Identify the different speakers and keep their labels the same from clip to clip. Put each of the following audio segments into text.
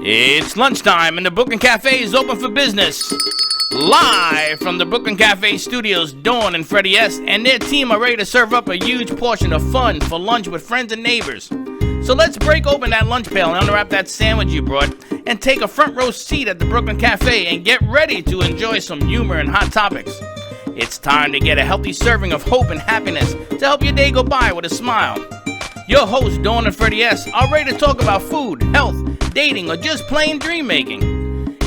Speaker 1: It's lunchtime and the Brooklyn Cafe is open for business. Live from the Brooklyn Cafe studios, Dawn and Freddie S. and their team are ready to serve up a huge portion of fun for lunch with friends and neighbors. So let's break open that lunch pail and unwrap that sandwich you brought and take a front row seat at the Brooklyn Cafe and get ready to enjoy some humor and hot topics. It's time to get a healthy serving of hope and happiness to help your day go by with a smile. Your hosts, Dawn and Freddie S., are ready to talk about food, health, dating, or just plain dream making.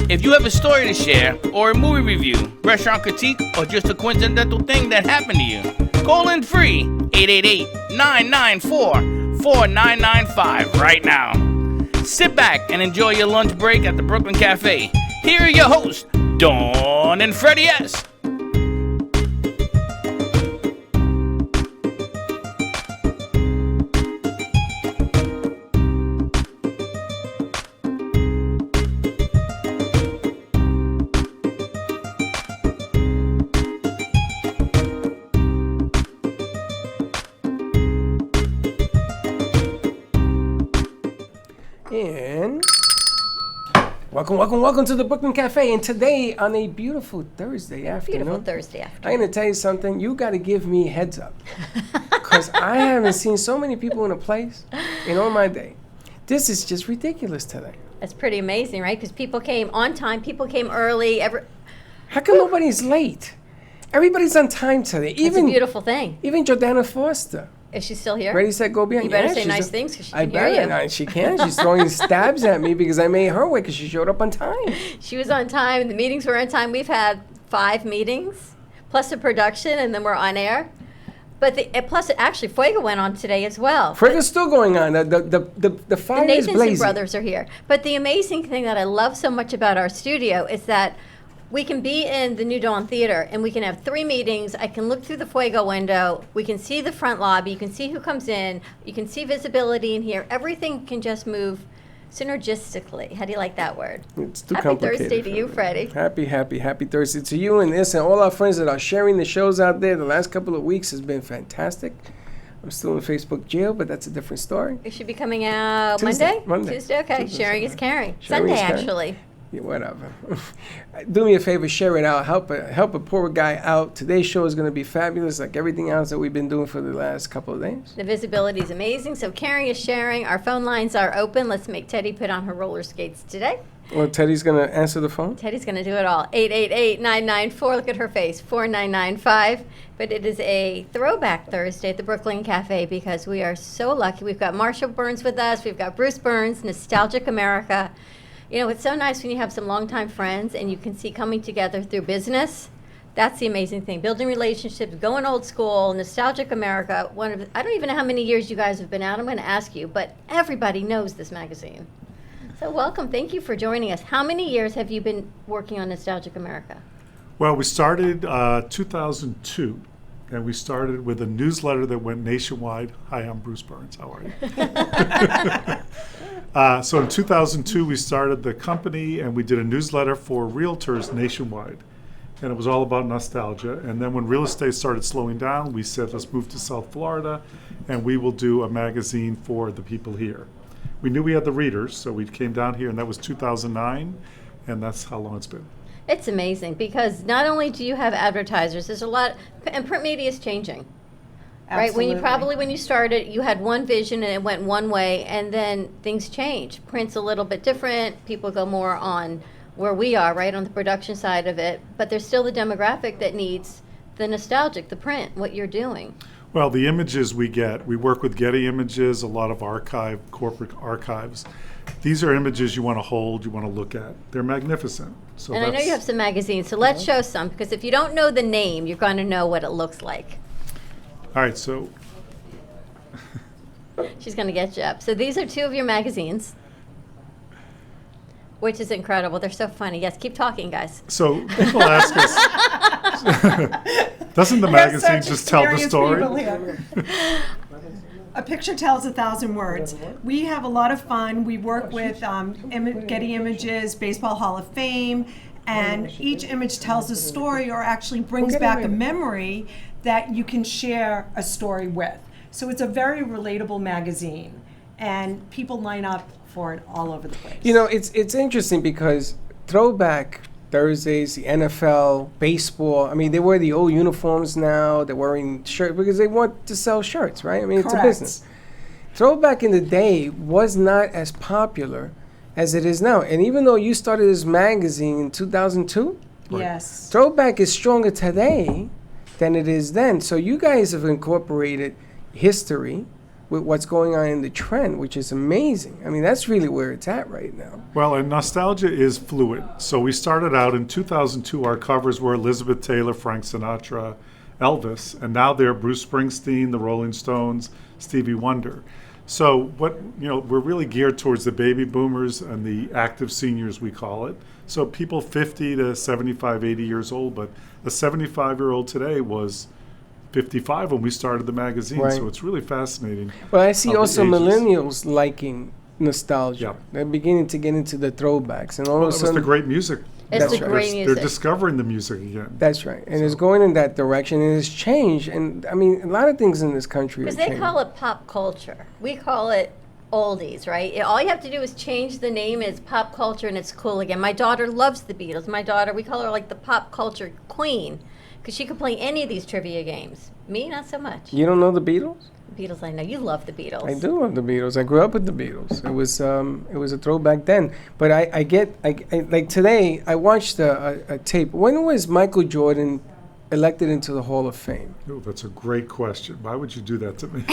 Speaker 1: If you have a story to share, or a movie review, restaurant critique, or just a coincidental thing that happened to you, call in free 888-994-4995 right now. Sit back and enjoy your lunch break at the Brooklyn Cafe. Here are your hosts, Dawn and Freddie S.
Speaker 2: And welcome to the Brooklyn Cafe. And today, on a beautiful Thursday afternoon, I'm going to tell you something. You got to give me a heads up, because I haven't seen so many people in a place in all my day. This is just ridiculous today.
Speaker 3: That's pretty amazing, right? Because people came on time, people came early.
Speaker 2: How come nobody's late? Everybody's on time today.
Speaker 3: It's a beautiful thing.
Speaker 2: Even Jordana Foster.
Speaker 3: Is she still here?
Speaker 2: Ready, set, go beyond.
Speaker 3: You better say nice things because she can hear you.
Speaker 2: She can. She's throwing stabs at me because I made her wait because she showed up on time.
Speaker 3: She was on time. The meetings were on time. We've had 5 meetings, plus a production, and then we're on air. But plus, actually, Fuego went on today as well.
Speaker 2: Fuego's still going on. The fire is blazing.
Speaker 3: The Nathanson brothers are here. But the amazing thing that I love so much about our studio is that we can be in the New Dawn Theater, and we can have 3 meetings. I can look through the Fuego window. We can see the front lobby. You can see who comes in. You can see visibility in here. Everything can just move synergistically. How do you like that word?
Speaker 2: It's too
Speaker 3: Happy
Speaker 2: complicated.
Speaker 3: Thursday to you, Freddie.
Speaker 2: Happy Thursday to you and this and all our friends that are sharing the shows out there. The last couple of weeks has been fantastic. I'm still in Facebook jail, but that's a different story.
Speaker 3: It should be coming out
Speaker 2: Tuesday.
Speaker 3: Tuesday, okay.
Speaker 2: Tuesday,
Speaker 3: Sharing is caring.
Speaker 2: Sharing
Speaker 3: Sunday,
Speaker 2: is caring.
Speaker 3: actually.
Speaker 2: Yeah, whatever. Do me a favor, share it out. Help a poor guy out. Today's show is going to be fabulous, like everything else that we've been doing for the last couple of days.
Speaker 3: The visibility is amazing, so caring is sharing. Our phone lines are open. Let's make Teddy put on her roller skates today.
Speaker 2: Well, Teddy's going to answer the phone?
Speaker 3: Teddy's going to do it all. 888-994, look at her face, 4995. But it is a throwback Thursday at the Brooklyn Cafe because we are so lucky. We've got Marshall Burns with us. We've got Bruce Burns, Nostalgic America. You know, it's so nice when you have some longtime friends and you can see coming together through business. That's the amazing thing. Building relationships, going old school, Nostalgic America. I don't even know how many years you guys have been out. I'm going to ask you, but everybody knows this magazine. So welcome. Thank you for joining us. How many years have you been working on Nostalgic America?
Speaker 4: Well, we started 2002, and we started with a newsletter that went nationwide. Hi, I'm Bruce Burns. How are you? So in 2002, we started the company, and we did a newsletter for realtors nationwide. And it was all about nostalgia. And then when real estate started slowing down, we said, let's move to South Florida, and we will do a magazine for the people here. We knew we had the readers, so we came down here, and that was 2009, and that's how long it's been.
Speaker 3: It's amazing because not only do you have advertisers, there's a lot, and print media is changing. Right? When you started, you had one vision and it went one way, and then things change. Print's a little bit different. People go more on where we are, right, on the production side of it. But there's still the demographic that needs the nostalgic, the print, what you're doing.
Speaker 4: Well, the images we get, we work with Getty Images, a lot of corporate archives. These are images you want to hold, you want to look at. They're magnificent. So
Speaker 3: and I know you have some magazines, so let's show some, because if you don't know the name, you're going to know what it looks like.
Speaker 4: All right, so
Speaker 3: she's going to get you up. So these are 2 of your magazines, which is incredible. They're so funny. Yes, keep talking, guys.
Speaker 4: So people ask us, doesn't the magazine just tell the story?
Speaker 5: A picture tells 1,000 words. We have a lot of fun. We work with Getty Images, Baseball Hall of Fame, and each image tells a story or actually brings back a memory that you can share a story with. So it's a very relatable magazine, and people line up for it all over the place.
Speaker 2: You know, it's interesting because Throwback Thursdays, the NFL, baseball. I mean, they wear the old uniforms now. They're wearing shirts because they want to sell shirts, right? I mean, it's a business. Throwback in the day was not as popular as it is now. And even though you started this magazine in 2002,
Speaker 5: Yes.
Speaker 2: Throwback is stronger today than it is then. So you guys have incorporated history with what's going on in the trend, which is amazing. I mean, that's really where it's at right now.
Speaker 4: Well, and nostalgia is fluid. So we started out in 2002, our covers were Elizabeth Taylor, Frank Sinatra, Elvis, and now they're Bruce Springsteen, the Rolling Stones, Stevie Wonder. So we're really geared towards the baby boomers and the active seniors, we call it. So people 50 to 75, 80 years old, but a 75-year-old today was 55 when we started the magazine,
Speaker 2: Right.
Speaker 4: so it's really fascinating.
Speaker 2: Well, I see
Speaker 4: of the
Speaker 2: also
Speaker 4: ages.
Speaker 2: millennials liking nostalgia.
Speaker 4: Yeah.
Speaker 2: They're beginning to get into the throwbacks, and all
Speaker 4: Well,
Speaker 2: of a
Speaker 4: it was the
Speaker 2: sudden,
Speaker 4: great music.
Speaker 3: It's
Speaker 2: That's
Speaker 3: the
Speaker 2: right.
Speaker 3: great
Speaker 4: They're
Speaker 3: music.
Speaker 4: discovering the music again.
Speaker 2: that's right, and it's going in that direction, and it's changed. And I mean, a lot of things in this country are
Speaker 3: Because they
Speaker 2: changing.
Speaker 3: call it pop culture. We call it oldies, right? All you have to do is change the name, and it's pop culture, and it's cool again. My daughter loves the Beatles. My daughter, we call her like the pop culture queen, because she could play any of these trivia games. Me, not so much.
Speaker 2: You don't know the Beatles?
Speaker 3: Beatles, I know. You love the Beatles.
Speaker 2: I do love the Beatles. I grew up with the Beatles. It was a throwback then. But I like today. I watched a tape. When was Michael Jordan elected into the Hall of Fame?
Speaker 4: Oh, that's a great question. Why would you do that to me?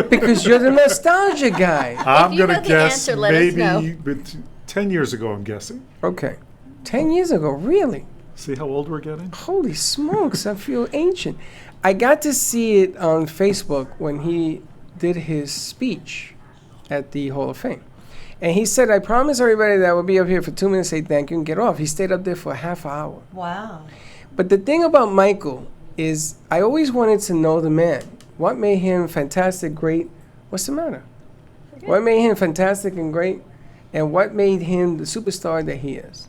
Speaker 2: Because you're the nostalgia guy.
Speaker 4: I'm
Speaker 3: you
Speaker 4: going
Speaker 3: know
Speaker 4: to
Speaker 3: the
Speaker 4: guess
Speaker 3: answer, let us know.
Speaker 4: maybe 10 years ago, I'm guessing.
Speaker 2: Okay, 10 years ago, really?
Speaker 4: See how old we're getting?
Speaker 2: Holy smokes! I feel ancient. I got to see it on Facebook when he did his speech at the Hall of Fame. And he said, I promise everybody that I will be up here for 2 minutes, say thank you, and get off. He stayed up there for a half hour.
Speaker 5: Wow.
Speaker 2: But the thing about Michael is I always wanted to know the man. What made him fantastic, great? What's the matter? What made him fantastic and great? And what made him the superstar that he is?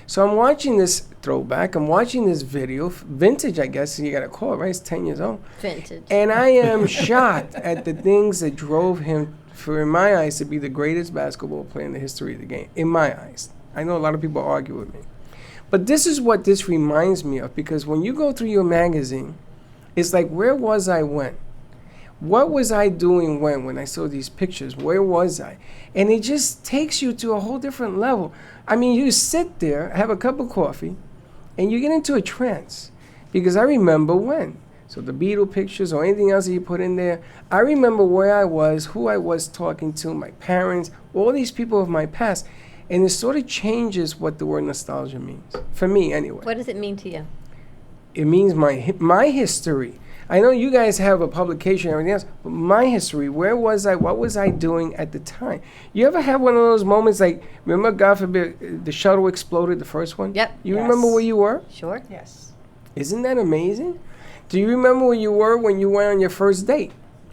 Speaker 2: So I'm watching this throwback. I'm watching this video, vintage, I guess you got to call it, right? It's 10 years old.
Speaker 3: Vintage.
Speaker 2: And I am shocked at the things that drove him, in my eyes, to be the greatest basketball player in the history of the game. In my eyes. I know a lot of people argue with me. But this is what this reminds me of, because when you go through your magazine, it's like, where was I when? What was I doing when I saw these pictures? Where was I? And it just takes you to a whole different level. I mean, you sit there, have a cup of coffee, and you get into a trance. Because I remember when. So the Beatle pictures or anything else that you put in there, I remember where I was, who I was talking to, my parents, all these people of my past. And it sort of changes what the word nostalgia means. For me, anyway.
Speaker 3: What does it mean to you?
Speaker 2: It means my history. I know you guys have a publication and everything else, but my history, where was I, what was I doing at the time? You ever have one of those moments like, remember, God forbid, the shuttle exploded, the first one?
Speaker 3: Yep.
Speaker 2: You
Speaker 5: Yes.
Speaker 2: remember where you were?
Speaker 3: Sure.
Speaker 5: Yes.
Speaker 2: Isn't that amazing? Do you remember where you were when you went on your first date?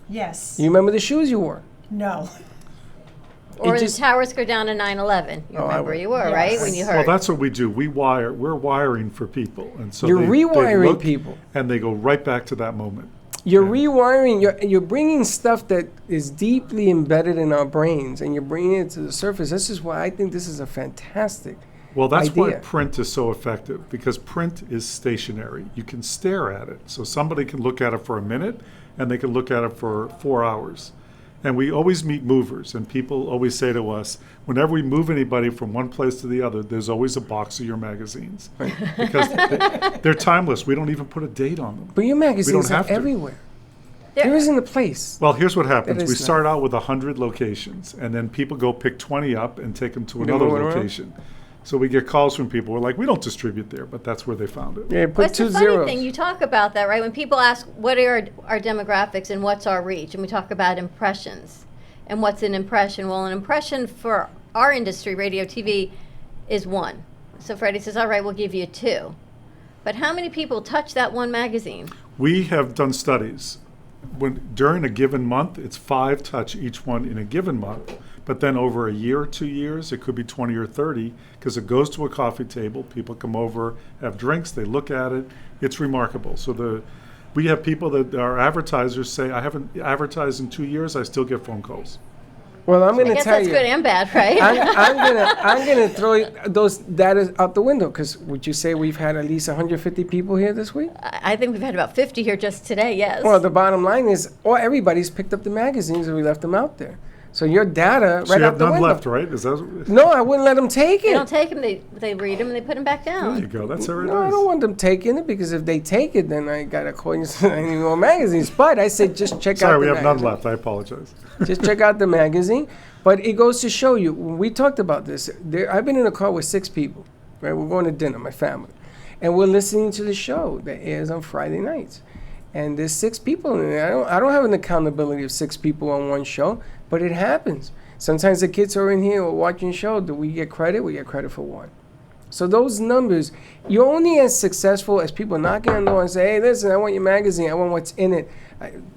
Speaker 5: Yes.
Speaker 2: You remember the shoes you wore?
Speaker 5: No.
Speaker 3: Or
Speaker 2: It
Speaker 3: the
Speaker 2: just-
Speaker 3: towers go down to 9/11. You
Speaker 2: Oh, I
Speaker 3: remember
Speaker 2: would-
Speaker 3: you were,
Speaker 5: Yes.
Speaker 3: right? When you
Speaker 4: Well,
Speaker 3: heard.
Speaker 4: that's what we do. We're wiring for people. And so
Speaker 2: You're
Speaker 4: they
Speaker 2: rewiring
Speaker 4: look
Speaker 2: people.
Speaker 4: And they go right back to that moment.
Speaker 2: You're
Speaker 4: Yeah.
Speaker 2: rewiring, you're bringing stuff that is deeply embedded in our brains, and you're bringing it to the surface. This is why I think this is a fantastic
Speaker 4: Well, that's why
Speaker 2: idea.
Speaker 4: print is so effective, because print is stationary. You can stare at it. So somebody can look at it for a minute, and they can look at it for 4 hours. And we always meet movers, and people always say to us, whenever we move anybody from one place to the other, there's always a box of your magazines. Because they're timeless. We don't even put a date on them.
Speaker 2: But your magazines
Speaker 4: have
Speaker 2: are
Speaker 4: to.
Speaker 2: everywhere.
Speaker 3: There-
Speaker 2: There isn't a place.
Speaker 4: Well, here's what happens.
Speaker 2: That
Speaker 4: We
Speaker 2: is
Speaker 4: start out with 100 locations, and then people go pick 20 up and take them to
Speaker 2: Then
Speaker 4: another
Speaker 2: move it around?
Speaker 4: location. So we get calls from people. We're like, we don't distribute there, but that's where they found it.
Speaker 2: Yeah,
Speaker 3: Well,
Speaker 2: put
Speaker 3: it's
Speaker 2: 2
Speaker 3: the funny
Speaker 2: zeros.
Speaker 3: thing. You talk about that, right? When people ask, what are our demographics and what's our reach? And we talk about impressions. And what's an impression? Well, an impression for our industry, radio, TV, is 1. So Freddie says, all right, we'll give you 2. But how many people touch that one magazine?
Speaker 4: We have done studies. During a given month, it's 5 touch each one in a given month. But then over a year or 2 years, it could be 20 or 30, because it goes to a coffee table. People come over, have drinks, they look at it. It's remarkable. So we have people that are advertisers say, I haven't advertised in 2 years, I still get phone calls.
Speaker 2: Well, I'm
Speaker 3: I
Speaker 2: going to
Speaker 3: guess
Speaker 2: tell
Speaker 3: that's
Speaker 2: you.
Speaker 3: good and bad, right?
Speaker 2: I'm gonna throw those data out the window, because would you say we've had at least 150 people here this week?
Speaker 3: I think we've had about 50 here just today, yes.
Speaker 2: Well, the bottom line is, everybody's picked up the magazines and we left them out there. So your data
Speaker 4: So
Speaker 2: right
Speaker 4: you
Speaker 2: out
Speaker 4: have
Speaker 2: the
Speaker 4: none
Speaker 2: window.
Speaker 4: left, right? Is that?
Speaker 2: No, I wouldn't let them take
Speaker 3: They
Speaker 2: it.
Speaker 3: don't take them, they read them, and they put them back
Speaker 4: There
Speaker 3: down.
Speaker 4: you go. That's very
Speaker 2: No, I
Speaker 4: nice.
Speaker 2: don't want them taking it, because if they take it, then I got to call you any more magazines. But I said just check
Speaker 4: Sorry,
Speaker 2: out the
Speaker 4: we have none
Speaker 2: magazine.
Speaker 4: left. I apologize.
Speaker 2: Just check out the magazine. But it goes to show you, when we talked about this, I've been in a car with 6 people, right? We're going to dinner, my family. And we're listening to the show that airs on Friday nights. And there's 6 people in there. I don't have an accountability of 6 people on one show, but it happens. Sometimes the kids are in here or watching show. Do we get credit? We get credit for 1. So those numbers, you're only as successful as people knocking on the door and say, hey, listen, I want your magazine. I want what's in it.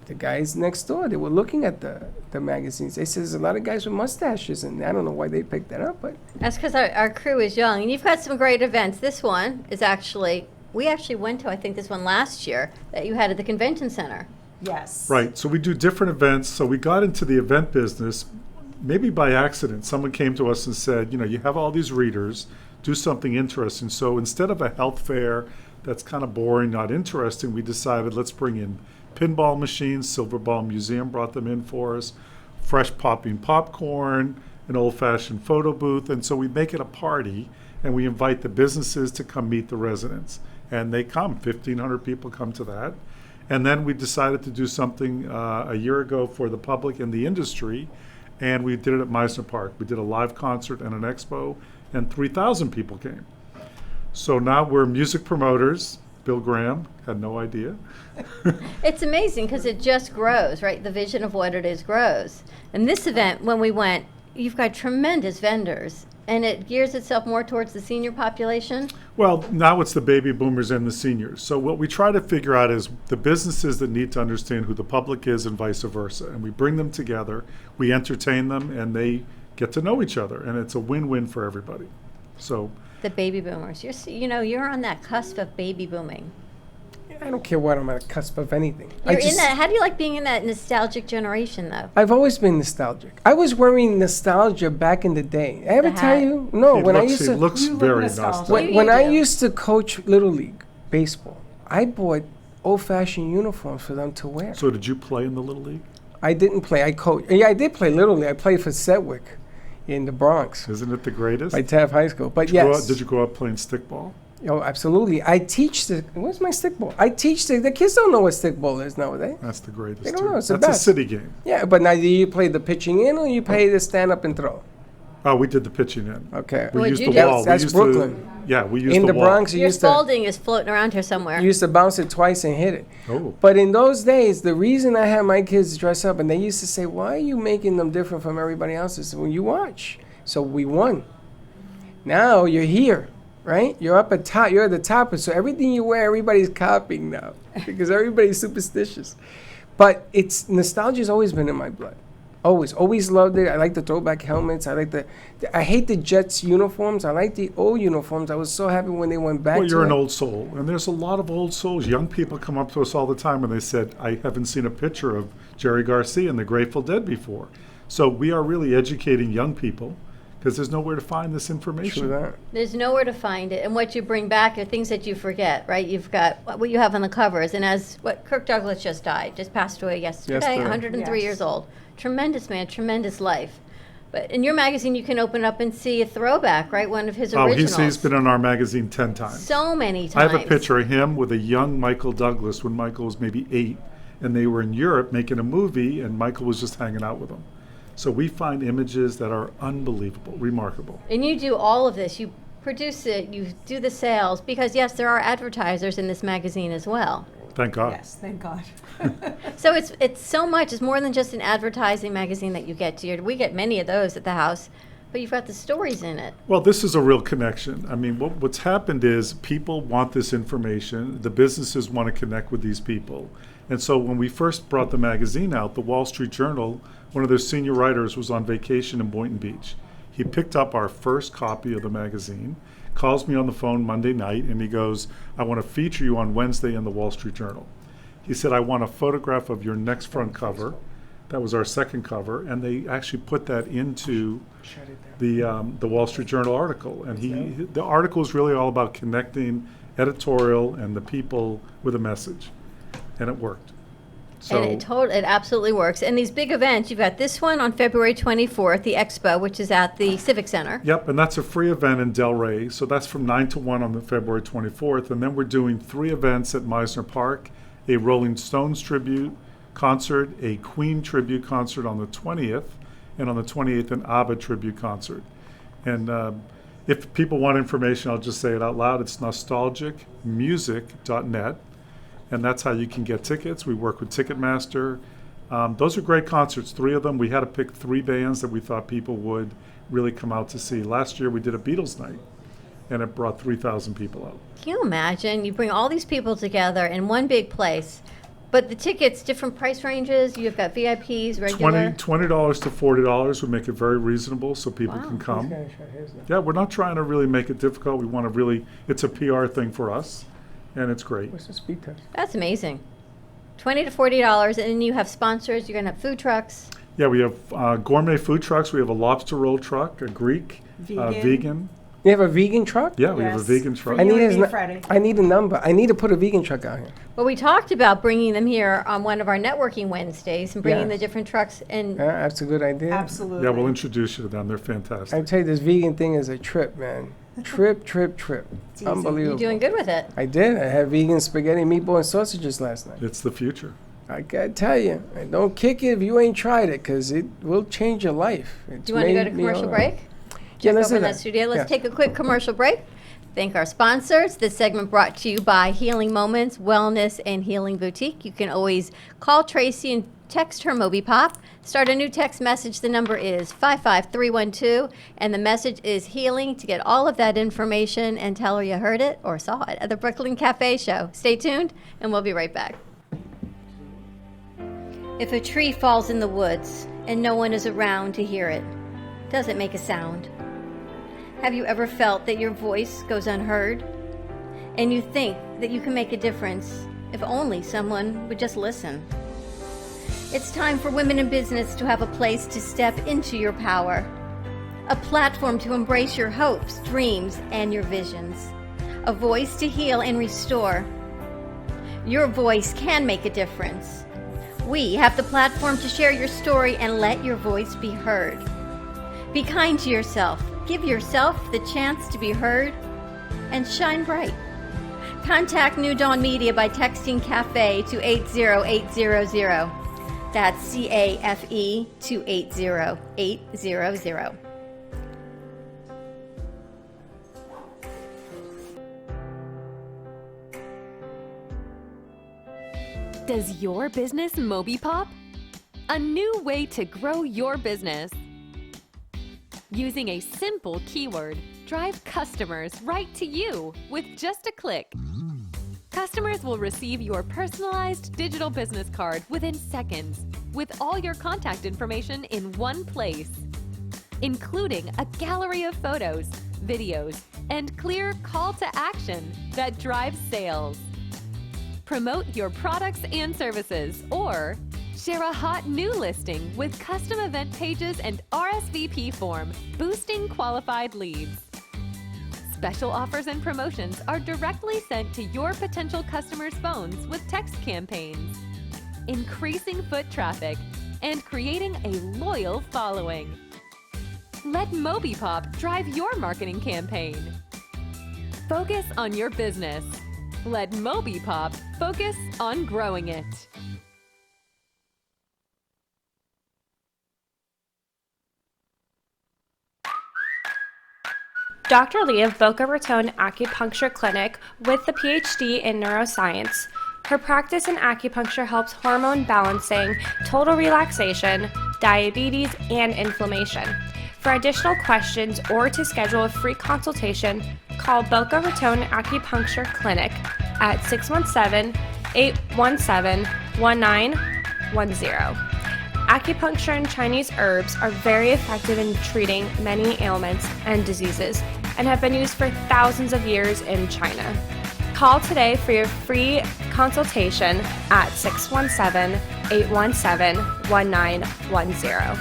Speaker 2: The guys next door, they were looking at the magazines. They said there's a lot of guys with mustaches, and I don't know why they picked that up, but
Speaker 3: That's because our crew is young. And you've got some great events. This one is we actually went to, I think, this one last year that you had at the convention center.
Speaker 5: Yes.
Speaker 4: Right. So we do different events. So we got into the event business maybe by accident. Someone came to us and said, you have all these readers, do something interesting. So instead of a health fair that's kind of boring, not interesting, we decided let's bring in pinball machines. Silver Ball Museum brought them in for us, fresh popping popcorn, an old-fashioned photo booth. And so we make it a party, and we invite the businesses to come meet the residents. And they come. 1,500 people come to that. And then we decided to do something a year ago for the public and the industry, and we did it at Meisner Park. We did a live concert and an expo, and 3,000 people came. So now we're music promoters. Bill Graham had no idea.
Speaker 3: It's amazing because it just grows, right? The vision of what it is grows. And this event, when we went, you've got tremendous vendors, and it gears itself more towards the senior population.
Speaker 4: Well, now it's the baby boomers and the seniors. So what we try to figure out is the businesses that need to understand who the public is and vice versa. And we bring them together, we entertain them, and they get to know each other. And it's a win-win for everybody. So
Speaker 3: The baby boomers. You're on that cusp of baby booming.
Speaker 2: I don't care what, I'm at a cusp of anything.
Speaker 3: You're in that. How do you like being in that nostalgic generation, though?
Speaker 2: I've always been nostalgic. I was wearing nostalgia back in the day. I ever
Speaker 3: The
Speaker 2: tell
Speaker 3: hat.
Speaker 2: you? No,
Speaker 4: it
Speaker 2: when I
Speaker 4: looks,
Speaker 2: used
Speaker 4: it
Speaker 2: to
Speaker 4: looks
Speaker 5: You look
Speaker 4: very
Speaker 5: nostalgic.
Speaker 4: nostalgic.
Speaker 2: when I
Speaker 3: do.
Speaker 2: used to coach Little League baseball, I bought old-fashioned uniforms for them to wear.
Speaker 4: So did you play in the Little League?
Speaker 2: I didn't play. I coached. Yeah, I did play Little League. I played for Sedgwick in the Bronx
Speaker 4: Isn't it the greatest?
Speaker 2: by Taft High School. But
Speaker 4: Did you grow
Speaker 2: yes.
Speaker 4: up- did you grow up playing stickball?
Speaker 2: Oh, absolutely. I teach where's my stickball? I teach the kids don't know what stickball is nowadays.
Speaker 4: That's the greatest.
Speaker 2: They don't
Speaker 4: too.
Speaker 2: know, it's the
Speaker 4: That's
Speaker 2: best.
Speaker 4: a city game.
Speaker 2: Yeah, but now do you play the pitching in or you play the stand up and throw?
Speaker 4: Oh, we did the pitching in.
Speaker 2: Okay.
Speaker 4: We
Speaker 3: What'd
Speaker 4: used
Speaker 3: you
Speaker 4: the
Speaker 3: do?
Speaker 4: wall.
Speaker 2: That's
Speaker 4: we used
Speaker 2: Brooklyn.
Speaker 4: Yeah, we used
Speaker 2: In the
Speaker 4: wall.
Speaker 2: Bronx, you
Speaker 3: Your
Speaker 2: used to
Speaker 3: Spalding is floating around here somewhere.
Speaker 2: you used to bounce it twice and hit it.
Speaker 4: Oh.
Speaker 2: But in those days, the reason I had my kids dress up, and they used to say, "Why are you making them different from everybody else's?" When you watch, so we won. Now you're here, right? You're up at top. You're at the top, so everything you wear, everybody's copying now because everybody's superstitious. But nostalgia's always been in my blood. Always loved it. I like the throwback helmets. I hate the Jets uniforms. I like the old uniforms. I was so happy when they went back
Speaker 4: Well,
Speaker 2: to
Speaker 4: you're
Speaker 2: it.
Speaker 4: an old soul, and there's a lot of old souls. Young people come up to us all the time and they said, I haven't seen a picture of Jerry Garcia and the Grateful Dead before. So we are really educating young people because there's nowhere to find this information.
Speaker 2: True that.
Speaker 3: There's nowhere to find it, and what you bring back are things that you forget, right? You've got what you have on the covers, and Kirk Douglas just passed away yesterday, 103
Speaker 5: Yes.
Speaker 3: years old. Tremendous man, tremendous life. But in your magazine, you can open up and see a throwback, right? One of his
Speaker 4: Oh,
Speaker 3: originals.
Speaker 4: he's been in our magazine 10 times.
Speaker 3: So many
Speaker 4: I
Speaker 3: times.
Speaker 4: have a picture of him with a young Michael Douglas when Michael was maybe 8, and they were in Europe making a movie, and Michael was just hanging out with them. So we find images that are unbelievable, remarkable.
Speaker 3: And you do all of this. You produce it. You do the sales because yes, there are advertisers in this magazine as well.
Speaker 4: Thank God.
Speaker 5: Yes, thank God.
Speaker 3: So it's so much. It's more than just an advertising magazine that you get to. We get many of those at the house, but you've got the stories in it.
Speaker 4: Well, this is a real connection. I mean, what's happened is people want this information. The businesses want to connect with these people. And so when we first brought the magazine out, the Wall Street Journal, one of their senior writers was on vacation in Boynton Beach. He picked up our first copy of the magazine, calls me on the phone Monday night, and he goes, I want to feature you on Wednesday in the Wall Street Journal. He said, I want a photograph of your next front cover That was our second cover, and they actually put that into the Wall Street Journal article. And the article is really all about connecting editorial and the people with a message, and it worked. So,
Speaker 3: and it absolutely works. And these big events, you've got this one on February 24th, the Expo, which is at the Civic Center.
Speaker 4: Yep, and that's a free event in Delray. So that's from 9 to 1 on the February 24th. And then we're doing 3 events at Meisner Park, a Rolling Stones tribute concert, a Queen tribute concert on the 20th, and on the 28th, an ABBA tribute concert. And if people want information, I'll just say it out loud. It's nostalgicmusic.net. And that's how you can get tickets. We work with Ticketmaster. Those are great concerts, 3 of them. We had to pick 3 bands that we thought people would really come out to see. Last year we did a Beatles night, and it brought 3,000 people out.
Speaker 3: Can you imagine? You bring all these people together in one big place, but the tickets, different price ranges. You've got VIPs, regular.
Speaker 4: $20 to $40 would make it very reasonable so people can come. Yeah, we're not trying to really make it difficult. We want to really, it's a PR thing for us. And it's great.
Speaker 2: What's the speed test?
Speaker 3: That's amazing. $20 to $40, and then you have sponsors. You're going to have food trucks.
Speaker 4: Yeah, we have gourmet food trucks. We have a lobster roll truck, a Greek, vegan.
Speaker 2: You have a vegan truck?
Speaker 4: Yeah, we have a vegan truck.
Speaker 2: I need a number. I need to put a vegan truck out here.
Speaker 3: Well, we talked about bringing them here on one of our networking Wednesdays and bringing the different trucks. And
Speaker 2: that's a good idea.
Speaker 5: Absolutely.
Speaker 4: Yeah, we'll introduce you to them. They're fantastic.
Speaker 2: I tell you, this vegan thing is a trip, man. Trip. Unbelievable.
Speaker 3: You're doing good with it.
Speaker 2: I did. I had vegan spaghetti, meatball, and sausages last night.
Speaker 4: It's the future.
Speaker 2: I gotta tell you, and don't kick it if you ain't tried it, because it will change your life.
Speaker 3: Do you want to go to commercial break?
Speaker 2: Yeah, let's
Speaker 3: open
Speaker 2: do
Speaker 3: that studio. Let's take a quick commercial break. Thank our sponsors. This segment brought to you by Healing Moments, Wellness, and Healing Boutique. You can always call Tracy and text her MobiPop. Start a new text message. The number is 55312, and the message is healing to get all of that information and tell her you heard it or saw it at the Brooklyn Cafe Show. Stay tuned, and we'll be right back. If a tree falls in the woods and no one is around to hear it, does it make a sound? Have you ever felt that your voice goes unheard? And you think that you can make a difference if only someone would just listen? It's time for women in business to have a place to step into your power, a platform to embrace your hopes, dreams, and your visions, a voice to heal and restore. Your voice can make a difference. We have the platform to share your story and let your voice be heard. Be kind to yourself. Give yourself the chance to be heard and shine bright. Contact New Dawn Media by texting CAFE to 80800. That's CAFE to 80800.
Speaker 6: Does your business MobiPop? A new way to grow your business. Using a simple keyword, drive customers right to you with just a click. Customers will receive your personalized digital business card within seconds with all your contact information in one place, including a gallery of photos, videos, and clear call to action that drives sales. Promote your products and services or share a hot new listing with custom event pages and RSVP form, boosting qualified leads. Special offers and promotions are directly sent to your potential customers' phones with text campaigns, increasing foot traffic and creating a loyal following. Let MobiPop drive your marketing campaign. Focus on your business. Let MobiPop focus on growing it.
Speaker 7: Dr. Lee of Boca Raton Acupuncture Clinic with a PhD in neuroscience. Her practice in acupuncture helps hormone balancing, total relaxation, diabetes, and inflammation. For additional questions or to schedule a free consultation, call Boca Raton Acupuncture Clinic at 617-817-1910. Acupuncture and Chinese herbs are very effective in treating many ailments and diseases and have been used for thousands of years in China. Call today for your free consultation at 617 817-1910.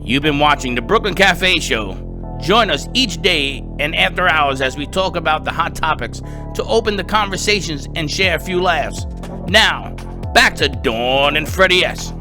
Speaker 1: You've been watching the Brooklyn Cafe Show. Join us each day and after hours as we talk about the hot topics to open the conversations and share a few laughs. Now, back to Dawn and Freddie S.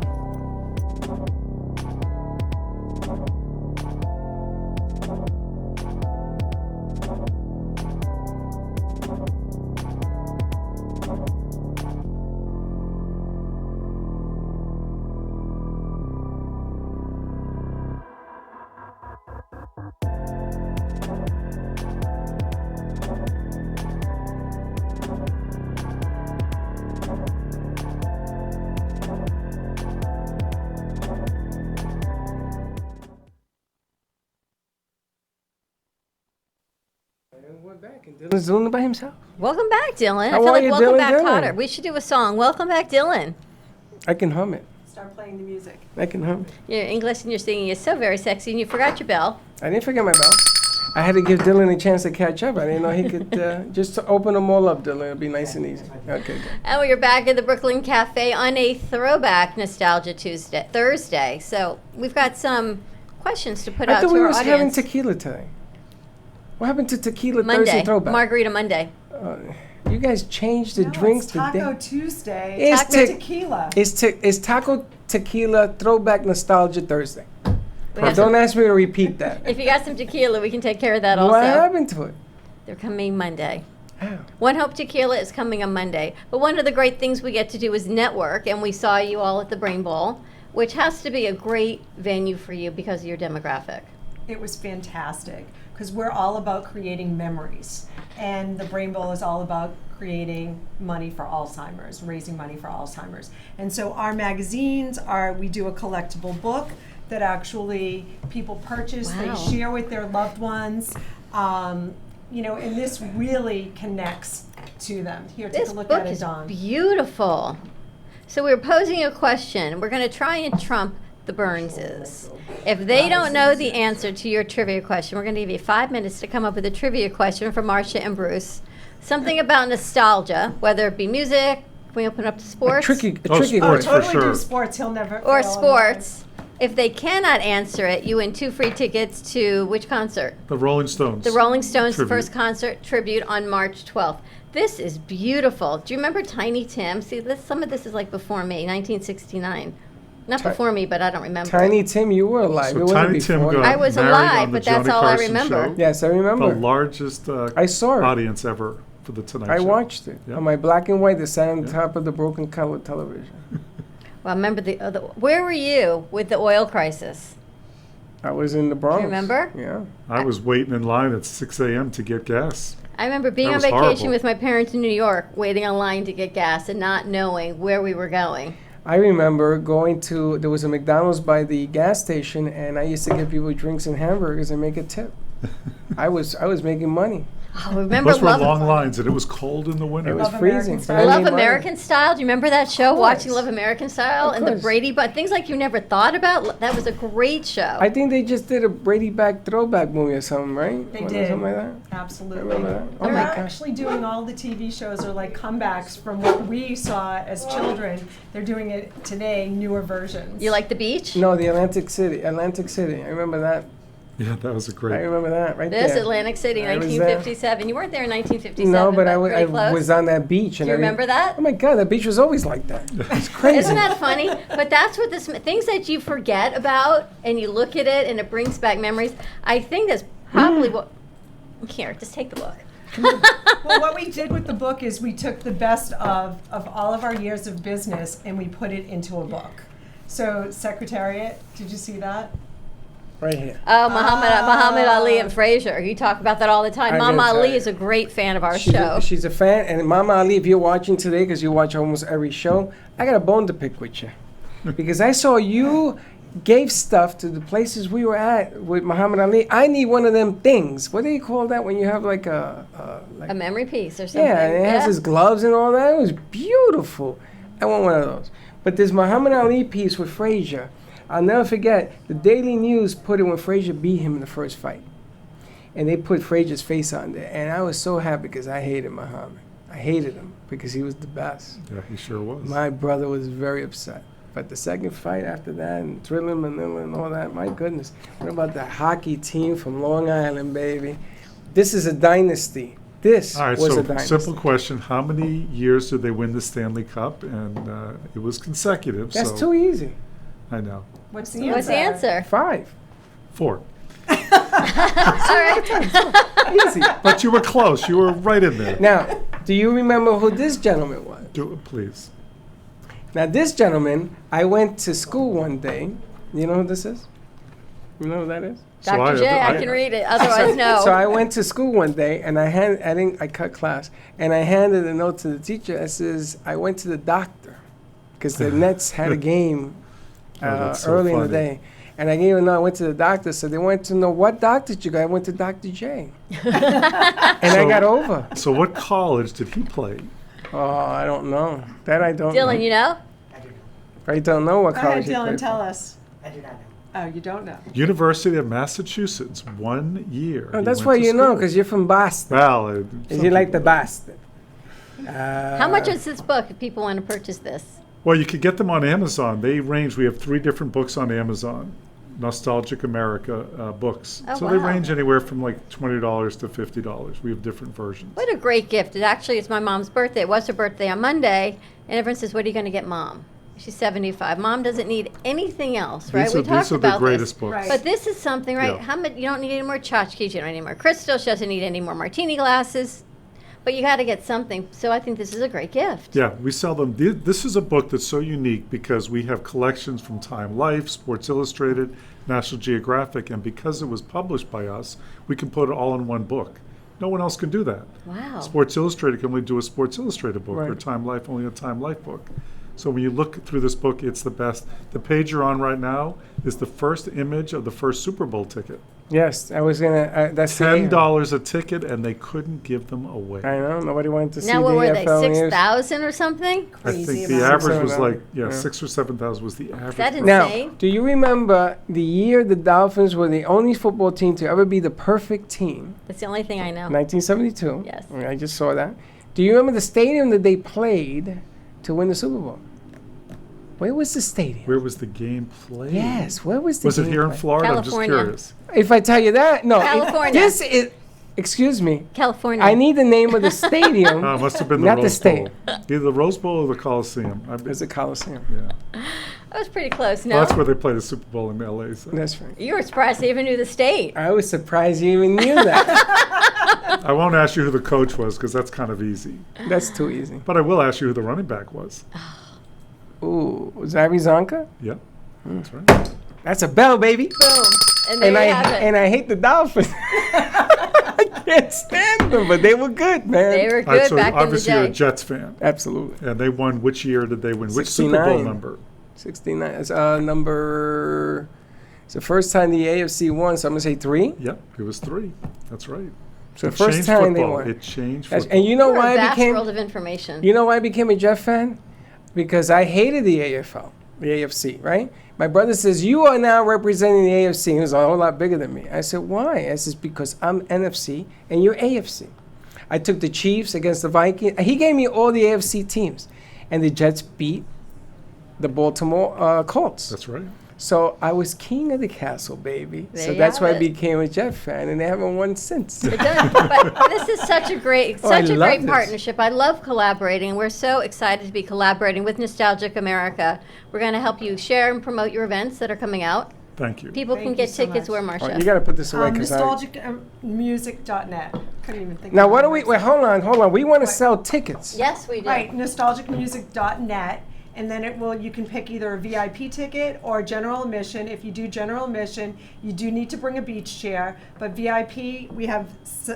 Speaker 2: We're back, and Dylan's doing it by himself.
Speaker 3: Welcome back, Dylan.
Speaker 2: How
Speaker 3: I feel
Speaker 2: are
Speaker 3: like
Speaker 2: you,
Speaker 3: Welcome
Speaker 2: Dylan,
Speaker 3: Back
Speaker 2: Dylan?
Speaker 3: Potter. We should do a song. Welcome back, Dylan.
Speaker 2: I can hum it.
Speaker 5: Start playing the music.
Speaker 2: I can hum it.
Speaker 3: Your English and your singing is so very sexy, and you forgot your bell.
Speaker 2: I didn't forget my bell. I had to give Dylan a chance to catch up. I didn't know he could just to open them all up, Dylan. It'd be nice and easy. Okay, good.
Speaker 3: And we're back at the Brooklyn Cafe on a throwback Nostalgia Thursday. So we've got some questions to put
Speaker 2: I
Speaker 3: out
Speaker 2: thought
Speaker 3: to
Speaker 2: we
Speaker 3: our
Speaker 2: was having
Speaker 3: audience.
Speaker 2: tequila today. What happened to Tequila
Speaker 3: Monday,
Speaker 2: Thursday throwback?
Speaker 3: Margarita Monday.
Speaker 2: You guys changed the
Speaker 5: No,
Speaker 2: drinks
Speaker 5: it's Taco
Speaker 2: today.
Speaker 5: Tuesday.
Speaker 2: It's
Speaker 5: Taco
Speaker 2: te-
Speaker 5: tequila.
Speaker 2: It's Taco Tequila Throwback Nostalgia Thursday.
Speaker 3: We have
Speaker 2: Don't
Speaker 3: some-
Speaker 2: ask me to repeat that.
Speaker 3: If you got some tequila, we can take care of that also.
Speaker 2: What happened to it?
Speaker 3: They're coming Monday.
Speaker 2: Ow.
Speaker 3: One Hope Tequila is coming on Monday. But one of the great things we get to do is network, and we saw you all at the Brain Bowl, which has to be a great venue for you because of your demographic.
Speaker 5: It was fantastic because we're all about creating memories, and the Brain Bowl is all about creating money for Alzheimer's, raising money for Alzheimer's. And so our magazines are, we do a collectible book that actually people purchase,
Speaker 3: Wow.
Speaker 5: they share with their loved ones, you know, and this really connects to them. Here, take
Speaker 3: This
Speaker 5: a look
Speaker 3: book
Speaker 5: at it,
Speaker 3: is
Speaker 5: Dawn.
Speaker 3: beautiful. So we're posing a question. We're going to try and trump the Burnses. If they don't know the answer to your trivia question, we're going to give you 5 minutes to come up with a trivia question for Marcia and Bruce. Something about nostalgia, whether it be music, can we open up to
Speaker 2: A
Speaker 3: sports?
Speaker 2: tricky
Speaker 4: sports
Speaker 2: word.
Speaker 4: for
Speaker 5: Totally
Speaker 4: sure.
Speaker 5: do sports, he'll never
Speaker 3: Or
Speaker 5: fail on
Speaker 3: sports. If they cannot answer it, you win 2 free tickets to which concert?
Speaker 4: The Rolling Stones.
Speaker 3: The Rolling Stones
Speaker 4: Tribute.
Speaker 3: first concert tribute on March 12th. This is beautiful. Do you remember Tiny Tim? See, some of this is like before me, 1969. Not before me, but I don't remember.
Speaker 2: Tiny Tim, you were alive.
Speaker 4: So
Speaker 2: it wasn't
Speaker 4: Tiny Tim
Speaker 2: before.
Speaker 4: got
Speaker 3: I was
Speaker 4: married
Speaker 3: alive,
Speaker 4: on the
Speaker 3: but that's
Speaker 4: Johnny
Speaker 3: all I
Speaker 4: Carson
Speaker 3: remember.
Speaker 4: show.
Speaker 2: Yes, I
Speaker 4: The
Speaker 2: remember.
Speaker 4: largest
Speaker 2: I saw it.
Speaker 4: audience ever for the Tonight
Speaker 2: I
Speaker 4: Show.
Speaker 2: watched it
Speaker 4: Yep.
Speaker 2: on my black and white that sat on top of the broken color television.
Speaker 3: Well, I remember where were you with the oil crisis?
Speaker 2: I was in the Bronx.
Speaker 3: remember?
Speaker 2: Yeah.
Speaker 4: I was waiting in line at 6 a.m. to get gas.
Speaker 3: I remember being
Speaker 4: That
Speaker 3: on
Speaker 4: was
Speaker 3: vacation
Speaker 4: horrible.
Speaker 3: with my parents in New York, waiting in line to get gas and not knowing where we were going.
Speaker 2: I remember there was a McDonald's by the gas station, and I used to give people drinks and hamburgers and make a tip. I was making money.
Speaker 3: Oh, remember
Speaker 4: Those were
Speaker 3: Love,
Speaker 4: long lines, and it was cold in the winter.
Speaker 2: It was
Speaker 5: Love
Speaker 2: freezing.
Speaker 5: American
Speaker 2: but
Speaker 5: Style.
Speaker 2: I
Speaker 3: Love
Speaker 2: made money.
Speaker 3: American Style? Do you remember that show?
Speaker 2: course.
Speaker 3: Watching Love American Style
Speaker 2: Of
Speaker 3: and the
Speaker 2: course.
Speaker 3: Brady Bunch, things like you never thought about. That was a great show.
Speaker 2: I think they just did a Brady back throwback movie or something, right?
Speaker 5: They
Speaker 2: Or
Speaker 5: did.
Speaker 2: Something like that.
Speaker 5: Absolutely.
Speaker 2: Remember that? Oh
Speaker 5: They're
Speaker 2: my gosh.
Speaker 5: actually doing all the TV shows are like comebacks from what we saw as children. They're doing it today, newer versions.
Speaker 3: You like the beach?
Speaker 2: No, the Atlantic City. I remember that.
Speaker 4: Yeah, that was a
Speaker 2: I
Speaker 4: great.
Speaker 2: remember that right
Speaker 3: This
Speaker 2: there.
Speaker 3: Atlantic City,
Speaker 2: I was there.
Speaker 3: 1957. You weren't there in 1957.
Speaker 2: No, but I
Speaker 3: pretty close.
Speaker 2: was on that beach.
Speaker 3: Do
Speaker 2: And
Speaker 3: you remember that?
Speaker 2: Oh my God, that beach was always like that. It's crazy.
Speaker 3: Isn't that funny? But that's what things that you forget about and you look at it and it brings back memories. I think that's probably what. Here, just take the book.
Speaker 5: Well, what we did with the book is we took the best of all of our years of business and we put it into a book. So, Secretariat, did you see that?
Speaker 2: Right here.
Speaker 3: Oh, Muhammad Ali and Frazier. You talk about that all the time.
Speaker 2: I'm
Speaker 3: Mama
Speaker 2: gonna tell
Speaker 3: Ali
Speaker 2: you.
Speaker 3: is a great fan of our
Speaker 2: She's
Speaker 3: show.
Speaker 2: she's a fan. And Mama Ali, if you're watching today, because you watch almost every show, I got a bone to pick with you. Because I saw you gave stuff to the places we were at with Muhammad Ali. I need one of them things. What do you call that when you have like a
Speaker 3: memory piece or something.
Speaker 2: yeah, and it has his gloves and all that. It was beautiful. I want one of those. But this Muhammad Ali piece with Frazier, I'll never forget. The Daily News put it when Frazier beat him in the first fight. and they put Frazier's face on there. And I was so happy because I hated Muhammad. I hated him because he was the best.
Speaker 4: Yeah, he sure was.
Speaker 2: My brother was very upset. But the second fight after that, and Thriller Manila and all that, my goodness. What about the hockey team from Long Island, baby? This is a dynasty. This
Speaker 4: All right,
Speaker 2: was
Speaker 4: so
Speaker 2: a dynasty.
Speaker 4: simple question. How many years did they win the Stanley Cup? And it was consecutive.
Speaker 2: That's
Speaker 4: so
Speaker 2: too easy.
Speaker 4: I know.
Speaker 5: What's the answer?
Speaker 3: What's the answer?
Speaker 2: 5.
Speaker 4: 4.
Speaker 3: All right.
Speaker 2: Easy.
Speaker 4: But you were close. You were right in there.
Speaker 2: Now, do you remember who this gentleman was?
Speaker 4: Do it, please.
Speaker 2: Now, this gentleman, I went to school one day. You know who this is? You know who that is?
Speaker 4: So
Speaker 3: Dr. J, I can read it. Otherwise, no.
Speaker 2: So I went to school one day, and I cut class, and I handed a note to the teacher. It says, I went to the doctor, because the Nets had a game
Speaker 4: that's so
Speaker 2: early in the
Speaker 4: funny.
Speaker 2: day. And I gave a note, I went to the doctor, so they wanted to know, what doctor did you go? I went to Dr. J. And I got over.
Speaker 4: So what college did he play?
Speaker 2: Oh, I don't know. That I don't know.
Speaker 3: Dylan, you know?
Speaker 2: I don't know what
Speaker 5: Go ahead,
Speaker 2: college he
Speaker 5: Dylan,
Speaker 2: played
Speaker 5: tell
Speaker 2: for.
Speaker 5: us.
Speaker 8: I do not know.
Speaker 5: Oh, you don't know.
Speaker 4: University of Massachusetts, 1 year.
Speaker 2: Oh,
Speaker 4: he
Speaker 2: that's
Speaker 4: went
Speaker 2: why
Speaker 4: to
Speaker 2: you know,
Speaker 4: school.
Speaker 2: because you're from Boston.
Speaker 4: Well,
Speaker 2: And you like the Boston.
Speaker 3: How much is this book if people want to purchase this?
Speaker 4: Well, you could get them on Amazon. They range. We have 3 different books on Amazon, Nostalgic America books.
Speaker 3: Oh,
Speaker 4: so they
Speaker 3: wow.
Speaker 4: range anywhere from like $20 to $50. We have different versions.
Speaker 3: What a great gift. It's my mom's birthday. It was her birthday on Monday. And everyone says, what are you going to get Mom? She's 75. Mom doesn't need anything else, right?
Speaker 4: These are the greatest
Speaker 3: this.
Speaker 4: books.
Speaker 5: Right.
Speaker 3: But this is something, right?
Speaker 4: Yeah.
Speaker 3: How much? You don't need any more tchotchkes. You don't need any more crystals. She doesn't need any more martini glasses. But you got to get something. So I think this is a great gift.
Speaker 4: Yeah, we sell them. This is a book that's so unique because we have collections from Time Life, Sports Illustrated, National Geographic, and because it was published by us, we can put it all in one book. No one else can do that.
Speaker 3: Wow.
Speaker 4: Sports Illustrated can only do a Sports Illustrated book, or
Speaker 2: Right.
Speaker 4: Time Life only a Time Life book. So when you look through this book, it's the best. The page you're on right now is the first image of the first Super Bowl ticket.
Speaker 2: Yes, I was going to, that's the
Speaker 4: $10 a ticket, and they couldn't give them away.
Speaker 2: I know, nobody wanted to see
Speaker 3: Now,
Speaker 2: the
Speaker 3: what were they?
Speaker 2: AFL news.
Speaker 3: 6,000 or something?
Speaker 4: I
Speaker 5: Crazy
Speaker 4: think the
Speaker 5: amount.
Speaker 4: average was
Speaker 2: 7,000.
Speaker 4: like,
Speaker 2: Yeah.
Speaker 4: 6,000 or 7,000 was the average.
Speaker 3: that
Speaker 2: Now,
Speaker 3: insane?
Speaker 2: do you remember the year the Dolphins were the only football team to ever be the perfect team?
Speaker 3: That's the only thing I know.
Speaker 2: 1972.
Speaker 3: Yes.
Speaker 2: I just saw that. Do you remember the stadium that they played to win the Super Bowl? Where was the stadium?
Speaker 4: Where was the game played?
Speaker 2: Yes, where was the
Speaker 4: Was it
Speaker 2: game
Speaker 4: here in
Speaker 2: played?
Speaker 4: Florida? I'm
Speaker 3: California.
Speaker 4: just curious.
Speaker 2: If I tell you that, no.
Speaker 3: California.
Speaker 2: This is, excuse me,
Speaker 3: California.
Speaker 2: I need the name of the stadium.
Speaker 4: Oh, it must have been the
Speaker 2: Not the
Speaker 4: Rose
Speaker 2: state.
Speaker 4: Bowl. Either the Rose Bowl or the Coliseum.
Speaker 2: It's a Coliseum.
Speaker 4: Yeah.
Speaker 3: That was pretty close, no?
Speaker 4: Well, that's where they play the Super Bowl in L.A. So.
Speaker 2: That's right.
Speaker 3: You were surprised they even knew the state.
Speaker 2: I was surprised you even knew that.
Speaker 4: I won't ask you who the coach was because that's kind of easy.
Speaker 2: That's too easy.
Speaker 4: But I will ask you who the running back was.
Speaker 2: Ooh, Zabby Zonka?
Speaker 4: Yep, that's right.
Speaker 2: That's a bell, baby.
Speaker 3: Boom. And there
Speaker 2: And
Speaker 3: you have it.
Speaker 2: I hate the Dolphins. I can't stand them, but they were good, man.
Speaker 3: They were
Speaker 4: All right,
Speaker 3: good
Speaker 4: so
Speaker 3: back in the
Speaker 4: obviously you're a
Speaker 3: day.
Speaker 4: Jets fan.
Speaker 2: Absolutely.
Speaker 4: And they won, which year did they win? Which Super Bowl
Speaker 2: 69.
Speaker 4: number?
Speaker 2: 69. It's number. It's the first time the AFC won, so I'm gonna say 3.
Speaker 4: Yep, it was 3. That's right.
Speaker 2: So
Speaker 4: It
Speaker 2: the first
Speaker 4: changed
Speaker 2: time they
Speaker 4: football.
Speaker 2: won.
Speaker 4: It changed
Speaker 2: That's-
Speaker 4: football.
Speaker 2: and you know
Speaker 3: You're a
Speaker 2: why I
Speaker 3: vast
Speaker 2: became.
Speaker 3: world of information.
Speaker 2: You know why I became a Jet fan? Because I hated the AFL, the AFC, right? My brother says, you are now representing the AFC. He was a whole lot bigger than me. I said, why? I says, because I'm NFC and you're AFC. I took the Chiefs against the Vikings. He gave me all the AFC teams. And the Jets beat the Baltimore Colts.
Speaker 4: That's right.
Speaker 2: So I was king of the castle, baby.
Speaker 3: There
Speaker 2: So
Speaker 3: you
Speaker 2: that's
Speaker 3: have
Speaker 2: why I
Speaker 3: it.
Speaker 2: became a Jet fan, and they haven't won since.
Speaker 3: It does, but this is such a great,
Speaker 2: Oh, I
Speaker 3: such a
Speaker 2: love
Speaker 3: great
Speaker 2: this.
Speaker 3: partnership. I love collaborating. We're so excited to be collaborating with Nostalgic America. We're going to help you share and promote your events that are coming out.
Speaker 4: Thank you.
Speaker 3: People
Speaker 5: Thank
Speaker 3: can
Speaker 5: you
Speaker 3: get
Speaker 5: so
Speaker 3: tickets
Speaker 5: much.
Speaker 3: where,
Speaker 2: All right,
Speaker 3: Marcia?
Speaker 2: you got to put this away because
Speaker 5: Nostalgicmusic.net. Couldn't even think
Speaker 2: Now,
Speaker 5: of
Speaker 2: what
Speaker 5: the
Speaker 2: do we?
Speaker 5: website.
Speaker 2: Wait, hold on. We want to
Speaker 5: What?
Speaker 2: sell tickets.
Speaker 3: Yes, we do.
Speaker 5: Right, nostalgicmusic.net, and then you can pick either a VIP ticket or general admission. If you do general admission, you do need to bring a beach chair, but VIP, we have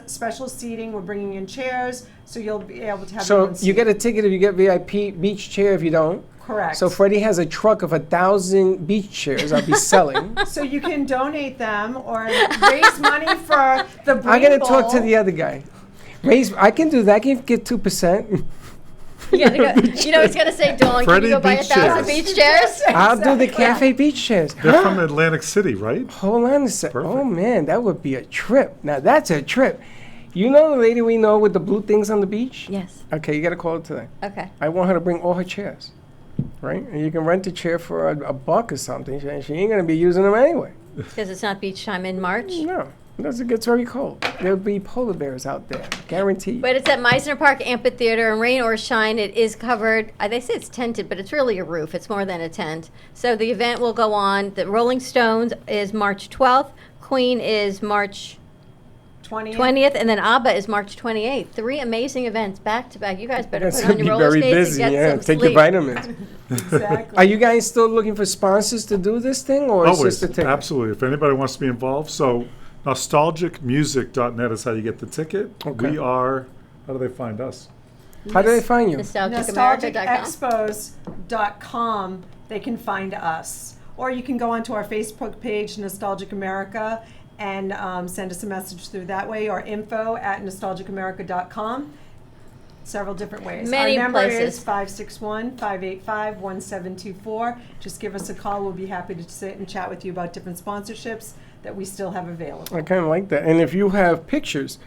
Speaker 5: special seating. We're bringing in chairs, so you'll be able to have your
Speaker 2: So
Speaker 5: own
Speaker 2: you
Speaker 5: seat.
Speaker 2: get a ticket if you get VIP, beach chair if you don't.
Speaker 5: Correct.
Speaker 2: So Freddie has a truck of 1,000 beach chairs I'll be selling.
Speaker 5: So you can donate them or raise money for the Brain
Speaker 2: I got to
Speaker 5: Bowl.
Speaker 2: talk to the other guy. I can do that. I can get 2%.
Speaker 3: You gotta go. You know he's gonna say, Dawn, can you go buy
Speaker 4: Beach
Speaker 3: 1,000
Speaker 4: chairs.
Speaker 3: beach chairs?
Speaker 2: I'll do the cafe beach chairs.
Speaker 4: They're from Atlantic City, right?
Speaker 2: Hold on a sec.
Speaker 4: Perfect.
Speaker 2: Oh man, that would be a trip. Now that's a trip. You know the lady we know with the blue things on the beach?
Speaker 3: Yes.
Speaker 2: Okay, you gotta call her today.
Speaker 3: Okay.
Speaker 2: I want her to bring all her chairs, right? And you can rent a chair for a buck or something. She ain't gonna be using them anyway.
Speaker 3: Because it's not beach time in March.
Speaker 2: No, because it gets very cold. There'll be polar bears out there, guaranteed.
Speaker 3: But it's at Meisner Park Amphitheater, and rain or shine, it is covered. They say it's tented, but it's really a roof. It's more than a tent. So the event will go on. The Rolling Stones is March 12th. Queen is March 20th, and then ABBA is March 28th. 3 amazing events back to back. You guys better
Speaker 2: That's
Speaker 3: put on
Speaker 2: gonna
Speaker 3: your
Speaker 2: be
Speaker 3: roller
Speaker 2: very
Speaker 3: skates
Speaker 2: busy.
Speaker 3: and get
Speaker 2: Yeah,
Speaker 3: some
Speaker 2: take
Speaker 3: sleep.
Speaker 2: your vitamins.
Speaker 5: Exactly.
Speaker 2: Are you guys still looking for sponsors to do this thing, or is
Speaker 4: Always,
Speaker 2: this the ticket?
Speaker 4: absolutely. If anybody wants to be involved, so nostalgicmusic.net is how you get the ticket.
Speaker 2: Okay.
Speaker 4: We are, how do they find us?
Speaker 2: How do they find you?
Speaker 3: NostalgicAmerica.com.
Speaker 5: NostalgicExpos.com. They can find us. Or you can go onto our Facebook page, Nostalgic America, and send us a message through that way, or info@nostalgicamerica.com. Several different ways.
Speaker 3: Many
Speaker 5: Our number
Speaker 3: places.
Speaker 5: is 561-585-1724. Just give us a call. We'll be happy to sit and chat with you about different sponsorships that we still have available.
Speaker 2: I kind of like that. And if you have pictures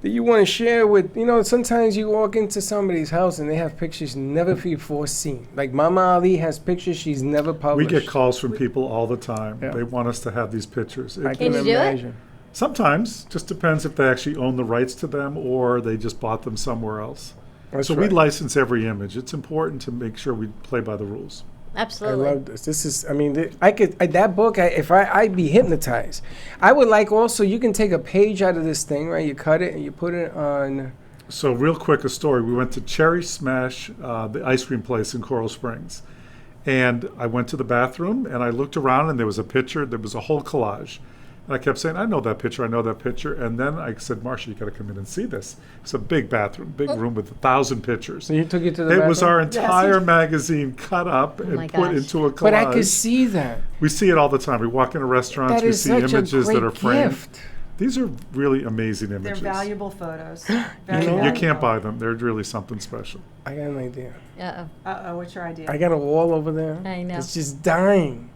Speaker 2: that you want to share with, sometimes you walk into somebody's house and they have pictures never before seen. Like Mama Ali has pictures she's never
Speaker 4: We
Speaker 2: published.
Speaker 4: get calls from people all the time.
Speaker 2: Yeah.
Speaker 4: They want us to have these pictures.
Speaker 2: I
Speaker 3: Can
Speaker 2: can
Speaker 3: you do it?
Speaker 2: imagine.
Speaker 4: Sometimes, just depends if they actually own the rights to them or they just bought them somewhere else.
Speaker 2: That's
Speaker 4: So
Speaker 2: right.
Speaker 4: we license every image. It's important to make sure we play by the rules.
Speaker 2: I
Speaker 3: Absolutely.
Speaker 2: love this. This is, that book, I'd be hypnotized. I would like also, you can take a page out of this thing, right? You cut it and you put it on.
Speaker 4: So real quick, a story. We went to Cherry Smash, the ice cream place in Coral Springs. And I went to the bathroom and I looked around and there was a picture. There was a whole collage. And I kept saying, I know that picture, I know that picture. And then I said, Marsha, you got to come in and see this. It's a big bathroom, big room with 1,000 pictures.
Speaker 2: So you took it to the
Speaker 4: It
Speaker 2: bathroom?
Speaker 4: was our entire magazine cut up
Speaker 3: my
Speaker 4: and put
Speaker 3: gosh.
Speaker 4: into a collage.
Speaker 2: But I could see that.
Speaker 4: We see it all the time. We walk into restaurants,
Speaker 2: That
Speaker 4: we
Speaker 2: is
Speaker 4: see
Speaker 2: such
Speaker 4: images
Speaker 2: a
Speaker 4: that
Speaker 2: great
Speaker 4: are framed.
Speaker 2: gift.
Speaker 4: These are really amazing
Speaker 5: They're
Speaker 4: images.
Speaker 5: valuable photos.
Speaker 4: You
Speaker 5: Very
Speaker 4: can't- you
Speaker 5: valuable.
Speaker 4: can't buy them. They're really something special.
Speaker 2: I got an idea.
Speaker 3: Uh-oh.
Speaker 5: Uh-oh, what's your idea?
Speaker 2: I got a wall over there.
Speaker 3: I know.
Speaker 2: It's just dying.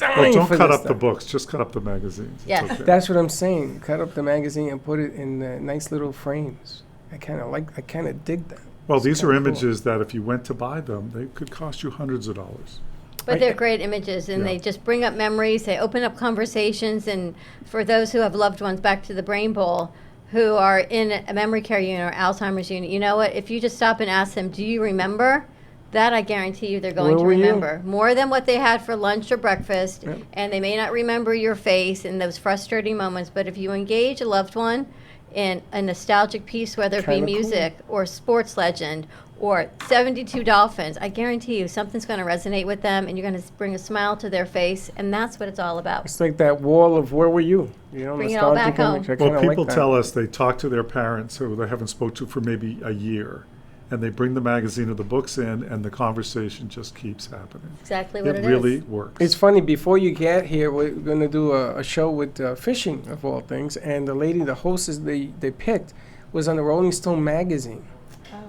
Speaker 4: Well,
Speaker 2: Dying
Speaker 4: don't
Speaker 2: for
Speaker 4: cut
Speaker 2: this
Speaker 4: up the
Speaker 2: stuff.
Speaker 4: books. Just cut up the magazines. It's
Speaker 3: Yes.
Speaker 4: okay.
Speaker 2: That's what I'm saying. Cut up the magazine and put it in nice little frames. I kind of dig that.
Speaker 4: Well, these are
Speaker 2: kinda cool.
Speaker 4: images that if you went to buy them, they could cost you hundreds of dollars.
Speaker 3: But they're great images, and
Speaker 4: Yeah.
Speaker 3: they just bring up memories. They open up conversations, and for those who have loved ones, back to the Brain Bowl, who are in a memory care unit or Alzheimer's unit, you know what? If you just stop and ask them, do you remember? That I guarantee you they're going
Speaker 2: Where
Speaker 3: to
Speaker 2: were you?
Speaker 3: remember. More than what they had for lunch or breakfast,
Speaker 2: Yep.
Speaker 3: and they may not remember your face in those frustrating moments, but if you engage a loved one in a nostalgic piece, whether it be
Speaker 2: Kinda cool.
Speaker 3: music or sports legend or 72 Dolphins, I guarantee you something's going to resonate with them, and you're going to bring a smile to their face, and that's what it's all about.
Speaker 2: It's like that wall of where were you?
Speaker 3: Bring it all back
Speaker 2: nostalgic
Speaker 3: home.
Speaker 2: image. I
Speaker 4: Well,
Speaker 2: kinda
Speaker 4: people
Speaker 2: like that.
Speaker 4: tell us they talk to their parents who they haven't spoke to for maybe a year, and they bring the magazine or the books in, and the conversation just keeps happening.
Speaker 3: Exactly what
Speaker 4: It
Speaker 3: it
Speaker 4: really
Speaker 3: is.
Speaker 4: works.
Speaker 2: It's funny, before you get here, we're going to do a show with fishing, of all things, and the lady, the hostess they picked, was on the Rolling Stone magazine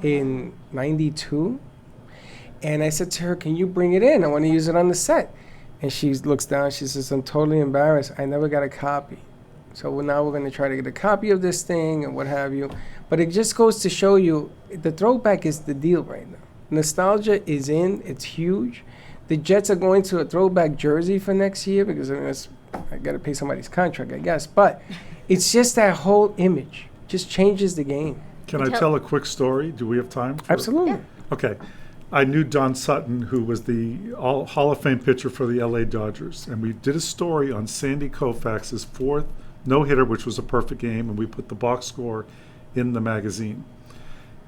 Speaker 2: in '92. And I said to her, can you bring it in? I want to use it on the set. And she looks down, she says, I'm totally embarrassed. I never got a copy. So now we're going to try to get a copy of this thing and what have you. But it just goes to show you, the throwback is the deal right now. Nostalgia is in, it's huge. The Jets are going to a throwback jersey for next year because I got to pay somebody's contract, I guess. But it's just that whole image. Just changes the game.
Speaker 4: Can I tell a quick story? Do we have time? for-
Speaker 2: Absolutely.
Speaker 4: Okay. I knew Don Sutton, who was the Hall of Fame pitcher for the LA Dodgers, and we did a story on Sandy Koufax's fourth no-hitter, which was a perfect game, and we put the box score in the magazine.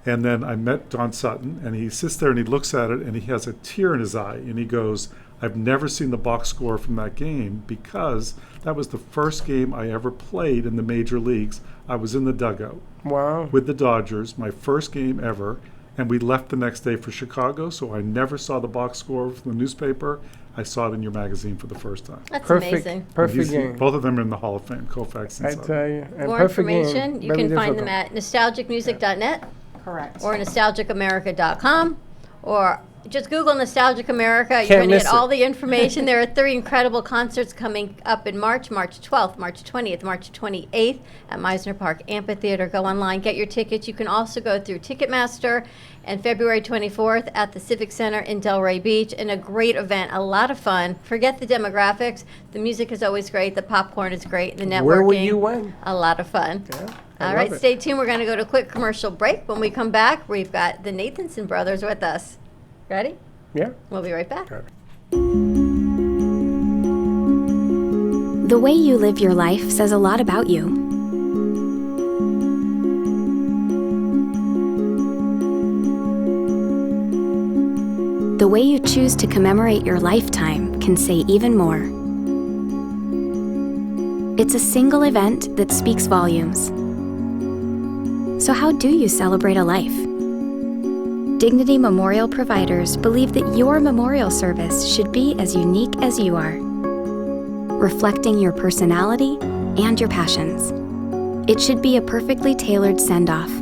Speaker 4: And then I met Don Sutton, and he sits there and he looks at it, and he has a tear in his eye, and he goes, I've never seen the box score from that game because that was the first game I ever played in the major leagues. I was in the dugout
Speaker 2: Wow.
Speaker 4: with the Dodgers, my first game ever, and we left the next day for Chicago, so I never saw the box score from the newspaper. I saw it in your magazine for the first time.
Speaker 3: That's
Speaker 2: Perfect.
Speaker 3: amazing.
Speaker 2: Perfect
Speaker 4: These-
Speaker 2: game.
Speaker 4: Both of them are in the Hall of Fame, Koufax and
Speaker 2: I
Speaker 4: Sutton.
Speaker 2: tell you. And
Speaker 3: More
Speaker 2: perfect game.
Speaker 3: information, you
Speaker 2: Very
Speaker 3: can find them
Speaker 2: difficult.
Speaker 3: at nostalgicmusic.net.
Speaker 5: Correct.
Speaker 3: or nostalgicamerica.com, or just Google Nostalgic America. You're
Speaker 2: Can't
Speaker 3: going to
Speaker 2: miss
Speaker 3: get
Speaker 2: it.
Speaker 3: all the information. There are 3 incredible concerts coming up in March 12th, March 20th, March 28th at Meisner Park Amphitheater. Go online, get your tickets. You can also go through Ticketmaster. And February 24th at the Civic Center in Delray Beach, and a great event, a lot of fun. Forget the demographics. The music is always great. The popcorn is great. The networking.
Speaker 2: Where will you win?
Speaker 3: A lot of fun.
Speaker 2: Yeah,
Speaker 3: All
Speaker 2: I
Speaker 3: right,
Speaker 2: love it.
Speaker 3: stay tuned. We're going to go to a quick commercial break. When we come back, we've got the Nathanson brothers with us. Ready?
Speaker 2: Yeah.
Speaker 3: We'll be right back.
Speaker 2: Okay.
Speaker 8: The way you live your life says a lot about you. The way you choose to commemorate your lifetime can say even more. It's a single event that speaks volumes. So how do you celebrate a life? Dignity Memorial providers believe that your memorial service should be as unique as you are, reflecting your personality and your passions. It should be a perfectly tailored send-off,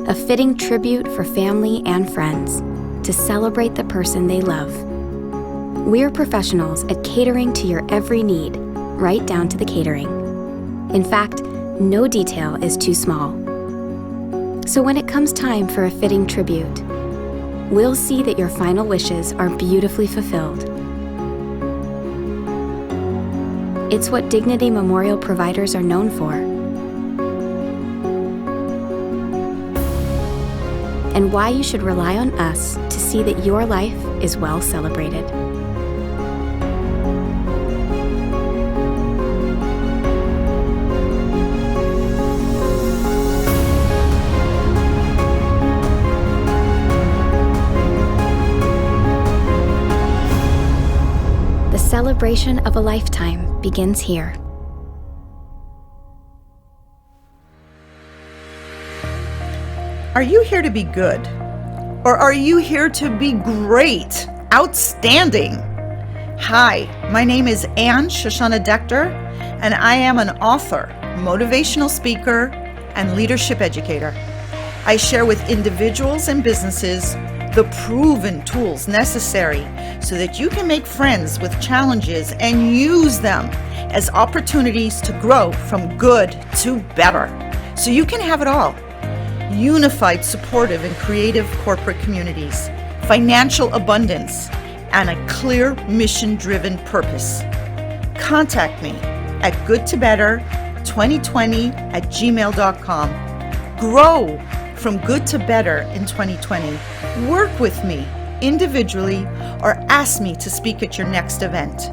Speaker 8: a fitting tribute for family and friends to celebrate the person they love. We're professionals at catering to your every need, right down to the catering. In fact, no detail is too small. So when it comes time for a fitting tribute, we'll see that your final wishes are beautifully fulfilled. It's what Dignity Memorial providers are known for. And why you should rely on us to see that your life is well celebrated. The celebration of a lifetime begins here.
Speaker 9: Are you here to be good? Or are you here to be great, outstanding? Hi, my name is Anne Shoshana Dector, and I am an author, motivational speaker, and leadership educator. I share with individuals and businesses the proven tools necessary so that you can make friends with challenges and use them as opportunities to grow from good to better, so you can have it all. Unified, supportive, and creative corporate communities, financial abundance, and a clear mission-driven purpose. Contact me at goodtobetter2020@gmail.com. Grow from good to better in 2020. Work with me individually or ask me to speak at your next event.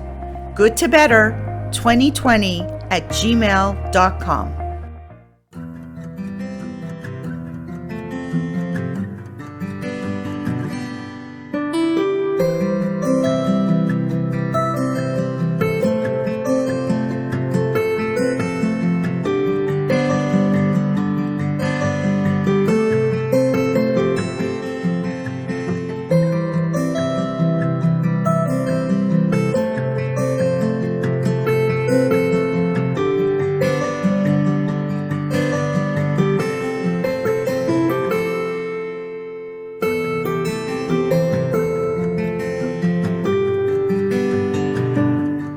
Speaker 9: goodtobetter2020@gmail.com.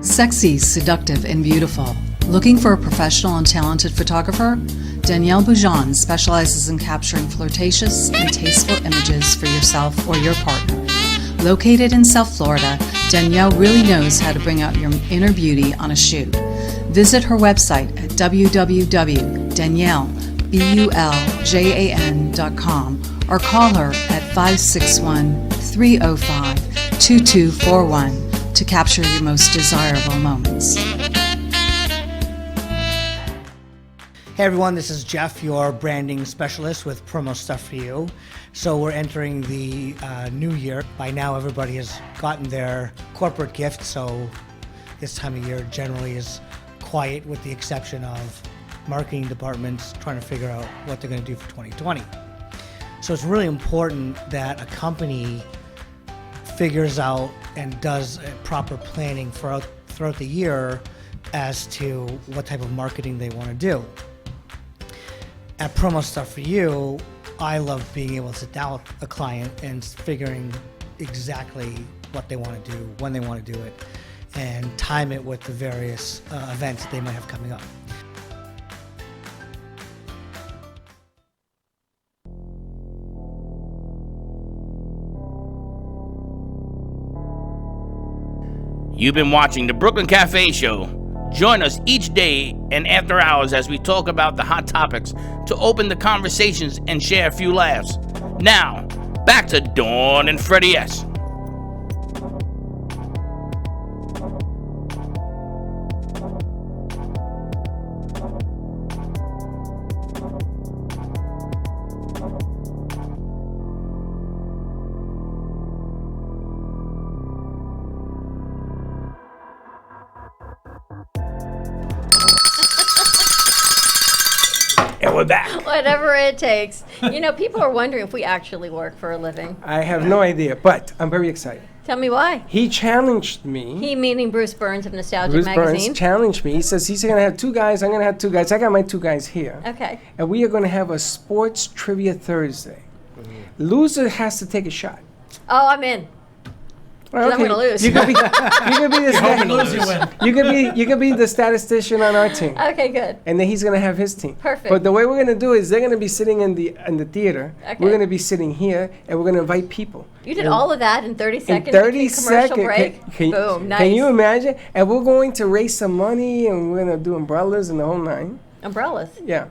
Speaker 10: Sexy, seductive, and beautiful. Looking for a professional and talented photographer? Danielle Boujon specializes in capturing flirtatious and tasteful images for yourself or your partner. Located in South Florida, Danielle really knows how to bring out your inner beauty on a shoot. Visit her website at www.daniellebuljan.com or call her at 561-305-2241 to capture your most desirable moments.
Speaker 11: Hey everyone, this is Jeff, your branding specialist with Promo Stuff For You. So we're entering the new year. By now everybody has gotten their corporate gift, so this time of year generally is quiet with the exception of marketing departments trying to figure out what they're going to do for 2020. So it's really important that a company figures out and does proper planning throughout the year as to what type of marketing they want to do. At Promo Stuff For You, I love being able to sit down with a client and figuring exactly what they want to do, when they want to do it, and time it with the various events that they might have coming up.
Speaker 1: You've been watching the Brooklyn Cafe Show. Join us each day and after hours as we talk about the hot topics to open the conversations and share a few laughs. Now, back to Dawn and Freddie S. And we're back.
Speaker 3: Whatever it takes. You know, people are wondering if we actually work for a living.
Speaker 2: I have no idea, but I'm very excited.
Speaker 3: Tell me why.
Speaker 2: He challenged me.
Speaker 3: He meaning Bruce Burns of Nostalgic
Speaker 2: Bruce
Speaker 3: Magazine.
Speaker 2: Burns challenged me. He says he's going to have 2 guys. I'm going to have 2 guys. I got my 2 guys here.
Speaker 3: Okay.
Speaker 2: And we are going to have a sports trivia Thursday. Loser has to take a shot.
Speaker 3: Oh, I'm in.
Speaker 2: Well,
Speaker 3: I'm gonna lose.
Speaker 2: You could be the you could be the statistician on our team.
Speaker 3: Okay, good.
Speaker 2: And then he's gonna have his team.
Speaker 3: Perfect.
Speaker 2: But the way we're gonna do is they're gonna be sitting in the theater.
Speaker 3: Okay.
Speaker 2: We're gonna be sitting here, and we're gonna invite people.
Speaker 3: You did all of that in 30 seconds.
Speaker 2: In 30
Speaker 3: between commercial
Speaker 2: seconds.
Speaker 3: break. Boom. Nice.
Speaker 2: Can you imagine? And we're going to raise some money, and we're gonna do umbrellas and the whole 9.
Speaker 3: Umbrellas.
Speaker 2: Yeah.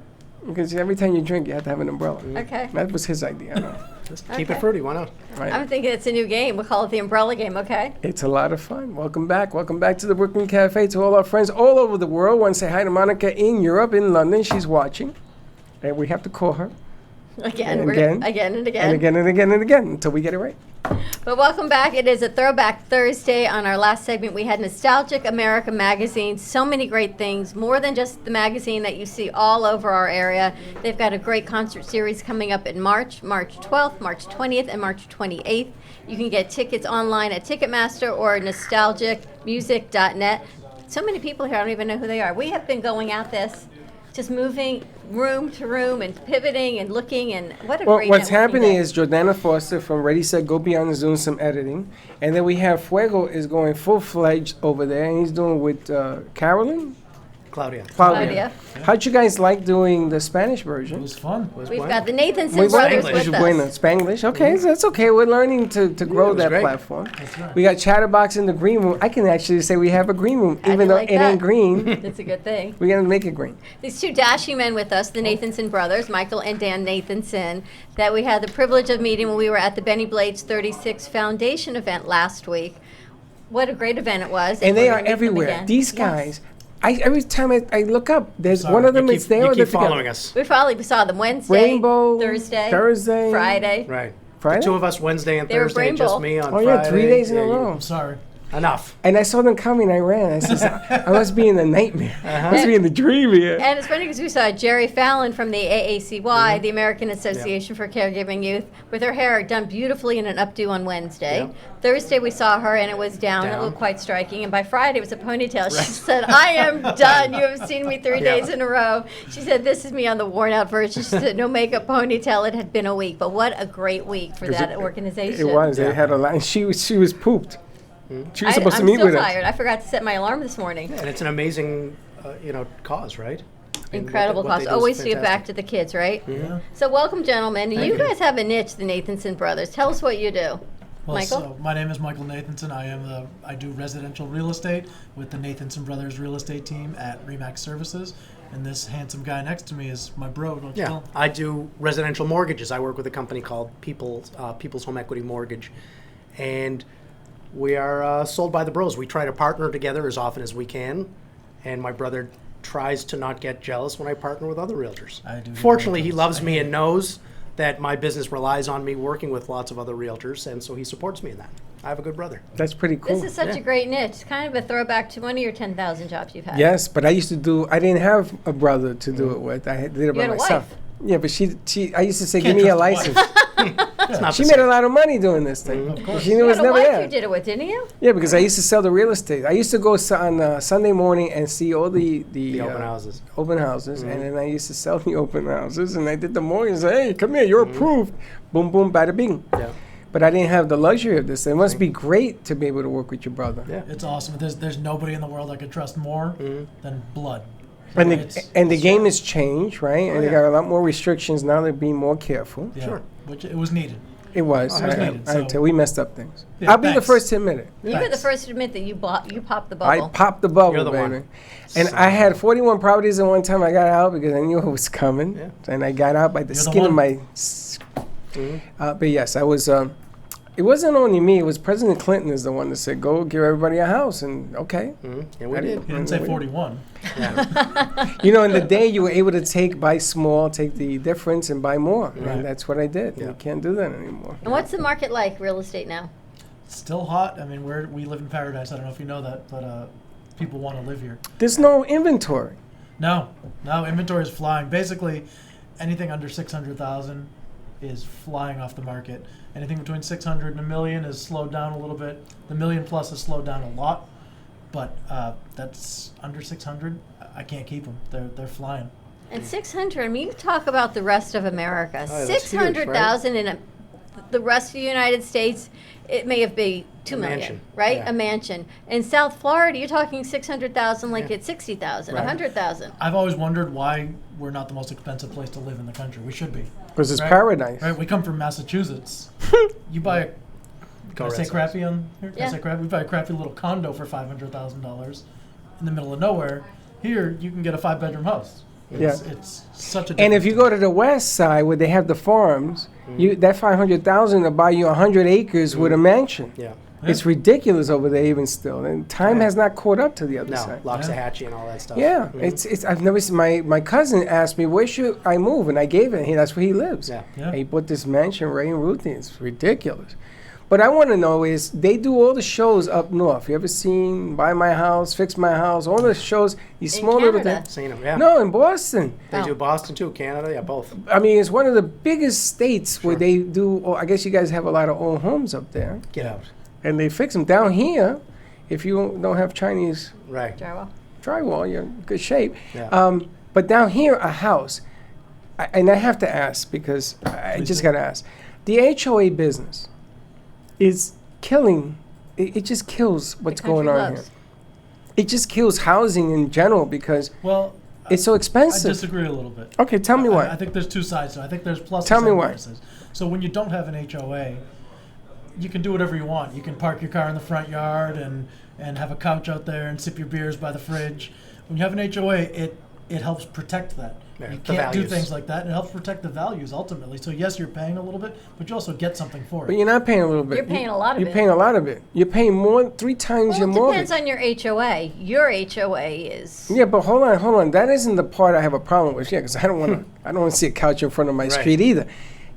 Speaker 2: Because every time you drink, you have to have an umbrella.
Speaker 3: Okay.
Speaker 2: That was his idea. I know.
Speaker 12: Just keep it fruity. Why not?
Speaker 2: Right.
Speaker 3: I'm thinking it's a new game. We'll call it the Umbrella Game, okay?
Speaker 2: It's a lot of fun. Welcome back. Welcome back to the Brooklyn Cafe. To all our friends all over the world. Want to say hi to Monica in Europe, in London. She's watching. And we have to call her.
Speaker 3: Again,
Speaker 2: and
Speaker 3: again.
Speaker 2: again and again until we get it right.
Speaker 3: But welcome back. It is a Throwback Thursday. On our last segment, we had Nostalgic America magazine. So many great things, more than just the magazine that you see all over our area. They've got a great concert series coming up in March 12th, March 20th, and March 28th. You can get tickets online at Ticketmaster or nostalgicmusic.net. So many people here, I don't even know who they are. We have been going at this, just moving room to room and pivoting and looking, and what a great
Speaker 2: What's
Speaker 3: networking
Speaker 2: happening
Speaker 3: day.
Speaker 2: is Jordana Foster from Ready, Set, Go Beyond is doing some editing. And then we have Fuego is going full-fledged over there, and he's doing with Carolyn?
Speaker 12: Claudia.
Speaker 2: How'd you guys like doing the Spanish version?
Speaker 13: It was fun.
Speaker 3: We've got the Nathanson brothers with us.
Speaker 2: Spanglish. Okay, so that's okay. We're learning to grow that
Speaker 12: great.
Speaker 2: platform.
Speaker 13: That's right.
Speaker 2: We got Chatterbox in the green room. I can actually say we have a green room,
Speaker 3: I
Speaker 2: even though
Speaker 3: like
Speaker 2: it
Speaker 3: that.
Speaker 2: ain't green.
Speaker 3: It's a good thing.
Speaker 2: We're gonna make it green.
Speaker 3: These 2 dashing men with us, the Nathanson brothers, Michael and Dan Nathanson, that we had the privilege of meeting when we were at the Benny Blades 36 Foundation event last week. What a great event it was.
Speaker 2: And they
Speaker 3: we're
Speaker 2: are
Speaker 3: gonna meet them
Speaker 2: everywhere.
Speaker 3: again.
Speaker 2: These
Speaker 3: Yes.
Speaker 2: guys. Every time I look up, there's
Speaker 13: Sorry,
Speaker 2: one of them.
Speaker 12: You
Speaker 2: It's there. or
Speaker 12: keep
Speaker 2: they're together.
Speaker 12: following us.
Speaker 3: We saw them Wednesday,
Speaker 2: Rainbow,
Speaker 3: Thursday,
Speaker 2: Thursday.
Speaker 12: Right.
Speaker 2: Friday?
Speaker 12: The 2 of us Wednesday and
Speaker 3: They were
Speaker 12: Thursday, just
Speaker 3: Rainbow.
Speaker 12: me on
Speaker 2: Oh
Speaker 12: Friday.
Speaker 2: yeah, 3 days in a
Speaker 12: Yeah,
Speaker 2: row.
Speaker 13: I'm sorry.
Speaker 12: Enough.
Speaker 2: And I saw them coming. I ran. I said, I must be in the nightmare. I must be in the dream here.
Speaker 3: And it's funny because we saw Jerry Fallon from the AACY, the American Association for Caregiving Youth, with her hair done beautifully in an updo on Wednesday.
Speaker 12: Yeah.
Speaker 3: Thursday we saw her and it was down. It looked quite striking. And by Friday it was a ponytail. She said, I am done. You have seen me 3 days in a row. She said, this is me on the worn out version. She said, no makeup ponytail. It had been a week. But what a great week for that organization.
Speaker 2: It was. They had a lot. And she was pooped. She was supposed to
Speaker 3: I'm
Speaker 2: meet
Speaker 3: still
Speaker 2: with
Speaker 3: tired. I forgot to set my alarm this morning.
Speaker 12: And it's an amazing, cause, right?
Speaker 3: Incredible
Speaker 12: what they
Speaker 3: cause.
Speaker 12: do is
Speaker 3: Always to give
Speaker 12: fantastic.
Speaker 3: back to the kids, right?
Speaker 13: Yeah.
Speaker 3: So welcome, gentlemen. You guys have a niche, the Nathanson brothers. Tell us what you do.
Speaker 13: Well,
Speaker 3: Michael?
Speaker 13: so my name is Michael Nathanson. I do residential real estate with the Nathanson Brothers real estate team at Remax Services. And this handsome guy next to me is my bro. Don't you
Speaker 12: Yeah,
Speaker 13: know?
Speaker 12: I do residential mortgages. I work with a company called People's Home Equity Mortgage, and we are sold by the bros. We try to partner together as often as we can, and my brother tries to not get jealous when I partner with other realtors.
Speaker 13: I do.
Speaker 12: Fortunately, he loves me and knows that my business relies on me working with lots of other realtors, and so he supports me in that. I have a good brother.
Speaker 2: That's pretty cool.
Speaker 3: This is such a great niche. It's kind of a throwback to one of your 10,000 jobs you've had.
Speaker 2: Yes, but I used to do. I didn't have a brother to do it with. I did it by
Speaker 3: had a
Speaker 2: myself.
Speaker 3: wife.
Speaker 2: Yeah, but she. I used to say,
Speaker 13: Can't
Speaker 2: "Give me a
Speaker 13: trust a
Speaker 2: license."
Speaker 12: not
Speaker 2: She
Speaker 12: the
Speaker 2: made
Speaker 12: same.
Speaker 2: a lot of money doing this thing.
Speaker 13: Of course.
Speaker 2: She knew it
Speaker 3: You
Speaker 2: was
Speaker 3: had a
Speaker 2: never
Speaker 3: wife
Speaker 2: there.
Speaker 3: you did it with, didn't you?
Speaker 2: Yeah, because I used to sell the real estate. I used to go on Sunday morning and see all the
Speaker 12: open houses.
Speaker 2: Open houses, and then I used to sell the open houses, and I did the morning and say, hey, come here, you're approved. Boom, boom, bada bing.
Speaker 12: Yeah.
Speaker 2: But I didn't have the luxury of this. It must be great to be able to work with your brother.
Speaker 12: Yeah.
Speaker 13: It's awesome. There's nobody in the world I could trust more than blood.
Speaker 2: And
Speaker 13: It's-
Speaker 2: the game has changed, right? And they
Speaker 12: yeah.
Speaker 2: got a lot more restrictions now. They're being more careful.
Speaker 13: yeah,
Speaker 12: Sure.
Speaker 13: Which it was needed.
Speaker 2: It was.
Speaker 13: It was needed, so-
Speaker 2: we messed up things.
Speaker 13: Yeah,
Speaker 2: I'll be the
Speaker 13: thanks.
Speaker 2: first to admit it.
Speaker 3: You were the
Speaker 13: Thanks.
Speaker 3: first to admit that you popped the
Speaker 2: I
Speaker 3: bubble.
Speaker 2: popped the bubble,
Speaker 12: You're the
Speaker 2: baby.
Speaker 12: one.
Speaker 2: And I had 41 properties at one time. I got out because I knew it was coming.
Speaker 12: Yeah.
Speaker 2: And I got out by the
Speaker 13: You're the
Speaker 2: skin of
Speaker 13: one.
Speaker 2: my... but yes, I was... it wasn't only me. It was President Clinton is the one that said, go give everybody a house. And okay.
Speaker 12: And we
Speaker 2: I
Speaker 12: did.
Speaker 13: He didn't say 41.
Speaker 2: You know, in the day you were able to buy small, take the difference and buy more.
Speaker 12: Right.
Speaker 2: And that's what I did.
Speaker 12: Yeah.
Speaker 2: You can't do that anymore.
Speaker 3: And what's the market like, real estate now?
Speaker 13: Still hot. I mean, we live in paradise. I don't know if you know that, but people want to live here.
Speaker 2: There's no inventory.
Speaker 13: No, inventory is flying. Basically, anything under 600,000 is flying off the market. Anything between 600 and a million is slowed down a little bit. The million plus has slowed down a lot, but that's under 600. I can't keep them. They're flying.
Speaker 3: And 600, I mean, you talk about the rest of America.
Speaker 12: Oh, that's huge,
Speaker 3: 600,000 in the rest of the United States, it may have been 2 million,
Speaker 12: mansion.
Speaker 3: right?
Speaker 12: Yeah.
Speaker 3: A mansion. In South Florida, you're talking 600,000 like it's 60,000,
Speaker 13: Right.
Speaker 3: 100,000.
Speaker 13: I've always wondered why we're not the most expensive place to live in the country. We should be.
Speaker 2: Because it's
Speaker 13: Right?
Speaker 2: paradise.
Speaker 13: Right? We come from Massachusetts. You buy a
Speaker 12: Go
Speaker 13: Can I
Speaker 12: Red
Speaker 13: say
Speaker 12: Sox.
Speaker 13: crappy on here? Can I
Speaker 3: Yeah.
Speaker 13: say crappy? We buy a crappy little condo for $500,000 in the middle of nowhere. Here, you can get a 5-bedroom house. It's such a
Speaker 2: And if
Speaker 13: difference.
Speaker 2: you go to the west side where they have the farms, that 500,000 to buy you 100 acres with a mansion.
Speaker 12: Yeah.
Speaker 2: It's ridiculous over there even still, and time has not caught up to the other
Speaker 12: No,
Speaker 2: side.
Speaker 12: Loxahatchee and all that stuff.
Speaker 2: Yeah,
Speaker 12: Mhm.
Speaker 2: it's I've never seen my cousin asked me where should I move, and I gave it. That's where he lives.
Speaker 12: Yeah.
Speaker 13: Yeah.
Speaker 2: And he bought this mansion right in Ruthie. It's ridiculous. But I want to know is they do all the shows up north. You ever seen Buy My House, Fix My House, all the shows, these
Speaker 3: In
Speaker 2: small little
Speaker 3: Canada.
Speaker 2: things.
Speaker 12: Seen them, yeah.
Speaker 2: No, in Boston.
Speaker 12: They
Speaker 3: Oh.
Speaker 12: do Boston too, Canada, yeah, both.
Speaker 2: I mean, it's one of the biggest states where they do. I guess you guys have a lot of old homes up there,
Speaker 12: Get out.
Speaker 2: and they fix them down here. If you don't have Chinese
Speaker 12: Right.
Speaker 3: Drywall.
Speaker 2: drywall, you're in good shape.
Speaker 12: Yeah.
Speaker 2: But down here, a house, and I have to ask because I
Speaker 13: Please
Speaker 2: just
Speaker 13: do.
Speaker 2: got to ask. The HOA business is killing. It just kills what's
Speaker 3: country
Speaker 2: going on
Speaker 3: clubs.
Speaker 2: here. It just kills housing in general because
Speaker 13: Well,
Speaker 2: it's so
Speaker 13: I
Speaker 2: expensive.
Speaker 13: disagree a little bit.
Speaker 2: Okay, tell me
Speaker 13: I
Speaker 2: why.
Speaker 13: think there's two sides to it. I think there's pluses
Speaker 2: Tell me
Speaker 13: and
Speaker 2: why.
Speaker 13: minuses. So when you don't have an HOA, you can do whatever you want. You can park your car in the front yard and have a couch out there and sip your beers by the fridge. When you have an HOA, it helps protect that.
Speaker 12: Yeah,
Speaker 13: You
Speaker 12: the
Speaker 13: can't do
Speaker 12: values.
Speaker 13: things like that. And it helps protect the values ultimately. So yes, you're paying a little bit, but you also get something for
Speaker 2: But
Speaker 13: it.
Speaker 2: you're not paying a little bit.
Speaker 3: You're paying a lot of
Speaker 2: You're
Speaker 3: it.
Speaker 2: paying a lot of it. You're paying more, 3 times
Speaker 3: Well,
Speaker 2: your
Speaker 3: it
Speaker 2: mortgage.
Speaker 3: depends on your HOA. Your HOA is.
Speaker 2: Yeah, but hold on. That isn't the part I have a problem with. Yeah, because I don't want to. I don't want to see a couch in front of my
Speaker 12: Right.
Speaker 2: street either.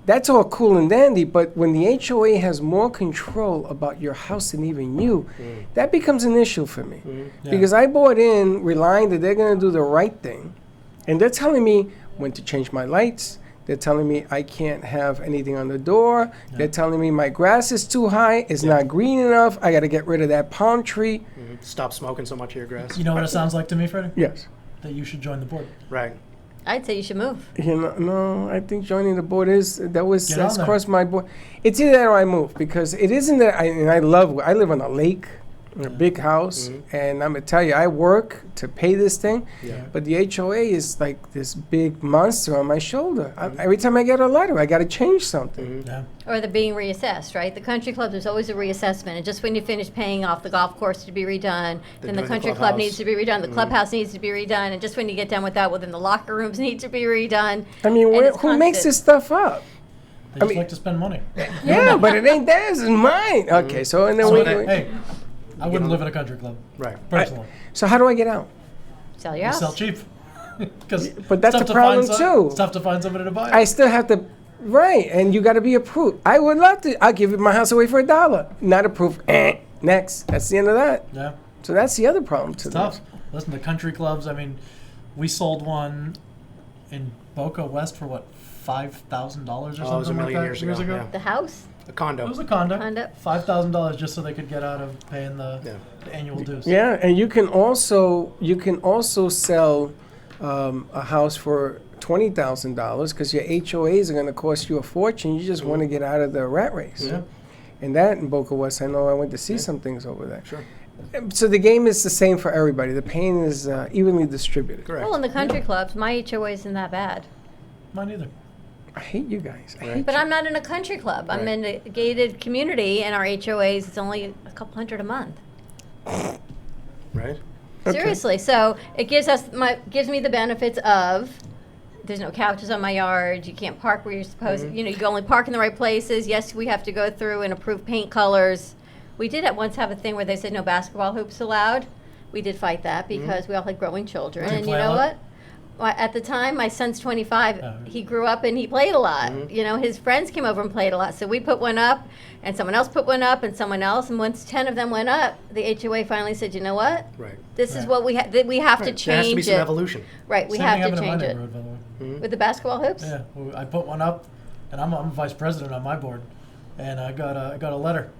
Speaker 2: That's all cool and dandy. But when the HOA has more control about your house than even you, that becomes an issue for me.
Speaker 13: Yeah.
Speaker 2: Because I bought in relying that they're going to do the right thing, and they're telling me when to change my lights. They're telling me I can't have anything on the door. They're telling me my grass is too high. It's not green enough. I got to get rid of that palm tree.
Speaker 12: Stop smoking so much of your grass.
Speaker 13: You know what it sounds like to me, Freddie?
Speaker 2: Yes.
Speaker 13: That you should join the board.
Speaker 12: Right.
Speaker 3: I'd say you should move.
Speaker 2: No, I think joining the board is
Speaker 13: Get
Speaker 2: that's
Speaker 13: on there.
Speaker 2: crossed my board. It's either that or I move because it isn't that I live on a lake, in a big house, and I'm gonna tell you I work to pay this thing,
Speaker 12: Yeah.
Speaker 2: but the HOA is like this big monster on my shoulder. Every time I get a letter, I got to change something.
Speaker 13: Yeah.
Speaker 3: Or they're being reassessed, right? The country club, there's always a reassessment. And just when you finish paying off the golf course to be redone, then the
Speaker 12: doing the
Speaker 3: country club
Speaker 12: clubhouse.
Speaker 3: needs to be redone, the clubhouse needs to be redone, and just when you get done with that, well, then the locker rooms need to be redone.
Speaker 2: I mean,
Speaker 3: And it's
Speaker 2: who makes
Speaker 3: constant.
Speaker 2: this stuff up?
Speaker 13: They just
Speaker 2: mean-
Speaker 13: like to spend money.
Speaker 2: Yeah, but it ain't theirs, it's mine. Okay, so and then
Speaker 13: So,
Speaker 2: we.
Speaker 13: hey, I wouldn't live in a country club,
Speaker 12: Right.
Speaker 13: personally.
Speaker 2: So how do I get out?
Speaker 3: Sell your
Speaker 13: You
Speaker 3: house.
Speaker 13: sell cheap. Because
Speaker 2: But that's the problem, too.
Speaker 13: It's tough to find somebody to buy it.
Speaker 2: I still have to, right? And you got to be approved. I would love to. I'll give you my house away for $1. Not approved. Next. That's the end of that.
Speaker 13: Yeah.
Speaker 2: So that's the other problem to
Speaker 13: It's
Speaker 2: this.
Speaker 13: tough. Listen, the country clubs, I mean, we sold one in Boca West for what, $5,000 or
Speaker 12: it was
Speaker 13: something
Speaker 12: a
Speaker 13: like
Speaker 12: million
Speaker 13: that
Speaker 12: years ago, yeah.
Speaker 3: The house?
Speaker 12: A condo.
Speaker 13: It was a condo.
Speaker 3: Condo.
Speaker 13: $5,000 just so they could get out of paying the annual dues.
Speaker 2: Yeah, and you can also sell a house for $20,000 because your HOAs are going to cost you a fortune. You just want to get out of the rat race.
Speaker 13: Yeah.
Speaker 2: And that in Boca West, I know I went to see some things over there.
Speaker 12: Sure.
Speaker 2: So the game is the same for everybody. The pain is evenly distributed.
Speaker 12: Correct.
Speaker 3: Well, in the country clubs, my HOA isn't that bad.
Speaker 13: Mine either.
Speaker 2: I hate you guys. I hate
Speaker 3: But
Speaker 2: you.
Speaker 3: I'm not in a country club. I'm
Speaker 12: Right.
Speaker 3: in a gated community, and our HOAs, it's only a couple hundred a month.
Speaker 12: Right?
Speaker 2: Okay.
Speaker 3: Seriously. So it gives me the benefits of there's no couches on my yard. You can't park where you're supposed. You know, you can only park in the right places. Yes, we have to go through and approve paint colors. We did at once have a thing where they said no basketball hoops allowed. We did fight that because we all had growing children.
Speaker 13: Did you
Speaker 3: And you
Speaker 13: play a
Speaker 3: know
Speaker 13: lot?
Speaker 3: what? Well, at the time, my son's 25.
Speaker 13: Oh.
Speaker 3: He grew up and he played a lot. You know, his friends came over and played a lot. So we put one up, and someone else put one up, and someone else. And once 10 of them went up, the HOA finally said, "You know what?
Speaker 12: Right.
Speaker 3: This is
Speaker 13: Right.
Speaker 3: what we have to
Speaker 12: There has to
Speaker 3: change
Speaker 12: be some
Speaker 3: it."
Speaker 12: evolution.
Speaker 3: Right, we
Speaker 13: Same
Speaker 3: have
Speaker 13: thing
Speaker 3: to
Speaker 13: happened in my
Speaker 3: change it.
Speaker 13: neighborhood, by the way.
Speaker 3: With the basketball hoops?
Speaker 13: Yeah, well, I put one up, and I'm vice president on my board, and I got a letter.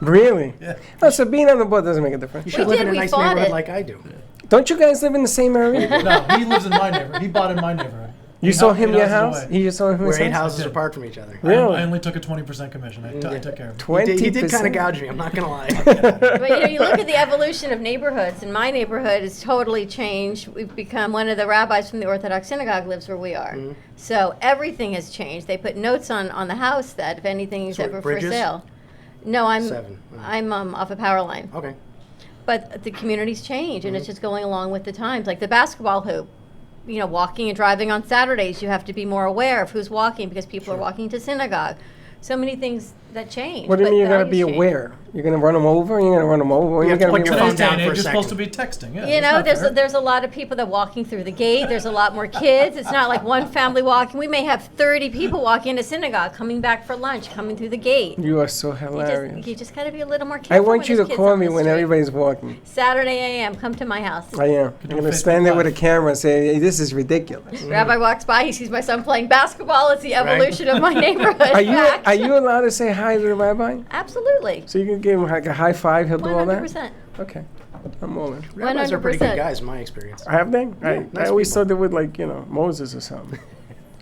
Speaker 2: Really?
Speaker 13: Yeah.
Speaker 2: Oh, so being on the board doesn't make a difference.
Speaker 12: You should live
Speaker 3: did,
Speaker 12: in a
Speaker 3: we
Speaker 12: nice
Speaker 3: fought
Speaker 12: neighborhood
Speaker 3: it.
Speaker 12: like I do.
Speaker 2: Don't you guys live in the same area?
Speaker 13: No, he lives in my neighborhood. He bought in my neighborhood.
Speaker 2: You
Speaker 13: He
Speaker 2: saw
Speaker 13: helped
Speaker 2: him
Speaker 13: me
Speaker 2: your
Speaker 13: houses
Speaker 2: house?
Speaker 13: away.
Speaker 2: You saw him
Speaker 12: We're
Speaker 2: his
Speaker 12: 8
Speaker 2: house?
Speaker 12: houses
Speaker 13: did.
Speaker 12: apart from each other.
Speaker 2: Really?
Speaker 13: I only took a 20% commission. I took care of it.
Speaker 2: 20%.
Speaker 12: He did kind of gouge me, I'm not going to lie.
Speaker 3: But you know, you look at the evolution of neighborhoods, and my neighborhood has totally changed. We've become one of the rabbis from the Orthodox synagogue lives where we are. So everything has changed. They put notes on the house that if anything is
Speaker 12: So
Speaker 3: ever
Speaker 12: Bridges?
Speaker 3: for sale. No, I'm
Speaker 12: 7.
Speaker 3: I'm off a power line.
Speaker 12: Okay.
Speaker 3: But the community's changed, and it's just going along with the times. Like the basketball hoop, you know, walking and driving on Saturdays, you have to be more aware of who's walking because people are walking to synagogue. So many things that change.
Speaker 2: What do you
Speaker 3: but
Speaker 2: mean you're going to be
Speaker 3: values change.
Speaker 2: aware? You're going to run them over? You're going to run them over?
Speaker 12: You have to
Speaker 2: gonna
Speaker 12: put
Speaker 2: be
Speaker 12: your
Speaker 2: like-
Speaker 12: phone down
Speaker 13: You're
Speaker 12: for a
Speaker 13: supposed to
Speaker 12: second.
Speaker 13: be texting. Yeah,
Speaker 3: You know,
Speaker 13: that's not fair.
Speaker 3: there's a lot of people that are walking through the gate. There's a lot more kids. It's not like one family walking. We may have 30 people walking into synagogue, coming back for lunch, coming through the gate.
Speaker 2: You are so
Speaker 3: You
Speaker 2: hilarious.
Speaker 3: just got to be a little more careful.
Speaker 2: I want
Speaker 3: when
Speaker 2: you
Speaker 3: there's
Speaker 2: to
Speaker 3: kids
Speaker 2: call
Speaker 3: on
Speaker 2: me
Speaker 3: the
Speaker 2: when
Speaker 3: street.
Speaker 2: everybody's walking.
Speaker 3: Saturday a.m. Come to my house.
Speaker 2: I am. I'm
Speaker 13: do
Speaker 2: going to
Speaker 13: Facebook
Speaker 2: stand there with a
Speaker 13: Live.
Speaker 2: camera and say, hey, this is ridiculous.
Speaker 3: Rabbi walks by. He sees my son playing basketball. It's the evolution of my neighborhood. Fact.
Speaker 2: Are you allowed to say hi to the rabbi?
Speaker 3: Absolutely.
Speaker 2: So you can give him like a high five, he'll do all that?
Speaker 3: 100%.
Speaker 2: Okay. I'm all in.
Speaker 12: Rabbis are pretty good
Speaker 3: 100%.
Speaker 12: guys in my experience.
Speaker 2: Have they? I
Speaker 12: nice
Speaker 2: always
Speaker 12: people.
Speaker 2: thought they would like, Moses or something.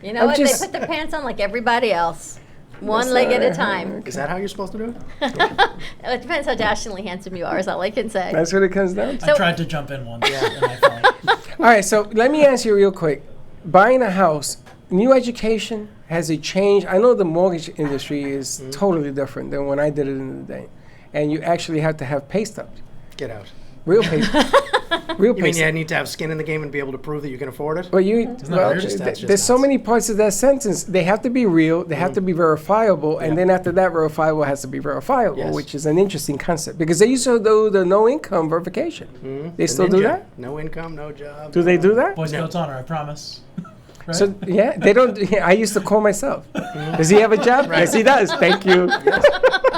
Speaker 3: You know
Speaker 2: I'm
Speaker 3: what?
Speaker 2: just-
Speaker 3: They put their pants on like everybody else. One leg at a time.
Speaker 12: Is that how you're supposed to do it?
Speaker 3: It depends how dashingly handsome you are, is all I can say.
Speaker 2: That's what it comes down to.
Speaker 13: I tried to jump in once, and I fell.
Speaker 2: All right, so let me ask you real quick. Buying a house, new education, has it changed? I know the mortgage industry is totally different than when I did it in the day. And you actually have to have pay stubs.
Speaker 12: Get out.
Speaker 2: Real pay Real
Speaker 12: You
Speaker 2: pay
Speaker 12: mean you need to have skin in the game and be able to prove that you can afford it?
Speaker 2: Well,
Speaker 12: That's just
Speaker 2: there's so
Speaker 12: nuts.
Speaker 2: many parts of that sentence. They have to be real. They have to be verifiable, and then after that, verifiable has to be verifiable,
Speaker 12: Yes.
Speaker 2: which is an interesting concept because they used to do the no income verification. They
Speaker 12: The
Speaker 2: still do
Speaker 12: ninja.
Speaker 2: that?
Speaker 12: No income, no job.
Speaker 2: Do they do that?
Speaker 13: Boy Scouts honor, I promise. Right?
Speaker 2: So yeah, they don't. Yeah, I used to call myself. Does he have a job? Yes, he does. Thank you.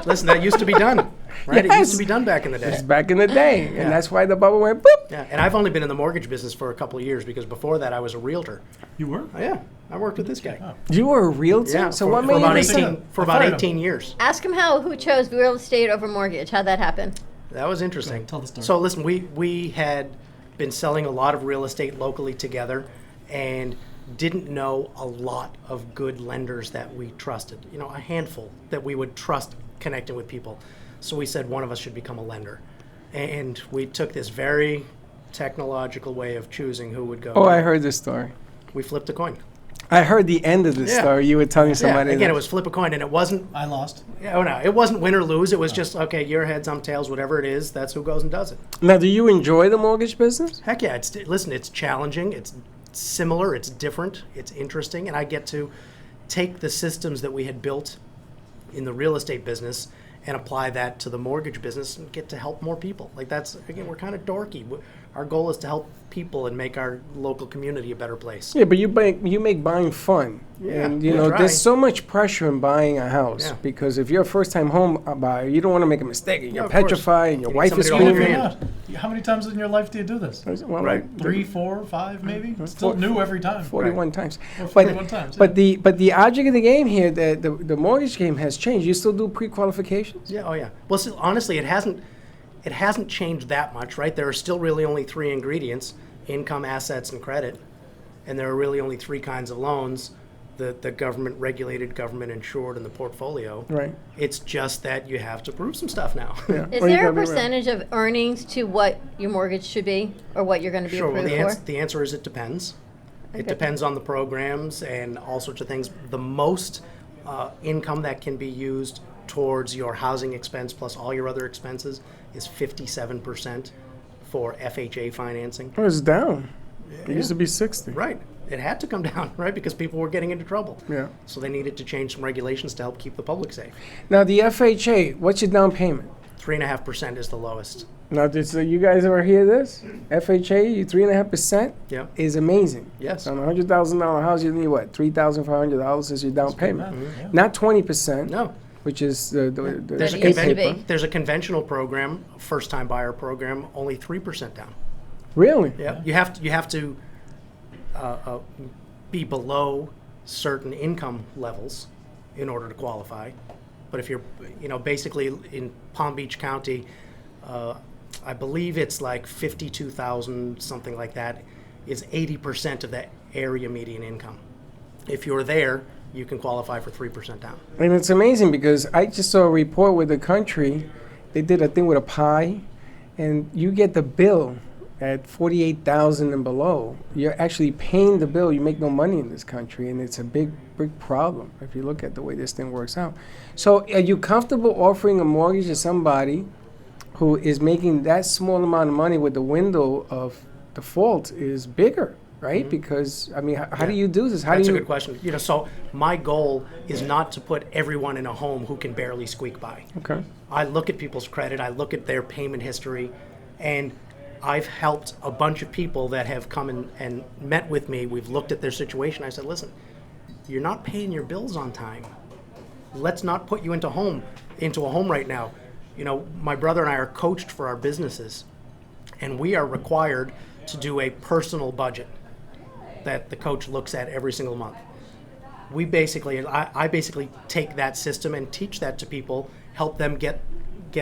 Speaker 12: Listen, that used to be done, right? It
Speaker 2: Yes.
Speaker 12: used to be done back in the day.
Speaker 2: It's back in the day,
Speaker 12: Yeah.
Speaker 2: and that's why the bubble went boop.
Speaker 12: Yeah, and I've only been in the mortgage business for a couple of years because before that I was a realtor.
Speaker 13: You were?
Speaker 12: Oh, yeah, I worked with this guy.
Speaker 2: You were a realtor.
Speaker 12: Yeah,
Speaker 2: So
Speaker 12: for,
Speaker 2: what
Speaker 12: for
Speaker 2: made
Speaker 12: about
Speaker 2: you decide?
Speaker 12: 18 for
Speaker 13: I
Speaker 12: about
Speaker 13: fired him.
Speaker 12: 18 years.
Speaker 3: Ask him who chose real estate over mortgage. How'd that happen?
Speaker 12: That was interesting.
Speaker 13: Tell the story.
Speaker 12: So listen, we had been selling a lot of real estate locally together, and didn't know a lot of good lenders that we trusted. You know, a handful that we would trust connecting with people. So we said one of us should become a lender, and we took this very technological way of choosing who would go.
Speaker 2: Oh, I heard this story.
Speaker 12: We flipped a coin.
Speaker 2: I heard the end of the
Speaker 12: Yeah.
Speaker 2: story. You were telling
Speaker 12: Yeah,
Speaker 2: somebody.
Speaker 12: again,
Speaker 2: that-
Speaker 12: it was flip a coin, and it wasn't.
Speaker 13: I lost.
Speaker 12: Oh no, it wasn't win or lose. It was just okay. Your heads, I'm tails. Whatever it is, that's who goes and does it.
Speaker 2: Now, do you enjoy the mortgage business?
Speaker 12: Heck yeah! Listen, it's challenging. It's similar. It's different. It's interesting, and I get to take the systems that we had built in the real estate business and apply that to the mortgage business and get to help more people. Like that's again, we're kind of dorky. Our goal is to help people and make our local community a better place.
Speaker 2: Yeah, but you make buying fun.
Speaker 12: Yeah,
Speaker 2: And,
Speaker 12: we try.
Speaker 2: there's so much pressure in buying a house
Speaker 12: Yeah.
Speaker 2: because if you're a first-time home buyer, you don't want to make a mistake. And
Speaker 12: No,
Speaker 2: you're
Speaker 12: of course.
Speaker 2: petrified and your
Speaker 12: You need
Speaker 2: wife is
Speaker 12: somebody to hold your
Speaker 2: screaming.
Speaker 12: hand.
Speaker 13: how many times in your life do you do this?
Speaker 2: Well,
Speaker 4: Right.
Speaker 13: 3, 4, 5, maybe. It's still new every time.
Speaker 2: 41 times.
Speaker 13: Or 41 times.
Speaker 2: But the object of the game here, the mortgage game has changed. You still do pre-qualifications?
Speaker 12: Yeah. Oh yeah. Well, see, honestly, it hasn't changed that much, right? There are still really only 3 ingredients: income, assets, and credit. And there are really only 3 kinds of loans: the government regulated, government insured, and the portfolio.
Speaker 2: Right.
Speaker 12: It's just that you have to prove some stuff now.
Speaker 2: Yeah.
Speaker 3: Is
Speaker 2: Or you
Speaker 3: there a
Speaker 2: gotta be
Speaker 3: percentage of earnings to what your mortgage should be or what you're going to be
Speaker 12: Sure. Well,
Speaker 3: approved for?
Speaker 12: the answer is it depends. It
Speaker 3: Okay.
Speaker 12: depends on the programs and all sorts of things. The most income that can be used towards your housing expense plus all your other expenses is 57% for FHA financing.
Speaker 2: Oh, it's down. It used to be 60.
Speaker 12: Right. It had to come down, right? Because people were getting into trouble.
Speaker 2: Yeah.
Speaker 12: So they needed to change some regulations to help keep the public safe.
Speaker 2: Now, the FHA, what's your down payment?
Speaker 12: 3.5% is the lowest.
Speaker 2: Now, you guys ever hear this? FHA, 3.5%
Speaker 12: Yeah.
Speaker 2: is amazing.
Speaker 12: Yes.
Speaker 2: On a $100,000 house, you need what? $3,500 as your down payment. Not 20%.
Speaker 12: No.
Speaker 2: Which is the
Speaker 12: There's a,
Speaker 3: It used to
Speaker 12: conven-
Speaker 3: be.
Speaker 12: there's a conventional program, first-time buyer program, only 3% down.
Speaker 2: Really?
Speaker 12: Yeah, you have to be below certain income levels in order to qualify. But if you're, basically in Palm Beach County, I believe it's like 52,000, something like that, is 80% of the area median income. If you're there, you can qualify for 3% down.
Speaker 2: And it's amazing because I just saw a report with the country. They did a thing with a pie, and you get the bill at 48,000 and below. You're actually paying the bill. You make no money in this country, and it's a big problem if you look at the way this thing works out. So are you comfortable offering a mortgage to somebody who is making that small amount of money with the window of default is bigger, right? Because, I mean, how do you do this?
Speaker 12: That's a good question. So my goal is not to put everyone in a home who can barely squeak by.
Speaker 2: Okay.
Speaker 12: I look at people's credit, I look at their payment history, and I've helped a bunch of people that have come and met with me. We've looked at their situation. I said, listen, you're not paying your bills on time. Let's not put you into a home right now. My brother and I are coached for our businesses, and we are required to do a personal budget that the coach looks at every single month. I basically take that system and teach that to people, help them get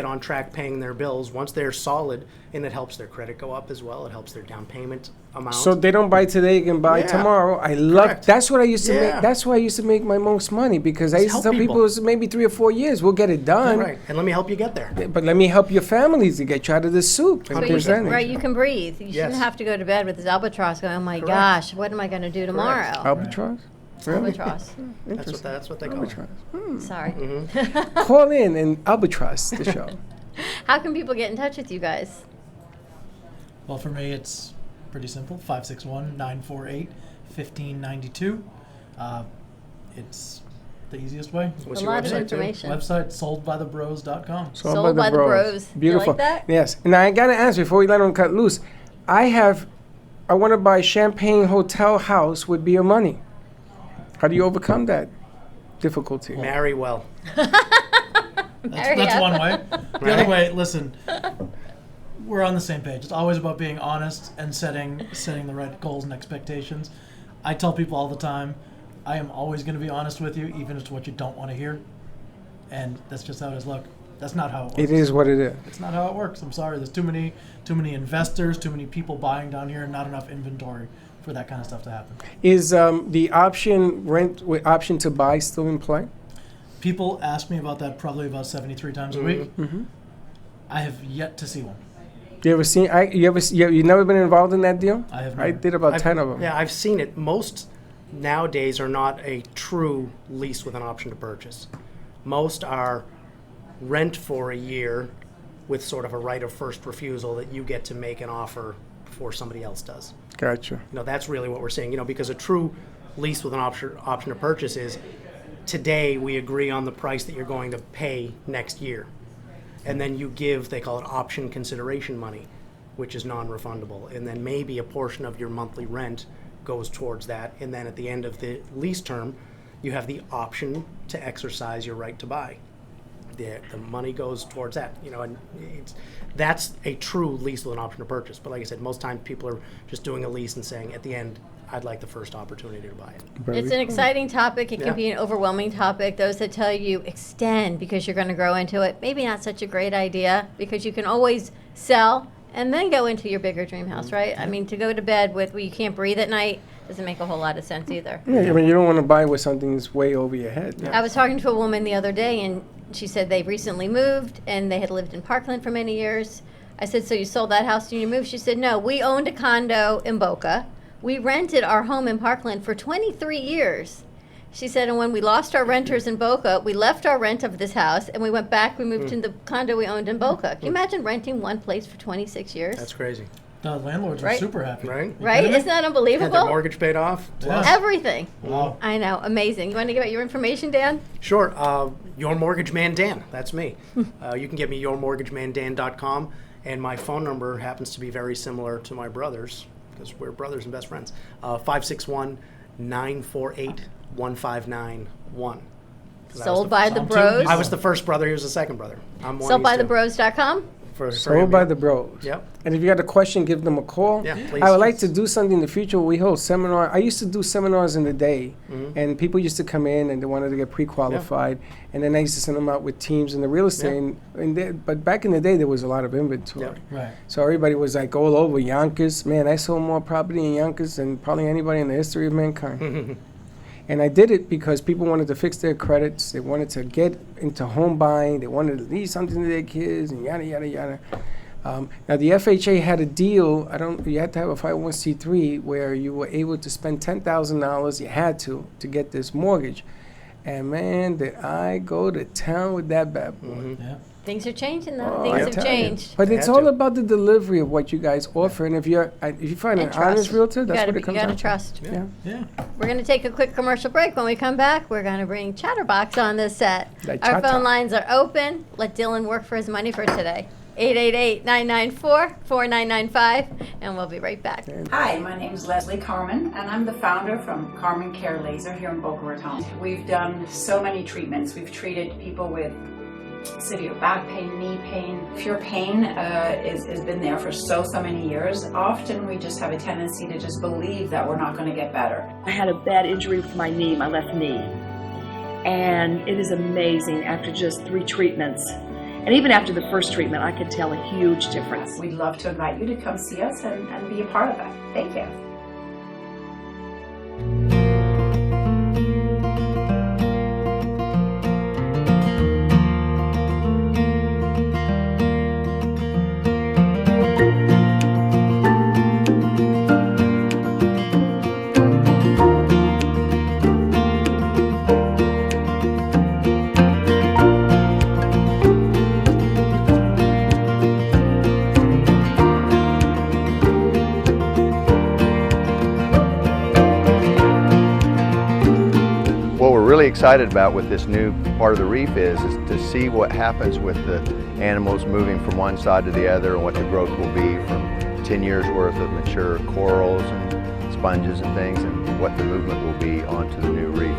Speaker 12: on track paying their bills. Once they're solid, and it helps their credit go up as well. It helps their down payment amount.
Speaker 2: So they don't buy today, they can buy
Speaker 12: Yeah.
Speaker 2: tomorrow. I love.
Speaker 12: Correct.
Speaker 2: That's what I used to
Speaker 12: Yeah.
Speaker 2: make. That's why I used to make my most money because I used to
Speaker 12: help
Speaker 2: tell people
Speaker 12: people.
Speaker 2: it's maybe 3 or 4 years we'll get it done.
Speaker 12: Right, and let me help you get there.
Speaker 2: But let me help your families to get you out of this soup.
Speaker 3: So
Speaker 2: and
Speaker 3: you
Speaker 2: present it.
Speaker 3: you can breathe. You shouldn't
Speaker 12: Yes.
Speaker 3: have to go to bed with this albatross going, oh my
Speaker 12: Correct.
Speaker 3: gosh, what am I going to do tomorrow?
Speaker 2: Albatross. Really?
Speaker 3: Albatross.
Speaker 12: That's what they call it.
Speaker 2: Albatross.
Speaker 3: Sorry.
Speaker 2: Call in and albatross the show.
Speaker 3: How can people get in touch with you guys?
Speaker 13: Well, for me, it's pretty simple. 561-948-1592. It's the easiest way.
Speaker 12: What's
Speaker 3: A
Speaker 12: your
Speaker 3: lot of
Speaker 12: website, too?
Speaker 3: information.
Speaker 13: Website, soldbythebros.com.
Speaker 3: Sold by the Bros.
Speaker 2: Beautiful.
Speaker 3: You like that?
Speaker 2: Yes. Now I gotta ask before we let them cut loose. I want to buy Champagne Hotel house with beer money. How do you overcome that difficulty?
Speaker 12: Marry well.
Speaker 13: That's one way. The other way, listen, we're on the same page. It's always about being honest and setting the right goals and expectations. I tell people all the time, I am always going to be honest with you, even if it's what you don't want to hear. And that's just how it is. Look, that's not how it works.
Speaker 2: It is what it is.
Speaker 13: It's not how it works. I'm sorry. There's too many investors, too many people buying down here, and not enough inventory for that kind of stuff to happen.
Speaker 2: Is the option rent with option to buy still in play?
Speaker 13: People ask me about that probably about 73 times a week.
Speaker 2: Mm-hmm.
Speaker 13: I have yet to see one.
Speaker 2: You ever seen? You never been involved in that deal?
Speaker 13: I have
Speaker 2: I
Speaker 13: never.
Speaker 2: did about 10 of them.
Speaker 12: Yeah, I've seen it. Most nowadays are not a true lease with an option to purchase. Most are rent for a year with sort of a right of first refusal that you get to make an offer before somebody else does.
Speaker 2: Gotcha.
Speaker 12: That's really what we're seeing. Because a true lease with an option to purchase is today we agree on the price that you're going to pay next year. And then you give, they call it option consideration money, which is non-refundable. And then maybe a portion of your monthly rent goes towards that. And then at the end of the lease term, you have the option to exercise your right to buy. the money goes towards that, and that's a true lease with an option to purchase. But like I said, most times people are just doing a lease and saying at the end, I'd like the first opportunity to buy it.
Speaker 3: It's an exciting topic. It can be an overwhelming topic. Those that tell you extend because you're going to grow into it, maybe not such a great idea, because you can always sell and then go into your bigger dream house, right? I mean, to go to bed with where you can't breathe at night doesn't make a whole lot of sense either.
Speaker 2: Yeah, I mean, you don't want to buy with something that's way over your head.
Speaker 3: I was talking to a woman the other day, and she said they recently moved, and they had lived in Parkland for many years. I said, so you sold that house and you moved? She said, no, we owned a condo in Boca. We rented our home in Parkland for 23 years. She said, and when we lost our renters in Boca, we left our rent of this house, and we went back, we moved to the condo we owned in Boca. Can you imagine renting one place for 26 years?
Speaker 12: That's crazy.
Speaker 13: The landlords are super happy.
Speaker 12: Right?
Speaker 3: Right? Isn't that unbelievable?
Speaker 12: Had their mortgage paid off.
Speaker 13: Yeah.
Speaker 3: Everything.
Speaker 13: Wow.
Speaker 3: I know. Amazing. You want to give out your information, Dan?
Speaker 12: Sure. Your Mortgage Man Dan. That's me. You can get me yourmortgagemandan.com, and my phone number happens to be very similar to my brother's because we're brothers and best friends. 561-948-1591.
Speaker 3: Sold by the Bros.
Speaker 12: I was the first brother. He was the second brother. I'm one.
Speaker 3: Soldbythebros.com.
Speaker 2: Sold by the Bros.
Speaker 12: Yep.
Speaker 2: And if you got a question, give them a call.
Speaker 12: Yeah, please.
Speaker 2: I would like to do something in the future where we hold seminar. I used to do seminars in the day, and people used to come in and they wanted to get pre-qualified, and then I used to send them out with teams in the real estate. But back in the day, there was a lot of inventory.
Speaker 13: Right.
Speaker 2: So everybody was like all over Yonkers. Man, I sold more property in Yonkers than probably anybody in the history of mankind. And I did it because people wanted to fix their credits. They wanted to get into home buying. They wanted to leave something to their kids, and yada, yada, yada. Now, the FHA had a deal. You had to have a 501c3 where you were able to spend $10,000. You had to get this mortgage. And, man, did I go to town with that bad boy.
Speaker 13: Yeah.
Speaker 3: Things are changing, though.
Speaker 2: Oh,
Speaker 3: Things
Speaker 2: I
Speaker 3: have
Speaker 2: tell you.
Speaker 3: changed.
Speaker 2: But it's all about the delivery of what you guys offer. And if you find an
Speaker 3: And
Speaker 2: honest
Speaker 3: trust.
Speaker 2: realtor, that's what it comes
Speaker 3: You
Speaker 2: down
Speaker 3: got to
Speaker 2: to.
Speaker 3: trust.
Speaker 13: Yeah.
Speaker 3: We're going to take a quick commercial break. When we come back, we're going to bring Chatterbox on this set.
Speaker 2: Like
Speaker 3: Our
Speaker 2: chatter.
Speaker 3: phone lines are open. Let Dylan work for his money for today. 888-994-4995, and we'll be right back.
Speaker 14: Hi, my name is Leslie Carmen, and I'm the founder from Carmen Care Laser here in Boca Raton. We've done so many treatments. We've treated people with severe back pain, knee pain. If your pain has been there for so many years, often we just have a tendency to just believe that we're not going to get better.
Speaker 15: I had a bad injury with my knee, my left knee, and it is amazing after just 3 treatments. And even after the first treatment, I could tell a huge difference.
Speaker 14: We'd love to invite you to come see us and be a part of that. Thank you.
Speaker 16: Really excited about with this new part of the reef is to see what happens with the animals moving from one side to the other and what the growth will be from 10 years worth of mature corals and sponges and things, and what the movement will be onto the new reef.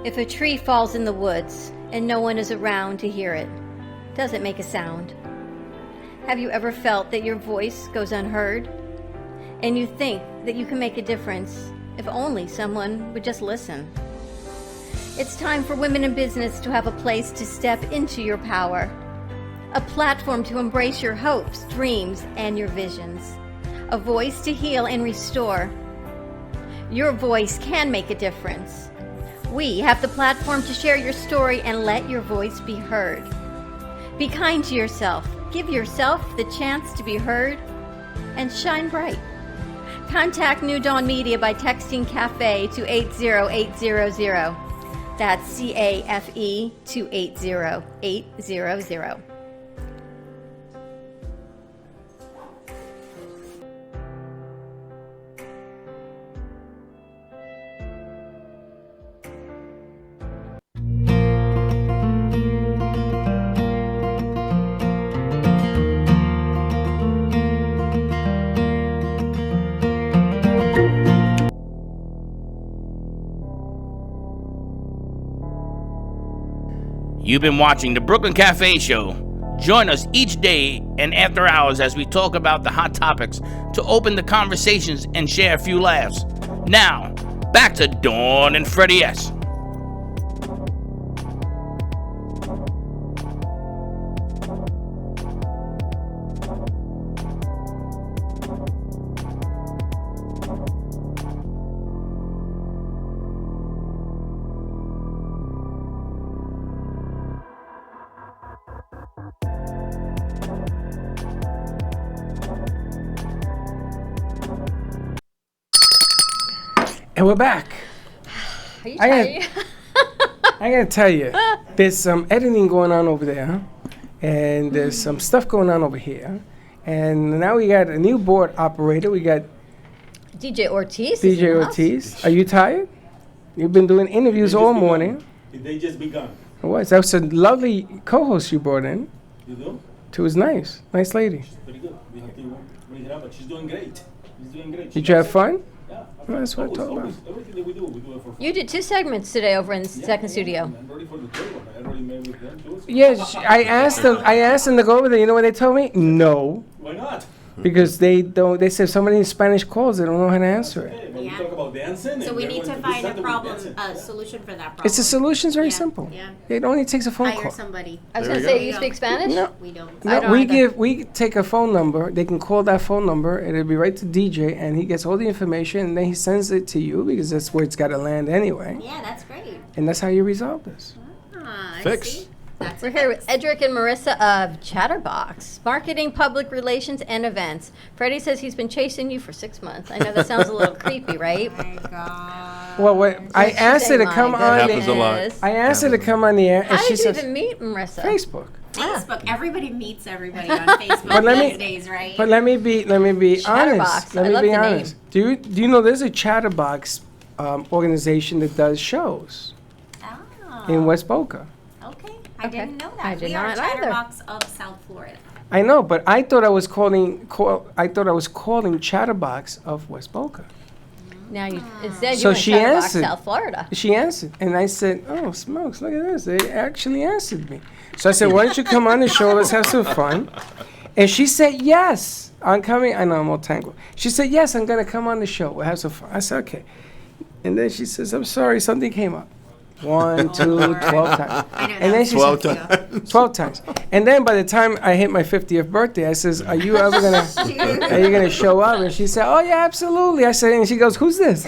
Speaker 3: If a tree falls in the woods and no one is around to hear it, does it make a sound? Have you ever felt that your voice goes unheard? And you think that you can make a difference if only someone would just listen? It's time for women in business to have a place to step into your power, a platform to embrace your hopes, dreams, and your visions, a voice to heal and restore. Your voice can make a difference. We have the platform to share your story and let your voice be heard. Be kind to yourself. Give yourself the chance to be heard and shine bright. Contact New Dawn Media by texting CAFE to 80800. That's CAFE to 80800.
Speaker 1: You've been watching the Brooklyn Cafe Show. Join us each day and after hours as we talk about the hot topics to open the conversations and share a few laughs. Now, back to Dawn and Freddie S.
Speaker 2: And we're back.
Speaker 3: Are you
Speaker 2: I
Speaker 3: tired?
Speaker 2: gotta tell you, there's some editing going on over there, and there's some stuff going on over here, and now we got a new board operator. We got
Speaker 3: DJ Ortiz. is in
Speaker 2: DJ
Speaker 3: the
Speaker 2: Ortiz. Are you tired? You've been doing interviews all morning.
Speaker 17: They just begun.
Speaker 2: It was. That was a lovely co-host you brought in.
Speaker 17: You do?
Speaker 2: She was nice. Nice lady.
Speaker 17: Pretty good. We have to bring her up, but she's doing great. She's doing great.
Speaker 2: Did you have fun?
Speaker 17: Yeah.
Speaker 2: Well, that's what I'm talking about.
Speaker 17: Everything that we do it for fun.
Speaker 3: You did 2 segments today over in the second studio.
Speaker 17: I'm ready for the third one. I already met with them too.
Speaker 2: Yes, I asked them to go over there. You know what they told me? No.
Speaker 17: Why not?
Speaker 2: Because they don't. They said somebody in Spanish calls. They don't know how to answer it.
Speaker 17: But we talk about dancing.
Speaker 18: So
Speaker 17: and
Speaker 18: we
Speaker 17: they're
Speaker 18: need to
Speaker 17: going
Speaker 18: find a
Speaker 17: start with
Speaker 18: problem,
Speaker 17: dancing.
Speaker 18: a solution for that problem.
Speaker 2: It's the solution's very simple.
Speaker 18: Yeah.
Speaker 2: It only takes a phone
Speaker 18: Hire
Speaker 2: call.
Speaker 18: somebody.
Speaker 3: I was going to say, you speak Spanish?
Speaker 2: No.
Speaker 18: We don't.
Speaker 2: No, we take a phone number. They can call that phone number, and it'll be right to DJ, and he gets all the information, and then he sends it to you because that's where it's got to land anyway.
Speaker 18: Yeah, that's great.
Speaker 2: And that's how you resolve this.
Speaker 18: I
Speaker 2: Fix.
Speaker 18: see.
Speaker 3: We're here with Edric and Marissa of Chatterbox, marketing, public relations, and events. Freddie says he's been chasing you for 6 months. I know that sounds a little creepy, right?
Speaker 18: Oh my God.
Speaker 2: Well, what I asked her to come on.
Speaker 3: Happens a lot.
Speaker 2: I asked her to come on the air, and
Speaker 3: How
Speaker 2: she
Speaker 3: did you
Speaker 2: says
Speaker 3: even meet Marissa?
Speaker 2: Facebook.
Speaker 18: Facebook. Everybody meets everybody on Facebook
Speaker 2: But let
Speaker 18: these
Speaker 2: me-
Speaker 18: days, right?
Speaker 2: But let me be honest.
Speaker 3: Chatterbox.
Speaker 2: Let
Speaker 3: I
Speaker 2: me
Speaker 3: love
Speaker 2: be
Speaker 3: the name.
Speaker 2: honest. Do you know there's a Chatterbox organization that does shows in West Boca?
Speaker 18: Okay. I didn't know that.
Speaker 3: I did
Speaker 18: we
Speaker 3: not
Speaker 18: are
Speaker 3: either.
Speaker 18: Chatterbox of South Florida.
Speaker 2: I know, but I thought I was calling Chatterbox of West Boca.
Speaker 3: Now you instead
Speaker 2: So
Speaker 3: you're in
Speaker 2: she
Speaker 3: Chatterbox,
Speaker 2: answered.
Speaker 3: South Florida.
Speaker 2: She answered, and I said, "Oh, smokes! Look at this! They actually answered me." So I said, "Why don't you come on the show? Let's have some fun." And she said, "Yes, I'm coming." I know I'm all tangled. She said, "Yes, I'm gonna come on the show. We'll have some fun." I said, "Okay." And then she says, "I'm sorry, something came up." 1, 2, 12 times. And then she
Speaker 19: 12
Speaker 2: said,
Speaker 19: times.
Speaker 2: 12 times. And then by the time I hit my 50th birthday, I says, "Are you ever gonna show up?" And she said, "Oh yeah, absolutely." I said, and she goes, "Who's this?"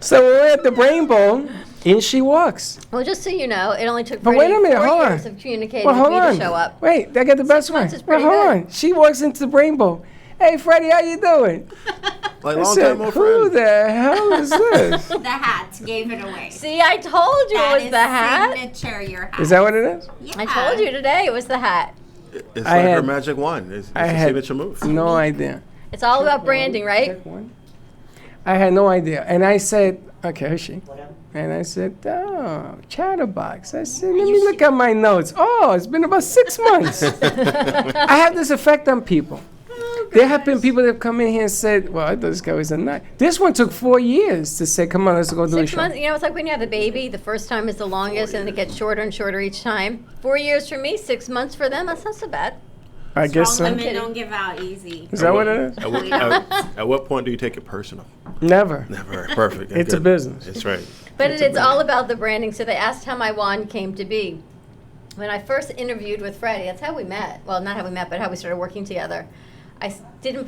Speaker 2: So we're at the Brain Bowl, in she walks.
Speaker 3: Well, just so you know, it only took
Speaker 2: But wait a
Speaker 3: Freddie
Speaker 2: minute,
Speaker 3: 4
Speaker 2: hold on.
Speaker 3: years of communicating
Speaker 2: Well,
Speaker 3: with
Speaker 2: hold
Speaker 3: me
Speaker 2: on.
Speaker 3: to show up.
Speaker 2: Wait, I got the best one.
Speaker 3: months is
Speaker 2: Well,
Speaker 3: pretty
Speaker 2: hold
Speaker 3: good.
Speaker 2: on. She walks into the Brain Bowl. "Hey, Freddie, how you doing?"
Speaker 19: Like
Speaker 2: I
Speaker 19: long
Speaker 2: said,
Speaker 19: time old
Speaker 2: "Who
Speaker 19: friend.
Speaker 2: the hell is this?"
Speaker 18: The hat gave it away.
Speaker 3: See, I told you
Speaker 18: That
Speaker 3: it was
Speaker 18: is
Speaker 3: the hat.
Speaker 18: Signature, your hat.
Speaker 2: Is that what it is?
Speaker 3: I told you today it was the hat.
Speaker 19: It's
Speaker 2: I
Speaker 19: like her
Speaker 2: had-
Speaker 19: magic wand. It's
Speaker 2: I
Speaker 19: a
Speaker 2: had
Speaker 19: signature move.
Speaker 2: no idea.
Speaker 3: It's all about branding, right?
Speaker 2: I had no idea. And I said, "Okay, who's she?" And I said, "Oh, Chatterbox." I said, "Let me look at my notes. Oh, it's been about 6 months." I have this effect on people. There have been people that have come in here and said, well, I thought this guy was a nut. This one took 4 years to say, come on, let's go do a
Speaker 3: 6
Speaker 2: show.
Speaker 3: months, you know, it's like when you have a baby, the first time is the longest and it gets shorter and shorter each time. 4 years for me, 6 months for them, that's not so bad.
Speaker 2: I guess so.
Speaker 18: Women don't give out easy.
Speaker 2: Is that what it is?
Speaker 19: At what point do you take it personal?
Speaker 2: Never.
Speaker 19: Never. Perfect.
Speaker 2: It's a
Speaker 19: Good.
Speaker 2: business.
Speaker 19: That's right.
Speaker 3: But it's all about the branding. So they asked how my wand came to be. When I first interviewed with Freddie, that's how we met. Well, not how we met, but how we started working together. Didn't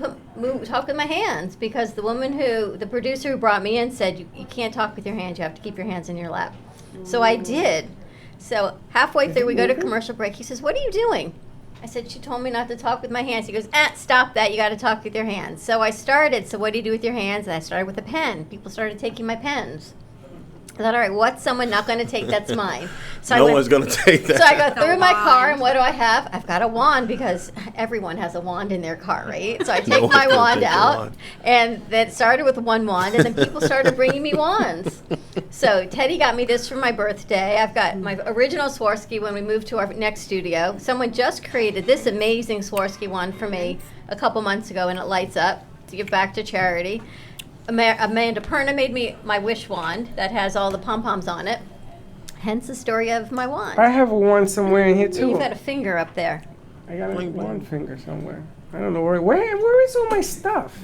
Speaker 3: talk with my hands because the producer who brought me in said, you can't talk with your hands. You have to keep your hands in your lap. So I did. So halfway through, we go to commercial break. He says, what are you doing? I said, she told me not to talk with my hands. He goes, stop that. You got to talk with your hands. So I started. So what do you do with your hands? And I started with a pen. People started taking my pens. I thought, all right, what's someone not going to take that's mine? So
Speaker 19: No one's going to take that.
Speaker 3: So I go through my car, and what do I have? I've got a wand because everyone has a wand in their car, right? So I take my wand out, and then started with one wand, and then people started bringing me wands. So Teddy got me this for my birthday. I've got my original Swarovski when we moved to our next studio. Someone just created this amazing Swarovski wand for me a couple months ago, and it lights up to give back to charity. Amanda Perna made me my wish wand that has all the pom-poms on it. Hence the story of my wand.
Speaker 2: I have a wand somewhere in here,
Speaker 3: And
Speaker 2: too.
Speaker 3: you've got a finger up there.
Speaker 2: I got a wand finger somewhere. I don't know where is all my stuff?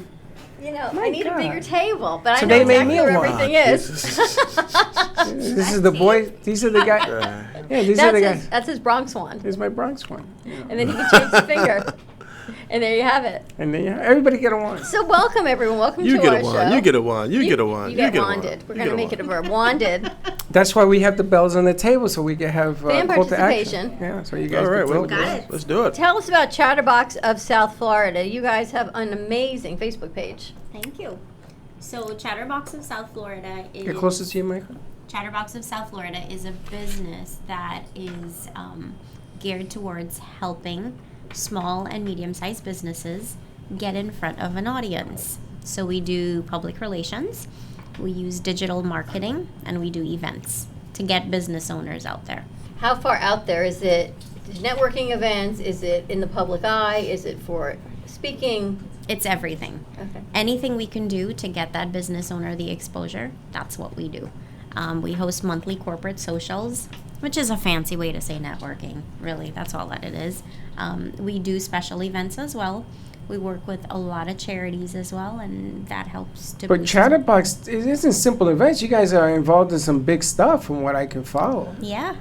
Speaker 3: You know,
Speaker 2: My
Speaker 3: I need
Speaker 2: God.
Speaker 3: a bigger table, but
Speaker 2: So
Speaker 3: I know
Speaker 2: they made
Speaker 3: exactly
Speaker 2: me a
Speaker 3: where
Speaker 2: wand.
Speaker 3: everything is.
Speaker 2: This is the boy. These are the guys. Yeah, these are the guys.
Speaker 3: That's his Bronx wand.
Speaker 2: Here's my Bronx one.
Speaker 3: And then he can change the finger. And there you have it.
Speaker 2: And then everybody get a wand.
Speaker 3: So welcome, everyone. Welcome
Speaker 19: You
Speaker 3: to
Speaker 19: get
Speaker 3: our
Speaker 19: a wand.
Speaker 3: show.
Speaker 19: You get a wand. You get a wand.
Speaker 3: You get
Speaker 19: get a wand.
Speaker 3: wanded. We're
Speaker 19: You
Speaker 3: going to
Speaker 19: get a
Speaker 3: make it a
Speaker 19: wand.
Speaker 3: verb. Wanded.
Speaker 2: That's why we have the bells on the table so we can have
Speaker 3: Fan
Speaker 2: call to
Speaker 3: participation.
Speaker 2: action. Yeah, so you guys
Speaker 19: All right,
Speaker 2: can
Speaker 19: well,
Speaker 2: tell
Speaker 19: let's do it.
Speaker 3: Tell us about Chatterbox of South Florida. You guys have an amazing Facebook page.
Speaker 18: Thank you. So Chatterbox of South Florida is
Speaker 2: Get closer to your microphone.
Speaker 18: Chatterbox of South Florida is a business that is geared towards helping small and medium-sized businesses get in front of an audience. So we do public relations, we use digital marketing, and we do events to get business owners out there.
Speaker 3: How far out there is it? Networking events? Is it in the public eye? Is it for speaking?
Speaker 18: It's everything.
Speaker 3: Okay.
Speaker 18: Anything we can do to get that business owner the exposure, that's what we do. We host monthly corporate socials, which is a fancy way to say networking, really. That's all that it is. We do special events as well. We work with a lot of charities as well, and that helps to
Speaker 2: But
Speaker 18: boost-
Speaker 2: Chatterbox, it isn't simple events. You guys are involved in some big stuff from what I can follow.
Speaker 18: Yeah.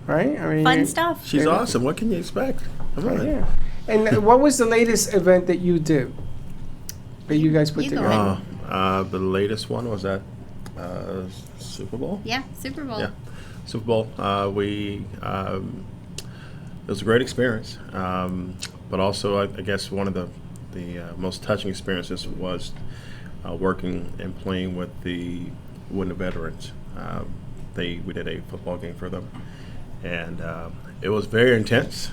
Speaker 2: Right? I mean,
Speaker 18: Fun stuff.
Speaker 19: She's awesome. What can you expect? Come on.
Speaker 2: Yeah. And what was the latest event that you did? That you guys put together?
Speaker 19: The latest one was at Super Bowl.
Speaker 18: Yeah, Super Bowl.
Speaker 19: Yeah, Super Bowl. It was a great experience, but also I guess one of the most touching experiences was working and playing with the Wounded Veterans. We did a football game for them, and it was very intense.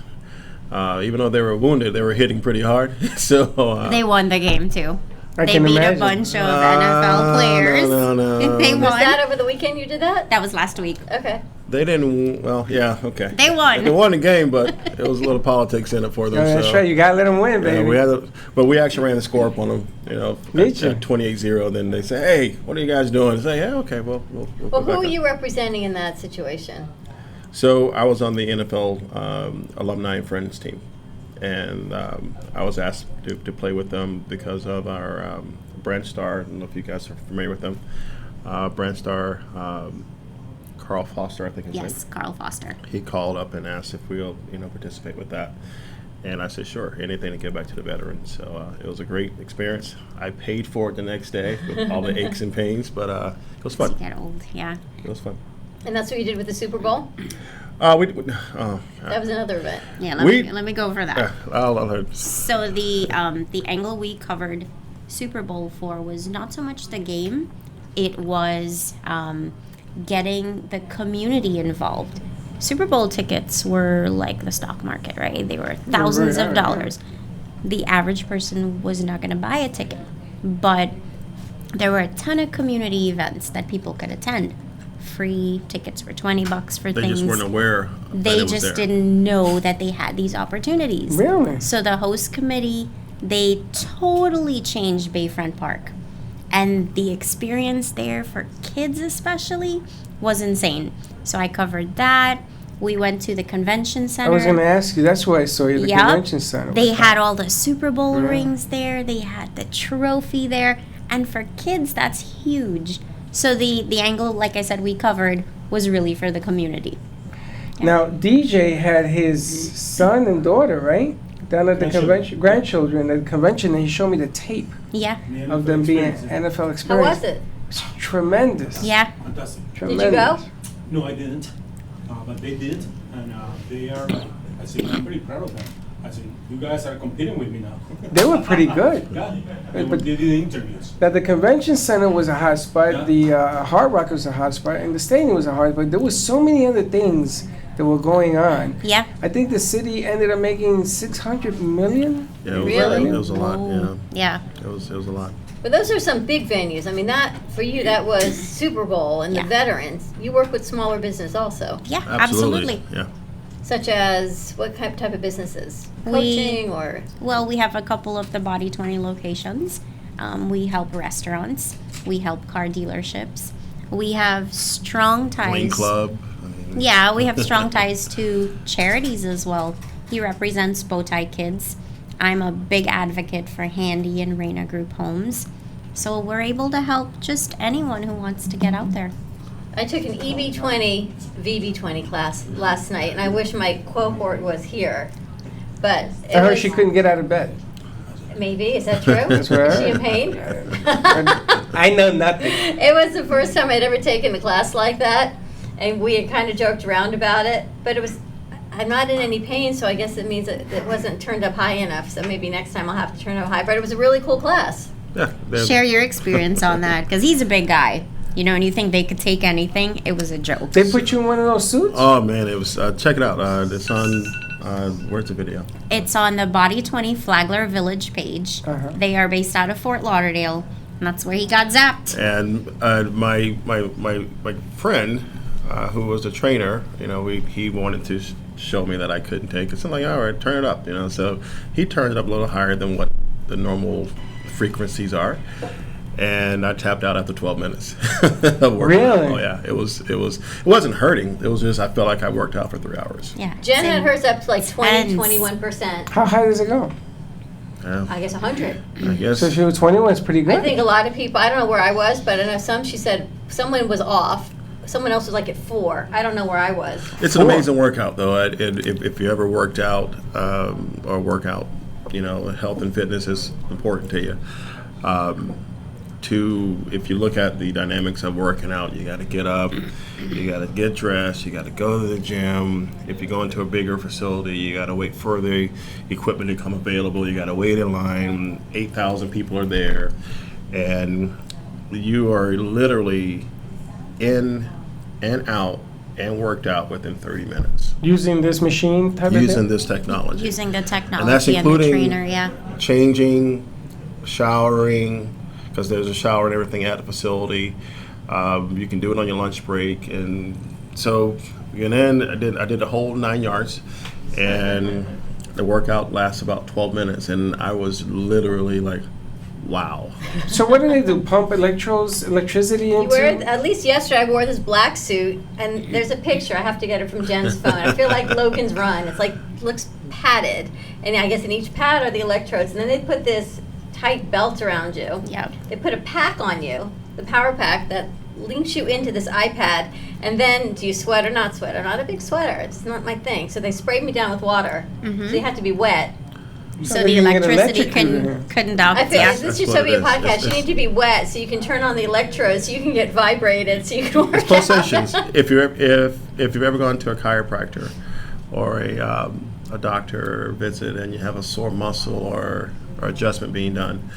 Speaker 19: Even though they were wounded, they were hitting pretty hard. So
Speaker 18: They won the game too.
Speaker 2: I
Speaker 18: They
Speaker 2: can
Speaker 18: beat
Speaker 2: imagine.
Speaker 18: a bunch of NFL players.
Speaker 19: No.
Speaker 18: They
Speaker 3: Was
Speaker 18: won.
Speaker 3: that over the weekend you did that?
Speaker 18: That was last week.
Speaker 3: Okay.
Speaker 19: They didn't. Well, yeah, okay.
Speaker 18: They won.
Speaker 19: They won the game, but it was a little politics in it for them.
Speaker 2: Yeah, that's
Speaker 19: so.
Speaker 2: right. You got to let them win,
Speaker 19: Yeah,
Speaker 2: baby.
Speaker 19: but we actually ran the score up on them,
Speaker 2: Did you?
Speaker 19: at 28-0. Then they say, "Hey, what are you guys doing?" I say, "Yeah, okay, well, we'll
Speaker 3: Well,
Speaker 19: go
Speaker 3: who
Speaker 19: back
Speaker 3: are
Speaker 19: up."
Speaker 3: you representing in that situation?
Speaker 19: So I was on the NFL Alumni and Friends team, and I was asked to play with them because of our brand star. I don't know if you guys are familiar with them. Brand star Carl Foster, I think his name.
Speaker 18: Yes, Carl Foster.
Speaker 19: He called up and asked if we'll participate with that, and I said sure, anything to give back to the veterans. So it was a great experience. I paid for it the next day with all the aches and pains, but it was fun.
Speaker 18: You get old, yeah.
Speaker 19: It was fun.
Speaker 3: And that's what you did with the Super Bowl?
Speaker 19: That
Speaker 3: That was another event.
Speaker 18: Yeah, let me go over that.
Speaker 19: I'll let her.
Speaker 18: So the angle we covered Super Bowl for was not so much the game, it was getting the community involved. Super Bowl tickets were like the stock market, right? They were thousands of dollars. The average person was not going to buy a ticket, but there were a ton of community events that people could attend. Free tickets were $20 for
Speaker 19: They
Speaker 18: things.
Speaker 19: just weren't aware. that
Speaker 18: They
Speaker 19: it was
Speaker 18: just
Speaker 19: there.
Speaker 18: didn't know that they had these opportunities.
Speaker 2: Really?
Speaker 18: So the host committee They totally changed Bayfront Park. And the experience there for kids especially was insane. So I covered that. We went to the convention center.
Speaker 2: I was going to ask you, that's where I saw you, the
Speaker 18: Yep.
Speaker 2: convention center.
Speaker 18: They had all the Super Bowl
Speaker 2: Yeah.
Speaker 18: rings there. They had the trophy there. And for kids, that's huge. So the angle, like I said, we covered was really for the community.
Speaker 2: Now, DJ had his son and daughter, right? Down at the convention, grandchildren at the convention, and he showed me the tape
Speaker 18: Yeah.
Speaker 2: of them being NFL experience.
Speaker 3: How was it?
Speaker 2: It's tremendous.
Speaker 18: Yeah.
Speaker 17: Fantastic.
Speaker 2: Tremendous.
Speaker 3: Did you go?
Speaker 17: No, I didn't, but they did, and they are. I think I'm pretty proud of them. I think you guys are competing with me now.
Speaker 2: They were pretty good.
Speaker 17: Yeah,
Speaker 2: But-
Speaker 17: they did interviews.
Speaker 2: Now, the convention center was a hot spot,
Speaker 17: Yeah.
Speaker 2: the Hard Rock was a hot spot, and the stadium was a hot spot. There was so many other things that were going on.
Speaker 18: Yeah.
Speaker 2: I think the city ended up making 600 million.
Speaker 19: Yeah, it was,
Speaker 3: Really?
Speaker 19: it was a lot. Yeah,
Speaker 18: Yeah.
Speaker 19: it was a lot.
Speaker 3: But those are some big venues. I mean, that for you, that was Super Bowl and
Speaker 18: Yeah.
Speaker 3: the veterans. You work with smaller business also,
Speaker 18: Yeah, absolutely.
Speaker 19: Yeah.
Speaker 3: such as what type of businesses?
Speaker 18: We-
Speaker 3: Coaching or
Speaker 18: Well, we have a couple of the Body 20 locations. We help restaurants. We help car dealerships. We have strong ties.
Speaker 19: Wayne Club.
Speaker 18: Yeah, we have strong ties to charities as well. He represents Bowtie Kids. I'm a big advocate for Handy and Raina Group Homes. So we're able to help just anyone who wants to get out there.
Speaker 3: I took an EB20, VB20 class last night, and I wish my cohort was here. But it
Speaker 2: I heard
Speaker 3: was,
Speaker 2: she couldn't get out of bed.
Speaker 3: maybe, is that true?
Speaker 2: That's what I
Speaker 3: Is she in
Speaker 2: heard.
Speaker 3: pain?
Speaker 2: I know nothing.
Speaker 3: It was the first time I'd ever taken a class like that, and we had kind of joked around about it. But it was, I'm not in any pain, so I guess it means it wasn't turned up high enough. So maybe next time I'll have to turn it up high. But it was a really cool class.
Speaker 19: Yeah.
Speaker 18: Share your experience on that, because he's a big guy. You know, and you think they could take anything, it was a joke.
Speaker 2: They put you in one of those suits?
Speaker 19: Oh man, it was. Check it out. It's on. Where's the video?
Speaker 18: It's on the Body 20 Flagler Village page.
Speaker 2: Uh-huh.
Speaker 18: They are based out of Fort Lauderdale, and that's where he got zapped.
Speaker 19: And my friend, who was a trainer, you know, he wanted to show me that I couldn't take it. So I'm like, all right, turn it up, you know. So he turned it up a little higher than what the normal frequencies are. And I tapped out after 12 minutes. of working.
Speaker 2: Really?
Speaker 19: Oh yeah. It wasn't hurting. It was just I felt like I worked out for 3 hours.
Speaker 18: Yeah.
Speaker 3: Jen had hers up to like 20,
Speaker 18: Tense.
Speaker 3: 21%.
Speaker 2: How high does it go?
Speaker 19: Yeah.
Speaker 3: I guess 100.
Speaker 19: I guess.
Speaker 2: So she was 21, it's pretty good.
Speaker 3: I think a lot of people, I don't know where I was, but I know some, she said someone was off. Someone else was like at 4. I don't know where I was.
Speaker 19: It's an amazing workout, though. If you ever worked out or work out, you know, health and fitness is important to you. If you look at the dynamics of working out, you got to get up, you got to get dressed, you got to go to the gym. If you go into a bigger facility, you got to wait for the equipment to come available. You got to wait in line. 8,000 people are there, and you are literally in and out and worked out within 30 minutes.
Speaker 2: Using this machine type of
Speaker 19: Using
Speaker 2: thing?
Speaker 19: this technology.
Speaker 18: Using the
Speaker 19: And that's
Speaker 18: technology and the
Speaker 19: including
Speaker 18: trainer, yeah.
Speaker 19: changing, showering, because there's a shower and everything at the facility. You can do it on your lunch break, and so and then I did the whole 9 yards, and the workout lasts about 12 minutes, and I was literally like, wow.
Speaker 2: So what do they do? Pump electricity
Speaker 3: You
Speaker 2: into?
Speaker 3: wear, at least yesterday, I wore this black suit, and there's a picture. I have to get it from Jen's phone. I feel like Logan's Run. It's like, looks padded. And I guess in each pad are the electrodes. And then they put this tight belt around you.
Speaker 18: Yep.
Speaker 3: They put a pack on you, the power pack, that links you into this iPad. And then, do you sweat or not sweat? I'm not a big sweater. It's not my thing. So they sprayed me down with water.
Speaker 18: Mhm.
Speaker 3: So you have to be wet.
Speaker 18: So the electricity couldn't up.
Speaker 3: I feel
Speaker 18: Yeah.
Speaker 3: like this should be a podcast. You need to be wet so you can turn on the electrodes, so you can get vibrated, so you can work
Speaker 19: It's pulsations.
Speaker 3: out.
Speaker 19: if you've ever gone to a chiropractor or a doctor visit and you have a sore muscle or adjustment being done,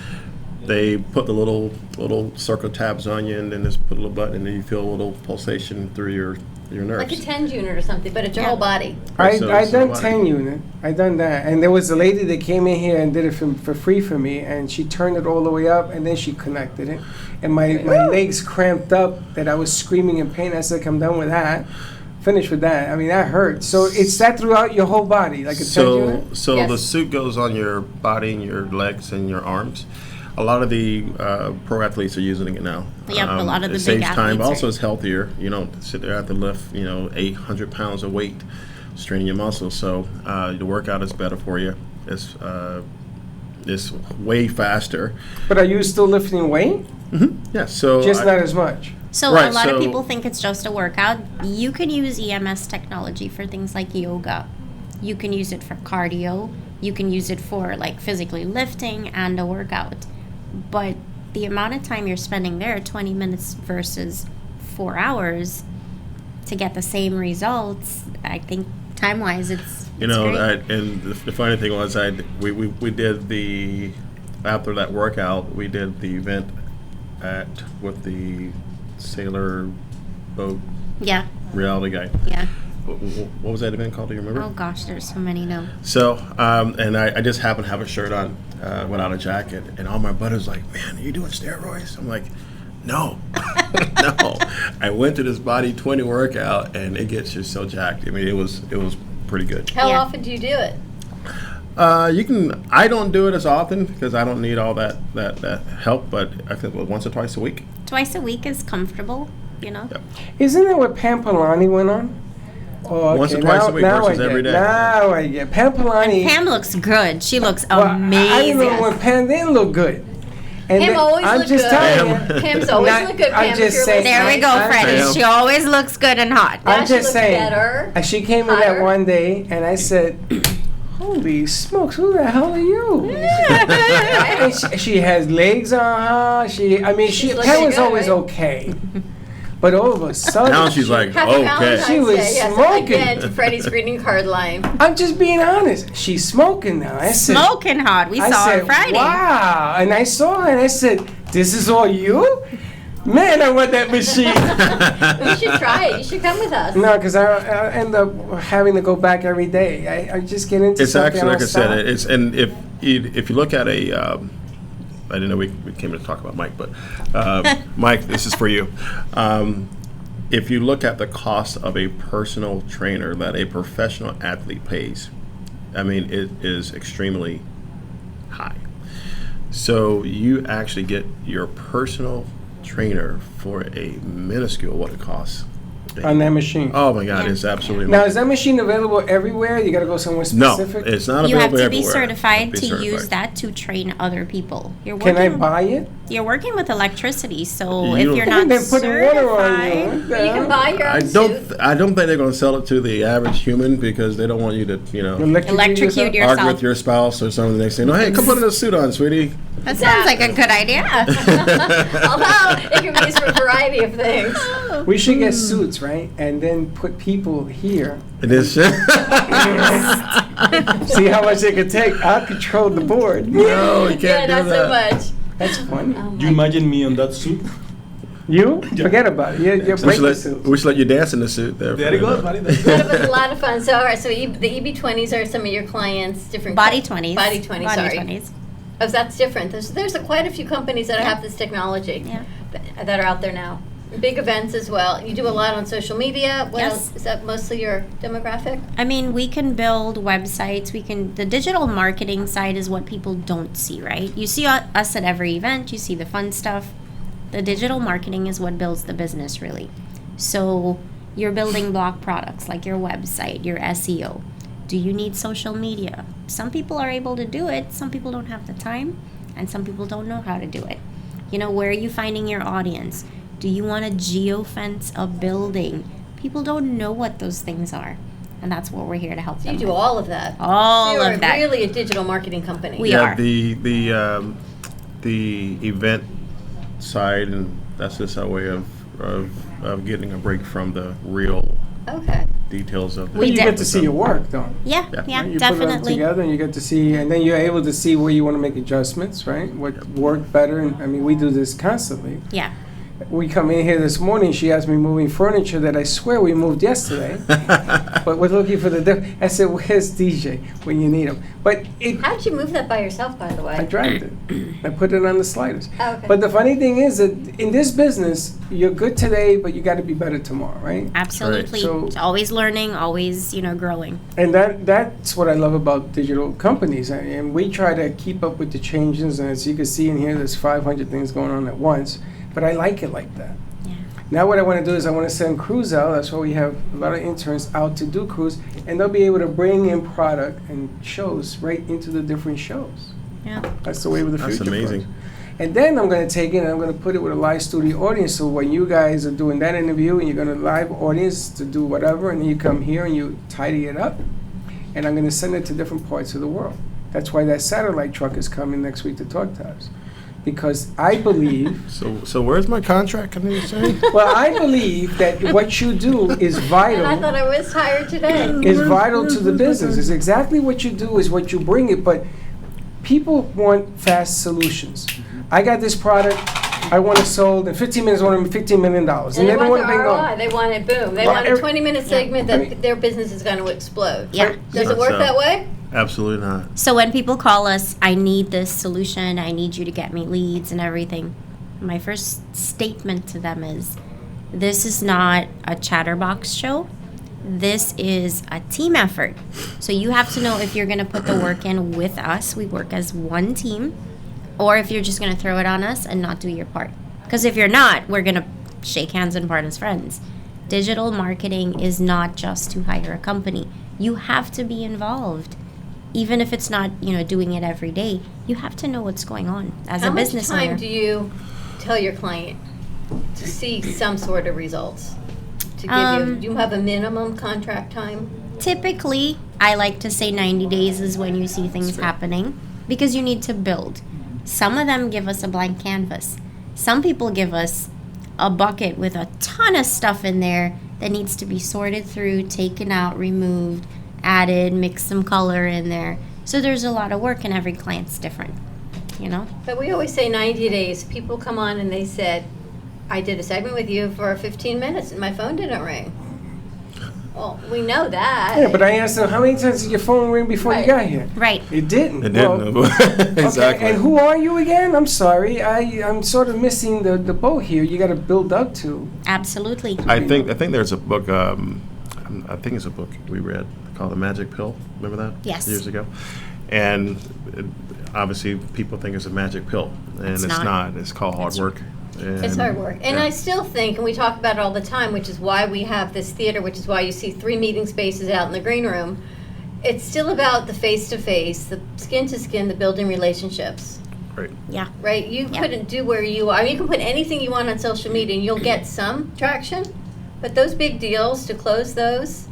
Speaker 19: they put the little circle tabs on you and then just put a little button and then you feel a little pulsation through your nerves.
Speaker 3: Like a 10 unit or something, but it's your whole body.
Speaker 2: I
Speaker 19: So
Speaker 2: done
Speaker 19: what?
Speaker 2: 10 unit. I done that, and there was a lady that came in here and did it for free for me, and she turned it all the way up, and then she connected it, and my legs cramped up that I was screaming in pain. I said, "I'm done with that." finish with that. I mean, that hurts. So it's that throughout your whole body, like a
Speaker 19: So
Speaker 2: tendon?
Speaker 19: the suit goes on your body and your legs and your arms. A lot of the pro athletes are using it now.
Speaker 18: Yep, a lot of the
Speaker 19: it
Speaker 18: big
Speaker 19: saves time,
Speaker 18: athletes
Speaker 19: but also
Speaker 18: are-
Speaker 19: it's healthier. You don't sit there have to lift 800 pounds of weight, straining your muscles. So the workout is better for you. It's way faster.
Speaker 2: But are you still lifting weight?
Speaker 19: Yeah. So
Speaker 2: Just not as much.
Speaker 18: So a lot of people think it's just a workout. You can use EMS technology for things like yoga. You can use it for cardio. You can use it for like physically lifting and a workout. But the amount of time you're spending there, 20 minutes versus 4 hours, to get the same results, I think time-wise it's great.
Speaker 19: And the funny thing was, we did after that workout, we did the event with the sailor boat.
Speaker 18: Yeah.
Speaker 19: Reality guy.
Speaker 18: Yeah.
Speaker 19: What was that event called? Do you remember?
Speaker 18: Oh gosh, there's so many now.
Speaker 19: So, and I just happened to have a shirt on without a jacket, and all my buddies like, "Man, are you doing steroids?" I'm like, "No, no." I went to this Body 20 workout, and it gets you so jacked. I mean, it was pretty good.
Speaker 3: How often do you do it?
Speaker 19: You can. I don't do it as often because I don't need all that help. But I think once or twice a week.
Speaker 18: Twice a week is comfortable, Yep.
Speaker 2: Isn't that what Pam Polani went on? Oh,
Speaker 19: Once or twice a week versus every day.
Speaker 2: Now I get Pam Polani.
Speaker 18: Pam looks good. She looks
Speaker 2: I
Speaker 18: amazing.
Speaker 2: remember when Pam didn't look good. And
Speaker 3: Pam always
Speaker 2: I'm
Speaker 3: look
Speaker 2: just
Speaker 3: good.
Speaker 2: telling you.
Speaker 3: Pam's always look good, Pam.
Speaker 2: I'm just saying.
Speaker 18: There we go, Freddie. She always looks good and hot.
Speaker 2: I'm just
Speaker 3: looks
Speaker 2: saying.
Speaker 3: better,
Speaker 2: She came in that one day, and I said, "Holy smokes, who the hell are you?" And she has legs on her. Pam
Speaker 3: looking
Speaker 2: was
Speaker 3: good,
Speaker 2: always
Speaker 3: right?
Speaker 2: okay. But all of a sudden,
Speaker 19: Now she's like,
Speaker 3: Happy
Speaker 19: okay.
Speaker 3: Valentine's
Speaker 2: She was
Speaker 3: Day. Yes,
Speaker 2: smoking.
Speaker 3: again to Freddie's greeting card line.
Speaker 2: I'm just being honest. She's smoking now. I said,
Speaker 18: Smoking hot. We
Speaker 2: I
Speaker 18: saw
Speaker 2: said,
Speaker 18: her Friday.
Speaker 2: Wow. And I saw her and I said, "This is all you?" Man, I want that machine.
Speaker 3: You should try it. You should come with us.
Speaker 2: No, because I end up having to go back every day. I just get into
Speaker 19: It's
Speaker 2: something.
Speaker 19: actually, like I
Speaker 2: I'll stop.
Speaker 19: said, it's and if you look at I didn't know we came to talk about Mike, but Mike, this is for you. If you look at the cost of a personal trainer that a professional athlete pays, I mean, it is extremely high. So you actually get your personal trainer for a minuscule what it costs.
Speaker 2: On that machine.
Speaker 19: Oh my God, it's absolutely
Speaker 2: Now, is that machine available everywhere? You got to go somewhere
Speaker 19: No,
Speaker 2: specific?
Speaker 19: it's not
Speaker 18: You have
Speaker 19: available
Speaker 18: to be
Speaker 19: everywhere.
Speaker 18: certified
Speaker 19: Be
Speaker 18: to
Speaker 19: certified.
Speaker 18: use that to train other people. You're
Speaker 2: Can I
Speaker 18: working,
Speaker 2: buy it?
Speaker 18: You're working with electricity, so
Speaker 19: You-
Speaker 18: if you're not
Speaker 2: They're putting water on
Speaker 18: certified,
Speaker 2: you. What the
Speaker 3: You can
Speaker 2: hell?
Speaker 3: buy your own suit.
Speaker 19: I don't think they're going to sell it to the average human because they don't want you to,
Speaker 18: Electrocute yourself.
Speaker 19: argue with your spouse or something. They say, "No, hey, come put a suit on, sweetie."
Speaker 18: That sounds like a good idea.
Speaker 3: Although it can be used for a variety of things.
Speaker 2: We should get suits, right? And then put people here.
Speaker 19: It is.
Speaker 2: See how much they could take. I'll control the board.
Speaker 19: No, you can't
Speaker 3: Yeah,
Speaker 19: do
Speaker 3: not so
Speaker 19: that.
Speaker 3: much.
Speaker 2: That's funny.
Speaker 17: Do you imagine me on that suit?
Speaker 2: You? Forget about it. You're
Speaker 19: So we should
Speaker 2: breaking
Speaker 19: let
Speaker 2: suits.
Speaker 19: we should let you dance in the suit there.
Speaker 17: There you go, buddy.
Speaker 3: But it was a lot of fun. So, all right, so the EB20s are some of your clients, different
Speaker 18: Body 20s.
Speaker 3: Body 20s,
Speaker 18: Body
Speaker 3: sorry.
Speaker 18: 20s.
Speaker 3: Oh, that's different. There's quite a few companies that have this technology that are out there now. Big events as well. You do a lot on social media. What
Speaker 18: Yes.
Speaker 3: else? Is that mostly your demographic?
Speaker 18: I mean, we can build websites. The digital marketing side is what people don't see, right? You see us at every event. You see the fun stuff. The digital marketing is what builds the business, really. So you're building block products like your website, your SEO. Do you need social media? Some people are able to do it. Some people don't have the time, and some people don't know how to do it. Where are you finding your audience? Do you want to geofence a building? People don't know what those things are, and that's what we're here to help
Speaker 3: So
Speaker 18: them
Speaker 3: you do
Speaker 18: with.
Speaker 3: all of that.
Speaker 18: All
Speaker 3: so
Speaker 18: of that.
Speaker 3: You're really a digital marketing company.
Speaker 18: We are.
Speaker 19: The event side, and that's just our way of getting a break from the real
Speaker 3: Okay.
Speaker 19: details of the.
Speaker 2: Well, you get to see your work, though.
Speaker 18: Yeah,
Speaker 19: Yeah.
Speaker 18: yeah,
Speaker 2: You put it all
Speaker 18: definitely.
Speaker 2: together, and you get to see, and then you're able to see where you want to make adjustments, right? What worked better, and I mean, we do this constantly.
Speaker 18: Yeah.
Speaker 2: We come in here this morning, she has me moving furniture that I swear we moved yesterday. But we're looking for the I said, where's DJ when you need him? But
Speaker 3: how did you move that by yourself, by the way?
Speaker 2: I dragged it. I put it on the sliders.
Speaker 3: Oh, okay.
Speaker 2: But the funny thing is that in this business, you're good today, but you got to be better tomorrow, right?
Speaker 18: Absolutely.
Speaker 2: So,
Speaker 18: It's always learning, always, growing.
Speaker 2: and that's what I love about digital companies. And we try to keep up with the changes. And as you can see in here, there's 500 things going on at once. But I like it like that.
Speaker 18: Yeah.
Speaker 2: Now what I want to do is I want to send crews out. That's why we have a lot of interns out to do crews. And they'll be able to bring in product and shows right into the different shows.
Speaker 18: Yeah.
Speaker 2: That's the way with the
Speaker 19: That's
Speaker 2: future.
Speaker 19: amazing.
Speaker 2: goes. And then I'm going to take it and I'm going to put it with a live studio audience. So when you guys are doing that interview and you're going to live audience to do whatever, and then you come here and you tidy it up, and I'm going to send it to different parts of the world. That's why that satellite truck is coming next week to talk to us. Because I believe...
Speaker 19: So where's my contract, can you say?
Speaker 2: Well, I believe that what you do is vital.
Speaker 3: And I thought I was tired today.
Speaker 2: Is vital to the business. It's exactly what you do is what you bring it, but people want fast solutions. I got this product, I want it sold, in 15 minutes I want $15 million.
Speaker 3: And they
Speaker 2: don't
Speaker 3: want
Speaker 2: to
Speaker 3: the ROI. They want it boom. They
Speaker 2: Well,
Speaker 3: want a
Speaker 2: every-
Speaker 3: 20-minute segment that their business is going to explode.
Speaker 18: Yeah.
Speaker 3: Does it work that way?
Speaker 19: Absolutely not.
Speaker 18: So when people call us, I need this solution, I need you to get me leads and everything, my first statement to them is, this is not a chatterbox show. This is a team effort. So you have to know if you're going to put the work in with us, we work as one team, or if you're just going to throw it on us and not do your part. Because if you're not, we're going to shake hands and part as friends. Digital marketing is not just to hire a company. You have to be involved. Even if it's not, doing it every day, you have to know what's going on as a business owner.
Speaker 3: How much time do you tell your client to see some sort of results? To give you, do you have a minimum contract time?
Speaker 18: Typically, I like to say 90 days is when you see things happening because you need to build. Some of them give us a blank canvas. Some people give us a bucket with a ton of stuff in there that needs to be sorted through, taken out, removed, added, mix some color in there. So there's a lot of work and every client's different,
Speaker 3: But we always say 90 days. People come on and they said, I did a segment with you for 15 minutes and my phone didn't ring. Well, we know that.
Speaker 2: Yeah, but I asked them, how many times did your phone ring before you got here?
Speaker 18: Right.
Speaker 2: It didn't.
Speaker 19: It didn't. Exactly.
Speaker 2: Okay, and who are you again? I'm sorry. I'm sort of missing the boat here. You got to build up to.
Speaker 18: Absolutely.
Speaker 19: I think there's a book, I think it's a book we read called The Magic Pill. Remember that?
Speaker 18: Yes.
Speaker 19: Years ago. And obviously people think it's a magic pill, and it's not. It's called hard work.
Speaker 3: It's hard work. And I still think, and we talk about it all the time, which is why we have this theater, which is why you see 3 meeting spaces out in the green room. It's still about the face-to-face, the skin-to-skin, the building relationships.
Speaker 19: Right.
Speaker 18: Yeah.
Speaker 3: Right? You couldn't do where you are. I mean, you can put anything you want on social media and you'll get some traction. But those big deals, to close those,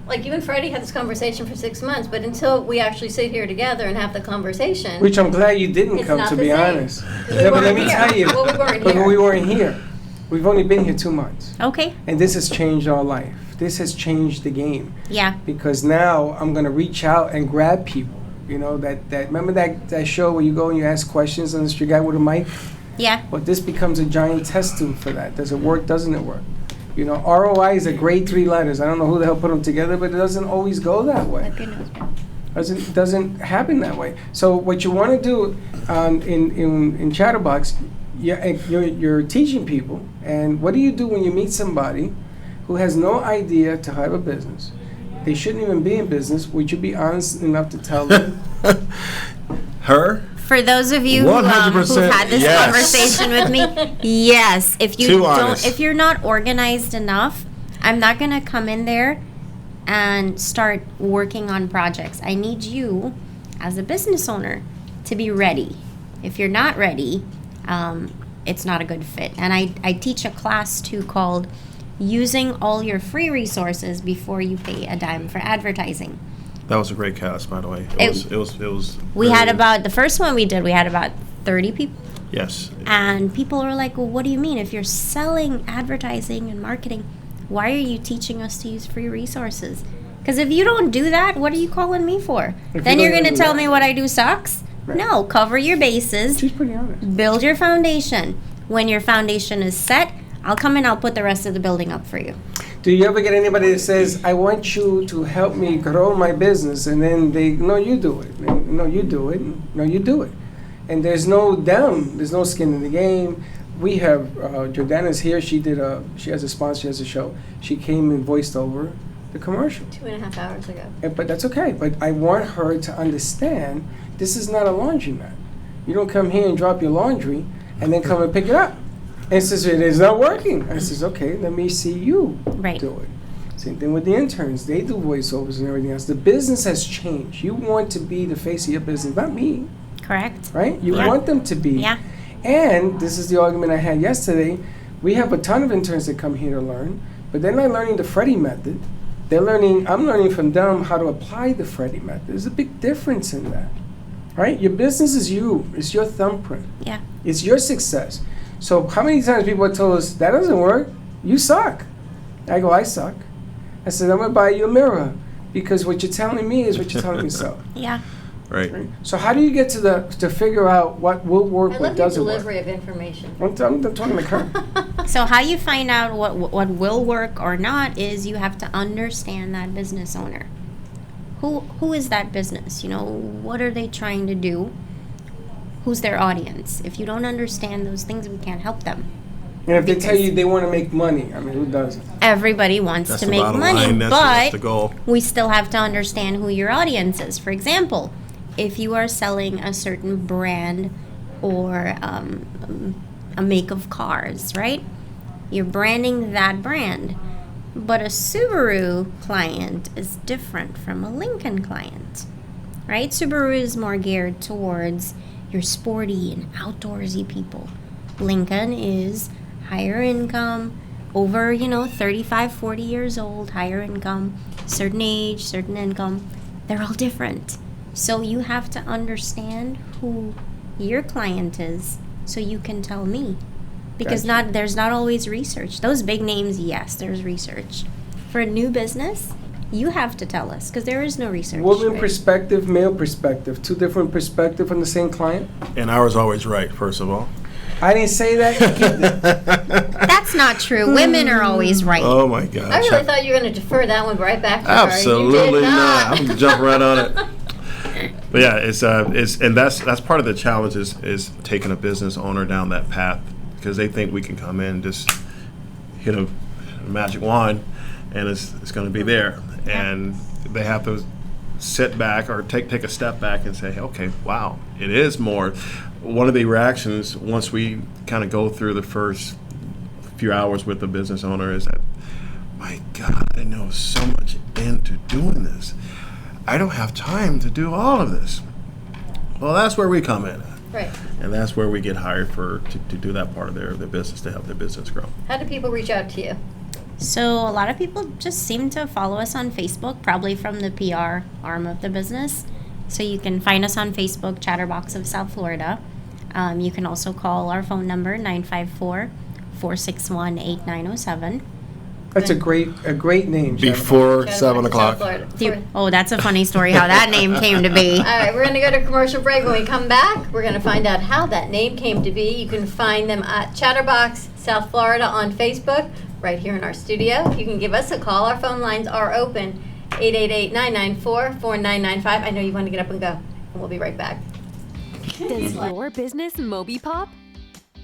Speaker 3: like you and Freddie had this conversation for 6 months, but until we actually sit here together and have the conversation.
Speaker 2: Which I'm glad you didn't
Speaker 3: it's
Speaker 2: come,
Speaker 3: not
Speaker 2: to
Speaker 3: the
Speaker 2: be
Speaker 3: same.
Speaker 2: honest.
Speaker 3: We
Speaker 2: Yeah, but let
Speaker 3: weren't
Speaker 2: me
Speaker 3: here.
Speaker 2: tell you.
Speaker 3: Well, we weren't
Speaker 2: But
Speaker 3: here.
Speaker 2: we weren't here. We've only been here 2 months.
Speaker 18: Okay.
Speaker 2: And this has changed our life. This has changed the game.
Speaker 18: Yeah.
Speaker 2: Because now I'm going to reach out and grab people. Remember that show where you go and you ask questions on the street guy with a mic?
Speaker 18: Yeah.
Speaker 2: Well, this becomes a giant test tube for that. Does it work? Doesn't it work? ROI is a great 3 letters. I don't know who the hell put them together, but it doesn't always go that way. Doesn't happen that way. So what you want to do in Chatterbox, you're teaching people. And what do you do when you meet somebody who has no idea to have a business? They shouldn't even be in business. Would you be honest enough to tell them?
Speaker 19: Her?
Speaker 18: For those of you who've
Speaker 19: 100%
Speaker 18: had this
Speaker 19: yes.
Speaker 18: conversation with me, yes. If you
Speaker 19: Too honest.
Speaker 18: if you're not organized enough, I'm not gonna come in there and start working on projects. I need you, as a business owner, to be ready. If you're not ready, it's not a good fit. And I teach a class too called Using All Your Free Resources Before You Pay a Dime for Advertising.
Speaker 19: That was a great cast, by the way. It was.
Speaker 18: We had about, the first one we did, we had about 30 people.
Speaker 19: Yes.
Speaker 18: And people were like, well, what do you mean? If you're selling advertising and marketing, why are you teaching us to use free resources? Because if you don't do that, what are you calling me for? Then you're going to tell me what I do sucks? Right. No, cover your bases.
Speaker 2: She's pretty honest.
Speaker 18: Build your foundation. When your foundation is set, I'll come and I'll put the rest of the building up for you.
Speaker 2: Do you ever get anybody that says, I want you to help me grow my business, and then they, no, you do it, no, you do it, no, you do it. And there's no there's no skin in the game. We have, Jordana's here, she has a sponsor, she has a show. She came and voiced over the commercial.
Speaker 3: 2.5 hours ago.
Speaker 2: But that's okay, but I want her to understand, this is not a laundromat. You don't come here and drop your laundry, and then come and pick it up. And says, it is not working. I says, okay, let me see you do it. Same thing with the interns. They do voiceovers and everything else. The business has changed. You want to be the face of your business, not me.
Speaker 18: Correct.
Speaker 2: Right? You want them to be.
Speaker 18: Yeah.
Speaker 2: And this is the argument I had yesterday. We have a ton of interns that come here to learn, but they're not learning the Freddie method. I'm learning from them how to apply the Freddie method. There's a big difference in that. Right? Your business is you. It's your thumbprint.
Speaker 18: Yeah.
Speaker 2: It's your success. So how many times people have told us, that doesn't work, you suck. I go, I suck. I said, I'm going to buy you a mirror because what you're telling me is what you're telling yourself.
Speaker 18: Yeah.
Speaker 19: Right.
Speaker 2: So how do you get to figure out what will work,
Speaker 3: I
Speaker 2: what
Speaker 3: love your
Speaker 2: doesn't work?
Speaker 3: delivery of information.
Speaker 2: I'm talking to her.
Speaker 18: So how you find out what will work or not is you have to understand that business owner. Who is that business? What are they trying to do? Who's their audience? If you don't understand those things, we can't help them.
Speaker 2: And if they tell you they want to make money, I mean, who doesn't?
Speaker 18: Everybody wants
Speaker 19: That's
Speaker 18: to
Speaker 19: the
Speaker 18: make
Speaker 19: bottom
Speaker 18: money,
Speaker 19: line. That's the goal.
Speaker 18: we still have to understand who your audience is. For example, if you are selling a certain brand or a make of cars, right? You're branding that brand. But a Subaru client is different from a Lincoln client, right? Subaru is more geared towards your sporty and outdoorsy people. Lincoln is higher income, over, 35, 40 years old, higher income, certain age, certain income. They're all different. So you have to understand who your client is so you can tell me. Because there's not always research. Those big names, yes, there's research. For a new business, you have to tell us because there is no research.
Speaker 2: Woman perspective, male perspective, two different perspectives on the same client.
Speaker 19: And I was always right, first of all.
Speaker 2: I didn't say that.
Speaker 18: That's not true. Women are always right.
Speaker 19: Oh my gosh.
Speaker 3: I really thought you were going to defer that one right back to her.
Speaker 19: Absolutely
Speaker 3: You did
Speaker 19: not. I'm gonna jump right on it. But yeah, it's and that's part of the challenge is taking a business owner down that path because they think we can come in and just hit a magic wand and it's going to be there, and they have to sit back or take a step back and say, okay, wow, it is more. One of the reactions once we kind of go through the first few hours with the business owner is that, my God, I know so much into doing this. I don't have time to do all of this. Well, that's where we come in.
Speaker 3: Right.
Speaker 19: And that's where we get hired to do that part of their business, to help their business grow.
Speaker 3: How do people reach out to you?
Speaker 18: So a lot of people just seem to follow us on Facebook, probably from the PR arm of the business. So you can find us on Facebook, Chatterbox of South Florida. You can also call our phone number, 954-461-8907.
Speaker 2: That's a great name.
Speaker 19: Before 7 o'clock.
Speaker 18: Oh, that's a funny story how that name came to be.
Speaker 3: All right, we're going to go to commercial break. When we come back, we're going to find out how that name came to be. You can find them at Chatterbox South Florida on Facebook, right here in our studio. You can give us a call. Our phone lines are open, 888-994-4995. I know you want to get up and go, and we'll be right back.
Speaker 6: Does your business Moby Pop?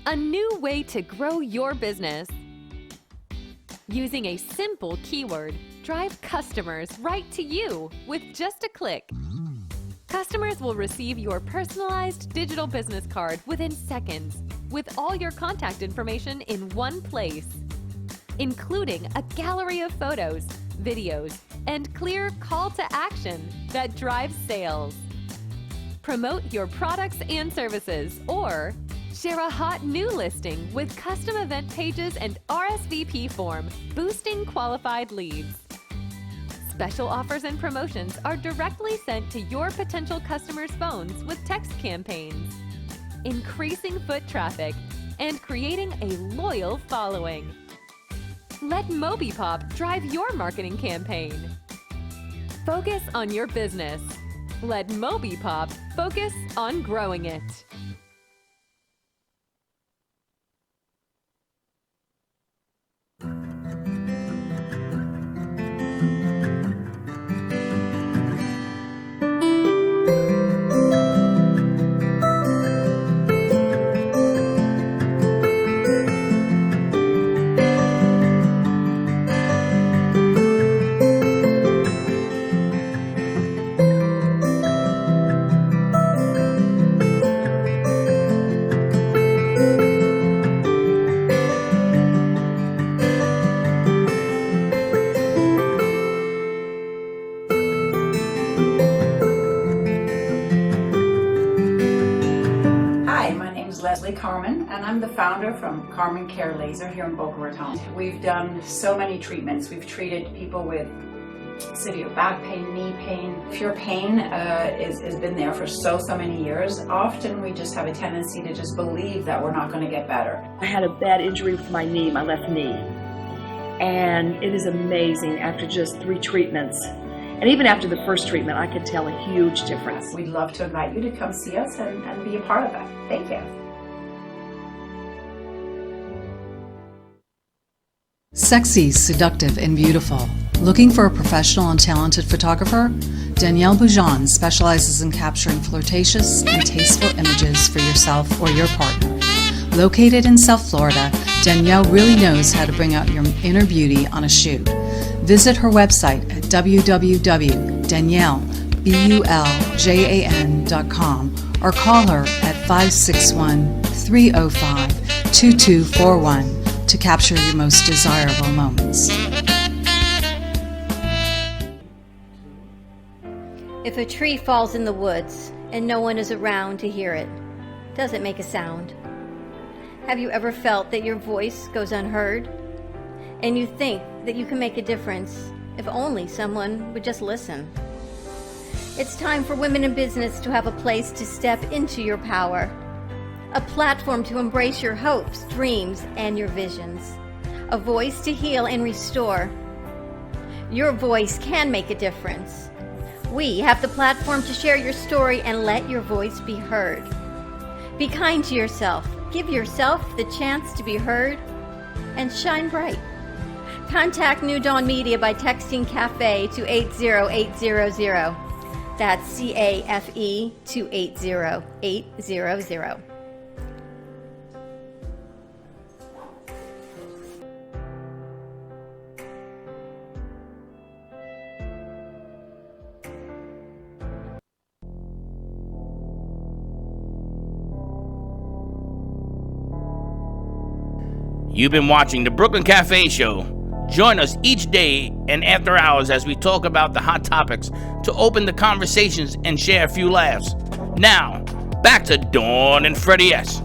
Speaker 6: A new way to grow your business. Using a simple keyword, drive customers right to you with just a click. Customers will receive your personalized digital business card within seconds with all your contact information in one place, including a gallery of photos, videos, and clear call to action that drives sales. Promote your products and services or share a hot new listing with custom event pages and RSVP form, boosting qualified leads. Special offers and promotions are directly sent to your potential customers' phones with text campaigns, increasing foot traffic and creating a loyal following. Let MobiPop drive your marketing campaign. Focus on your business. Let MobiPop focus on growing it.
Speaker 14: founder from Carmen Care Laser here in Boca Raton. We've done so many treatments. We've treated people with severe back pain, knee pain. If your pain has been there for so many years, often we just have a tendency to just believe that we're not going to get better.
Speaker 15: I had a bad injury with my knee, my left knee. And it is amazing after just 3 treatments. And even after the first treatment, I could tell a huge difference.
Speaker 14: We'd love to invite you to come see us and be a part of that. Thank you.
Speaker 10: Sexy, seductive, and beautiful. Looking for a professional and talented photographer? Danielle Boujon specializes in capturing flirtatious and tasteful images for yourself or your partner. Located in South Florida, Danielle really knows how to bring out your inner beauty on a shoot. Visit her website at www.daniellebuljan.com or call her at 561-305-2241 to capture your most desirable moments.
Speaker 3: If a tree falls in the woods and no one is around to hear it, does it make a sound? Have you ever felt that your voice goes unheard? And you think that you can make a difference if only someone would just listen? It's time for women in business to have a place to step into your power, a platform to embrace your hopes, dreams, and your visions, a voice to heal and restore. Your voice can make a difference. We have the platform to share your story and let your voice be heard. Be kind to yourself. Give yourself the chance to be heard and shine bright. Contact New Dawn Media by texting CAFE to 80800. That's CAFE to 80800.
Speaker 1: You've been watching the Brooklyn Cafe Show. Join us each day and after hours as we talk about the hot topics to open the conversations and share a few laughs. Now, back to Dawn and Freddie S.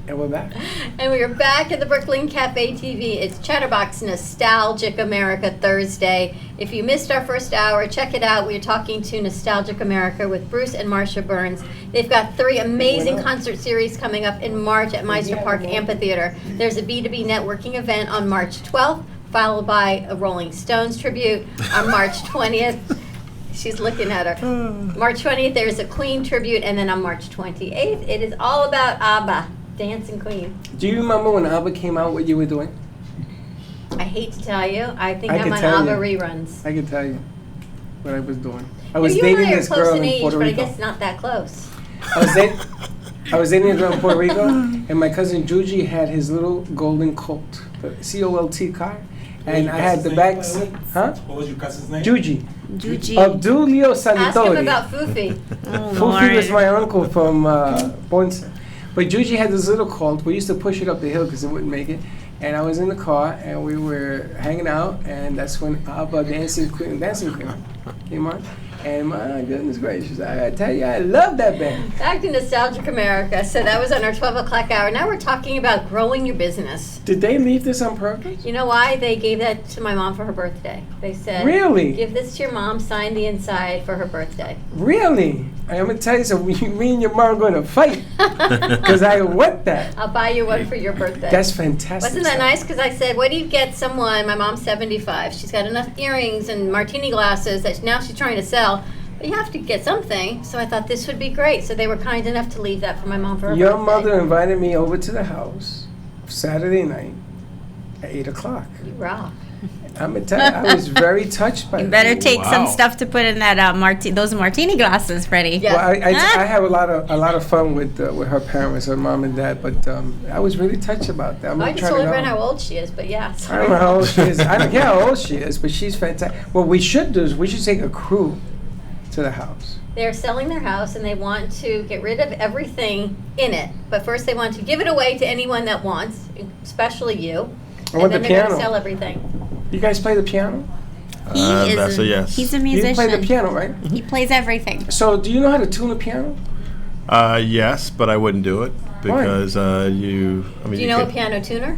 Speaker 2: And we're back.
Speaker 3: And we are back at the Brooklyn Cafe TV. It's Chatterbox Nostalgic America Thursday. If you missed our first hour, check it out. We're talking to Nostalgic America with Bruce and Marsha Burns. They've got 3 amazing concert series coming up in March at Meister Park Amphitheater. There's a B2B networking event on March 12th, followed by a Rolling Stones tribute on March 20th. She's looking at her. March 20th, there's a Queen tribute, and then on March 28th, it is all about ABBA. Dancing Queen.
Speaker 2: Do you remember when ABBA came out, what you were doing?
Speaker 3: I hate to tell you, I think I'm on ABBA reruns.
Speaker 2: I can tell you what I was doing. I was
Speaker 3: you
Speaker 2: dating
Speaker 3: and I are
Speaker 2: this
Speaker 3: close
Speaker 2: girl
Speaker 3: in
Speaker 2: in
Speaker 3: age,
Speaker 2: Puerto
Speaker 3: but
Speaker 2: Rico.
Speaker 3: I guess not that close.
Speaker 2: I was dating a girl in Puerto Rico, and my cousin Juji had his little golden Colt, the COLT car, and I had the back. Huh?
Speaker 17: What was your cousin's name?
Speaker 2: Juji.
Speaker 3: Juji.
Speaker 2: Abdulio
Speaker 3: Ask him
Speaker 2: Sanitori.
Speaker 3: about Fufi.
Speaker 2: Fufi was my uncle from Ponce. But Juji had this little Colt. We used to push it up the hill because it wouldn't make it. And I was in the car, and we were hanging out, and that's when ABBA Dancing Queen came on. And my goodness gracious, I tell you, I love that band.
Speaker 3: Back to Nostalgic America. So that was on our 12 o'clock hour. Now we're talking about growing your business.
Speaker 2: Did they leave this on purpose?
Speaker 3: You know why? They gave that to my mom for her birthday. They said,
Speaker 2: Really?
Speaker 3: Give this to your mom, sign the inside for her birthday.
Speaker 2: Really? I'm going to tell you something. Me and your mom are going to fight. Because I want that.
Speaker 3: I'll buy you one for your birthday.
Speaker 2: That's fantastic.
Speaker 3: Wasn't that nice? Because I said, what do you get someone? My mom's 75. She's got enough earrings and martini glasses that now she's trying to sell. But you have to get something. So I thought this would be great. So they were kind enough to leave that for my mom for her
Speaker 2: Your
Speaker 3: birthday.
Speaker 2: mother invited me over to the house Saturday night at 8 o'clock.
Speaker 3: You rock.
Speaker 2: I'm gonna tell you, I was very touched by
Speaker 18: You
Speaker 2: that.
Speaker 18: better take some stuff to put in that those martini glasses, Freddie.
Speaker 3: Yeah.
Speaker 2: Well, I have a lot of fun with her parents, her mom and dad, but I was really touched about that. I'm
Speaker 3: I
Speaker 2: gonna
Speaker 3: just
Speaker 2: try
Speaker 3: told
Speaker 2: to
Speaker 3: everyone
Speaker 2: go.
Speaker 3: how old she is, but yeah.
Speaker 2: I don't know how old she is. I don't care how old she is, but she's fantastic. What we should do is we should take a crew to the house.
Speaker 3: They're selling their house and they want to get rid of everything in it. But first they want to give it away to anyone that wants, especially you.
Speaker 2: I want
Speaker 3: and then
Speaker 2: the
Speaker 3: they're going
Speaker 2: piano.
Speaker 3: to sell everything.
Speaker 2: You guys play the piano?
Speaker 19: That's a yes.
Speaker 18: He's a
Speaker 2: You
Speaker 18: musician.
Speaker 2: play the piano, right?
Speaker 18: He plays everything.
Speaker 2: So do you know how to tune a piano?
Speaker 19: Yes, but I wouldn't do it because
Speaker 3: Do you know a piano tuner?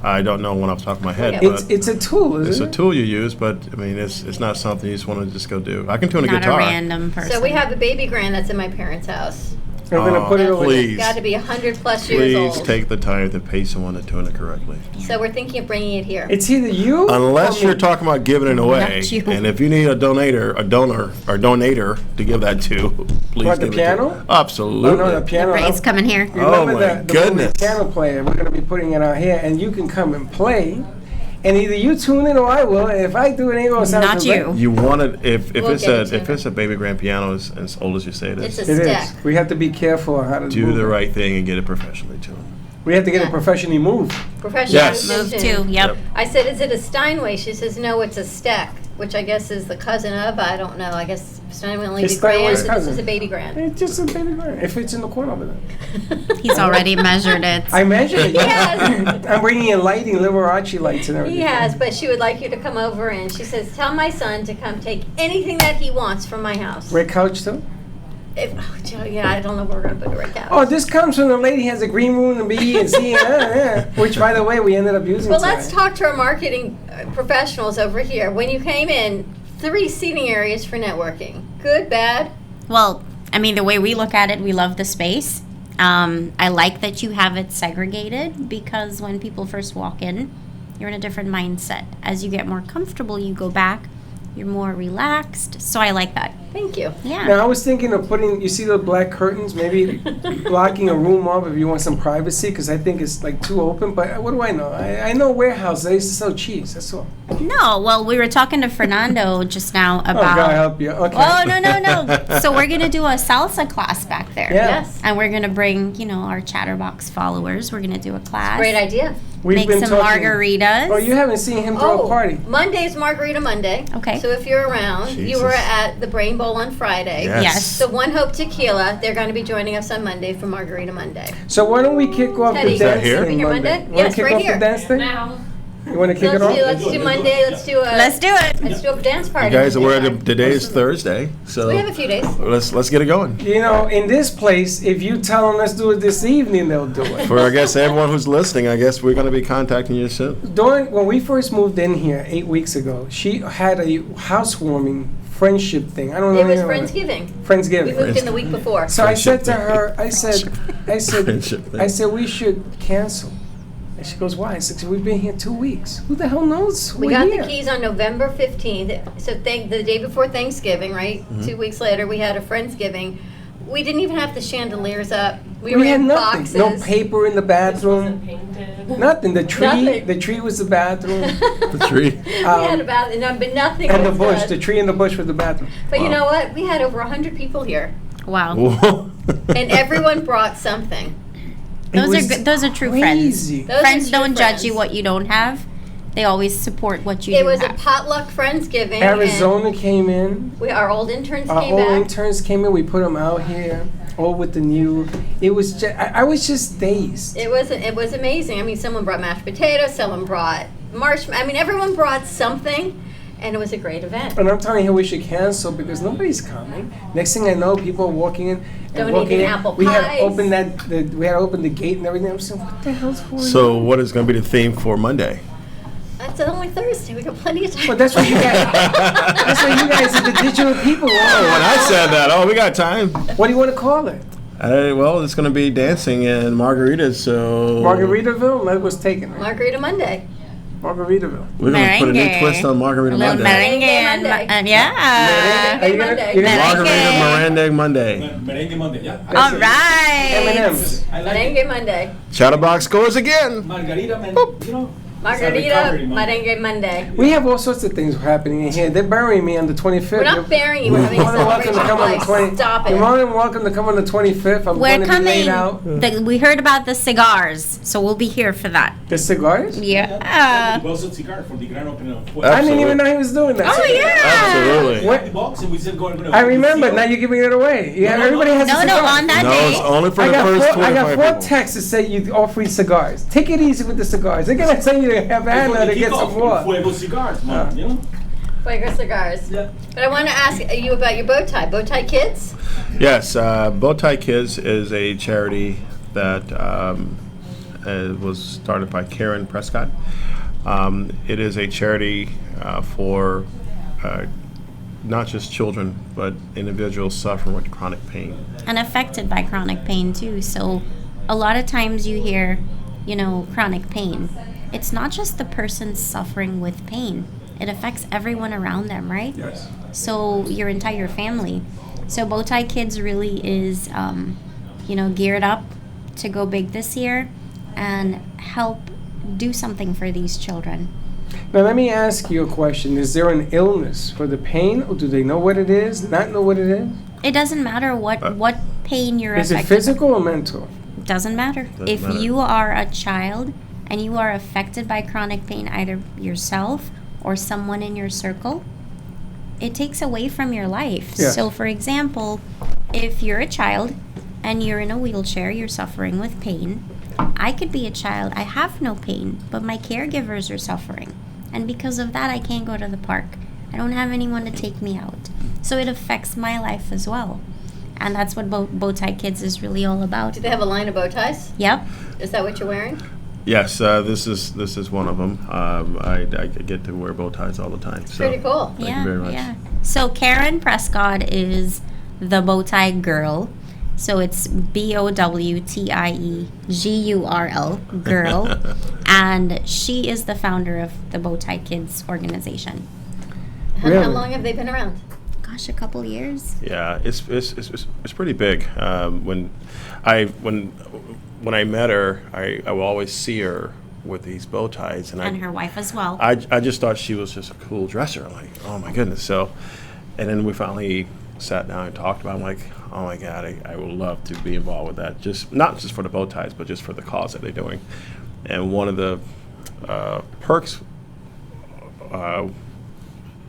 Speaker 19: I don't know one off the top of my head.
Speaker 2: It's a tool, isn't
Speaker 19: It's
Speaker 2: it?
Speaker 19: a tool you use, but I mean, it's not something you just want to just go do. I can tune a
Speaker 18: Not
Speaker 19: guitar.
Speaker 18: a random person.
Speaker 3: So we have a baby grand that's in my parents' house.
Speaker 2: I'm gonna put it over.
Speaker 19: Please,
Speaker 3: Got to be 100 plus years
Speaker 19: please
Speaker 3: old.
Speaker 19: take the time to pay someone to tune it correctly.
Speaker 3: So we're thinking of bringing it here.
Speaker 2: It's either you
Speaker 19: Unless
Speaker 2: or
Speaker 19: you're
Speaker 2: me.
Speaker 19: talking about giving it away,
Speaker 3: Not you.
Speaker 19: and if you need a donor to give that to, please
Speaker 2: What, the
Speaker 19: give
Speaker 2: piano?
Speaker 19: it to. Absolutely.
Speaker 2: Oh, no, the piano.
Speaker 18: It's coming here.
Speaker 2: You
Speaker 19: Oh,
Speaker 2: remember
Speaker 19: my
Speaker 2: the
Speaker 19: goodness.
Speaker 2: piano player? We're gonna be putting it out here, and you can come and play. And either you tune in or I will. And if I do, it ain't gonna sound
Speaker 18: Not
Speaker 2: too
Speaker 18: you.
Speaker 2: great.
Speaker 19: You want it if
Speaker 3: We'll
Speaker 19: it's
Speaker 3: get
Speaker 19: a
Speaker 3: it to
Speaker 19: if it's a baby grand piano as old as you say it is.
Speaker 3: It's a
Speaker 2: It
Speaker 3: stack.
Speaker 2: is. We have to be careful on how to
Speaker 19: Do
Speaker 2: move
Speaker 19: the
Speaker 2: it.
Speaker 19: right thing and get it professionally tuned.
Speaker 2: We have to get
Speaker 3: Yeah.
Speaker 2: it professionally moved.
Speaker 3: Professional
Speaker 19: Yes.
Speaker 3: musician.
Speaker 18: Move too. Yep.
Speaker 3: I said, is it a Steinway? She says, no, it's a stack, which I guess is the cousin of, I don't know. I guess Steinway only
Speaker 2: It's
Speaker 3: did grand,
Speaker 2: Steinway's
Speaker 3: so
Speaker 2: cousin.
Speaker 3: this is a baby grand.
Speaker 2: It's just a baby grand. If it's in the corner over there.
Speaker 18: He's already measured it.
Speaker 2: I measured it.
Speaker 3: He has.
Speaker 2: I'm bringing in lighting, Liberace lights and everything.
Speaker 3: He has, but she would like you to come over and she says, tell my son to come take anything that he wants from my house.
Speaker 2: Red couch too?
Speaker 3: Yeah, I don't know where we're going to put a red couch.
Speaker 2: Oh, this comes from the lady who has a green room and B and C and which, by the way, we ended up using
Speaker 3: Well,
Speaker 2: tonight.
Speaker 3: let's talk to our marketing professionals over here. When you came in, 3 seating areas for networking. Good, bad?
Speaker 18: Well, I mean, the way we look at it, we love the space. I like that you have it segregated because when people first walk in, you're in a different mindset. As you get more comfortable, you go back, you're more relaxed. So I like that.
Speaker 3: Thank you.
Speaker 18: Yeah.
Speaker 2: Now, I was thinking of putting, you see the black curtains, maybe blocking a room off if you want some privacy, because I think it's like too open, but what do I know? I know warehouses, they used to sell cheese, that's all.
Speaker 18: No, well, we were talking to Fernando just now
Speaker 2: Oh,
Speaker 18: about.
Speaker 2: God help you, okay.
Speaker 18: Oh, no. So we're going to do a salsa class back there.
Speaker 2: Yeah.
Speaker 3: Yes.
Speaker 18: And we're going to bring, our Chatterbox followers. We're going to do a class.
Speaker 3: Great idea.
Speaker 2: We've
Speaker 18: Make
Speaker 2: been
Speaker 18: some
Speaker 2: talking-
Speaker 18: margaritas.
Speaker 2: Oh, you haven't seen him throw a party.
Speaker 3: Monday's Margarita Monday.
Speaker 18: Okay.
Speaker 3: So if you're around, you were
Speaker 19: Jesus.
Speaker 3: at the Brain Bowl on Friday.
Speaker 18: Yes.
Speaker 3: So One Hope Tequila, they're going to be joining us on Monday for Margarita Monday.
Speaker 2: So why don't we kick off
Speaker 3: Teddy,
Speaker 2: the dance
Speaker 19: here?
Speaker 2: thing
Speaker 3: Here
Speaker 2: Monday?
Speaker 3: Monday?
Speaker 2: Wanna
Speaker 3: Yes,
Speaker 2: kick
Speaker 3: right
Speaker 2: off
Speaker 3: here.
Speaker 2: the dance thing? You want to kick it off?
Speaker 3: Let's do Monday. Let's do it. Let's do a dance party.
Speaker 19: You guys are aware
Speaker 3: Monday.
Speaker 19: that today is Thursday, so
Speaker 3: We have a few days.
Speaker 19: let's get it going.
Speaker 2: You know, in this place, if you tell them let's do it this evening, they'll do it.
Speaker 19: For I guess everyone who's listening, I guess we're going to be contacting you soon.
Speaker 2: When we first moved in here 8 weeks ago, she had a housewarming friendship thing. I don't know.
Speaker 3: It was
Speaker 2: anything about
Speaker 3: Friendsgiving.
Speaker 2: Friendsgiving.
Speaker 3: We moved in the week before.
Speaker 2: So I said to
Speaker 19: Friendship
Speaker 2: her,
Speaker 19: Friendship thing.
Speaker 2: I said we should cancel. And she goes, why? I said, we've been here 2 weeks. Who the hell knows?
Speaker 3: We
Speaker 2: We're
Speaker 3: got
Speaker 2: here.
Speaker 3: the keys on November 15th. So the day before Thanksgiving, right?
Speaker 2: Mm-hmm.
Speaker 3: 2 weeks later, we had a Friendsgiving. We didn't even have the chandeliers up. We
Speaker 2: We
Speaker 3: were
Speaker 2: had
Speaker 3: in
Speaker 2: nothing.
Speaker 3: boxes.
Speaker 2: No paper in the bathroom. Nothing. The tree.
Speaker 3: Nothing.
Speaker 2: The tree was the bathroom.
Speaker 19: The tree.
Speaker 3: We had about but nothing.
Speaker 2: And the
Speaker 3: was
Speaker 2: bush.
Speaker 3: done.
Speaker 2: The tree and the bush was the bathroom.
Speaker 3: But you know what? We had over 100 people here,
Speaker 18: Wow.
Speaker 3: and everyone brought something.
Speaker 18: Those are good. Those are true
Speaker 2: crazy.
Speaker 18: friends.
Speaker 3: Those are
Speaker 18: Friends
Speaker 3: true
Speaker 18: don't
Speaker 3: friends.
Speaker 18: judge you what you don't have. They always support what you
Speaker 3: It
Speaker 18: do
Speaker 3: was a
Speaker 18: have.
Speaker 3: potluck Friendsgiving. and
Speaker 2: Arizona came in.
Speaker 3: our old interns
Speaker 2: Our
Speaker 3: came
Speaker 2: old
Speaker 3: back.
Speaker 2: interns came in. We put them out here, all with the new. It was just. I was just dazed.
Speaker 3: It was amazing. I mean, someone brought mashed potatoes, someone brought marshmallow. I mean, everyone brought something, and it was a great event.
Speaker 2: And I'm telling you, we should cancel because nobody's coming. Next thing I know, people are walking in. And
Speaker 3: Donating
Speaker 2: walking in.
Speaker 3: apple
Speaker 2: We had
Speaker 3: pies.
Speaker 2: to open we had to open the gate and everything. I'm saying, what the hell's going on?
Speaker 19: So what is going to be the theme for Monday?
Speaker 3: That's only Thursday. We got plenty of time.
Speaker 2: Well, that's what you guys. That's what you guys are the digital people.
Speaker 19: Oh, when I said that, we got time.
Speaker 2: What do you want to call it?
Speaker 19: Well, it's going to be dancing and margaritas, so...
Speaker 2: Margaritaville? That was taken. Right?
Speaker 3: Margarita Monday.
Speaker 2: Margaritaville.
Speaker 19: We're going to put a new
Speaker 18: Merengue.
Speaker 19: twist on Margarita
Speaker 18: A little
Speaker 19: Monday.
Speaker 18: merengue and,
Speaker 3: Monday.
Speaker 18: yeah.
Speaker 2: Are you gonna-
Speaker 3: Monday.
Speaker 2: you're gonna-
Speaker 19: Margarita Merengue Monday.
Speaker 17: Merengue Monday, yeah.
Speaker 18: All right.
Speaker 2: M&M's.
Speaker 17: I like
Speaker 3: Merengue Monday.
Speaker 19: Chatterbox scores again.
Speaker 17: Margarita, man. You know,
Speaker 3: Margarita Merengue Monday.
Speaker 2: We have all sorts of things happening in here. They're burying me on the 25th.
Speaker 3: We're not burying you. We're having a celebration. Stop it.
Speaker 2: You're more than welcome to come on the 25th. I'm
Speaker 18: We're
Speaker 2: going to be laid
Speaker 18: coming.
Speaker 2: out.
Speaker 18: We heard about the cigars, so we'll be here for that.
Speaker 2: The cigars?
Speaker 18: Yeah.
Speaker 2: I didn't even know he was doing that.
Speaker 18: Oh, yeah.
Speaker 2: Absolutely. I remember. Now you're giving it away. Yeah, everybody has a cigar.
Speaker 18: No, on that day.
Speaker 19: it's only for the first 25
Speaker 2: I got 4
Speaker 19: people.
Speaker 2: texts that say you all free cigars. Take it easy with the cigars. They're going to send you to Havana to get some more.
Speaker 17: Fuego cigars, man, you know?
Speaker 3: Fuego cigars. Yeah. But I want to ask you about your bow tie. Bow tie kids?
Speaker 19: Yes, Bowtie Kids is a charity that was started by Karen Prescott. It is a charity for not just children, but individuals suffering with chronic pain.
Speaker 18: And affected by chronic pain too. So a lot of times you hear, chronic pain. It's not just the person suffering with pain. It affects everyone around them, right?
Speaker 2: Yes.
Speaker 18: So your entire family. So Bowtie Kids really is, geared up to go big this year and help do something for these children.
Speaker 2: Now let me ask you a question. Is there an illness for the pain, or do they know what it is, not know what it is?
Speaker 18: It doesn't matter what pain you're
Speaker 2: Is
Speaker 18: affected.
Speaker 2: it physical or mental?
Speaker 18: Doesn't matter. If you are a child and you are affected by chronic pain, either yourself or someone in your circle, it takes away from your life.
Speaker 2: Yes.
Speaker 18: So for example, if you're a child and you're in a wheelchair, you're suffering with pain, I could be a child, I have no pain, but my caregivers are suffering. And because of that, I can't go to the park. I don't have anyone to take me out. So it affects my life as well. And that's what Bowtie Kids is really all about.
Speaker 3: Do they have a line of bow ties?
Speaker 18: Yep.
Speaker 3: Is that what you're wearing?
Speaker 19: Yes, this is one of them. I get to wear bow ties all the time. So
Speaker 3: Pretty cool.
Speaker 19: Thank you very much.
Speaker 18: Yeah. So Karen Prescott is the Bowtie Girl. So it's BOWTIEGURL, girl. And she is the founder of the Bowtie Kids organization.
Speaker 3: How long have they been around?
Speaker 18: Gosh, a couple years.
Speaker 19: Yeah, it's pretty big. When I met her, I will always see her with these bow ties,
Speaker 18: And her wife as well.
Speaker 19: I just thought she was just a cool dresser. Like, oh my goodness. So, and then we finally sat down and talked about it. I'm like, oh my God, I would love to be involved with that. Just not just for the bow ties, but just for the cause that they're doing. And one of the perks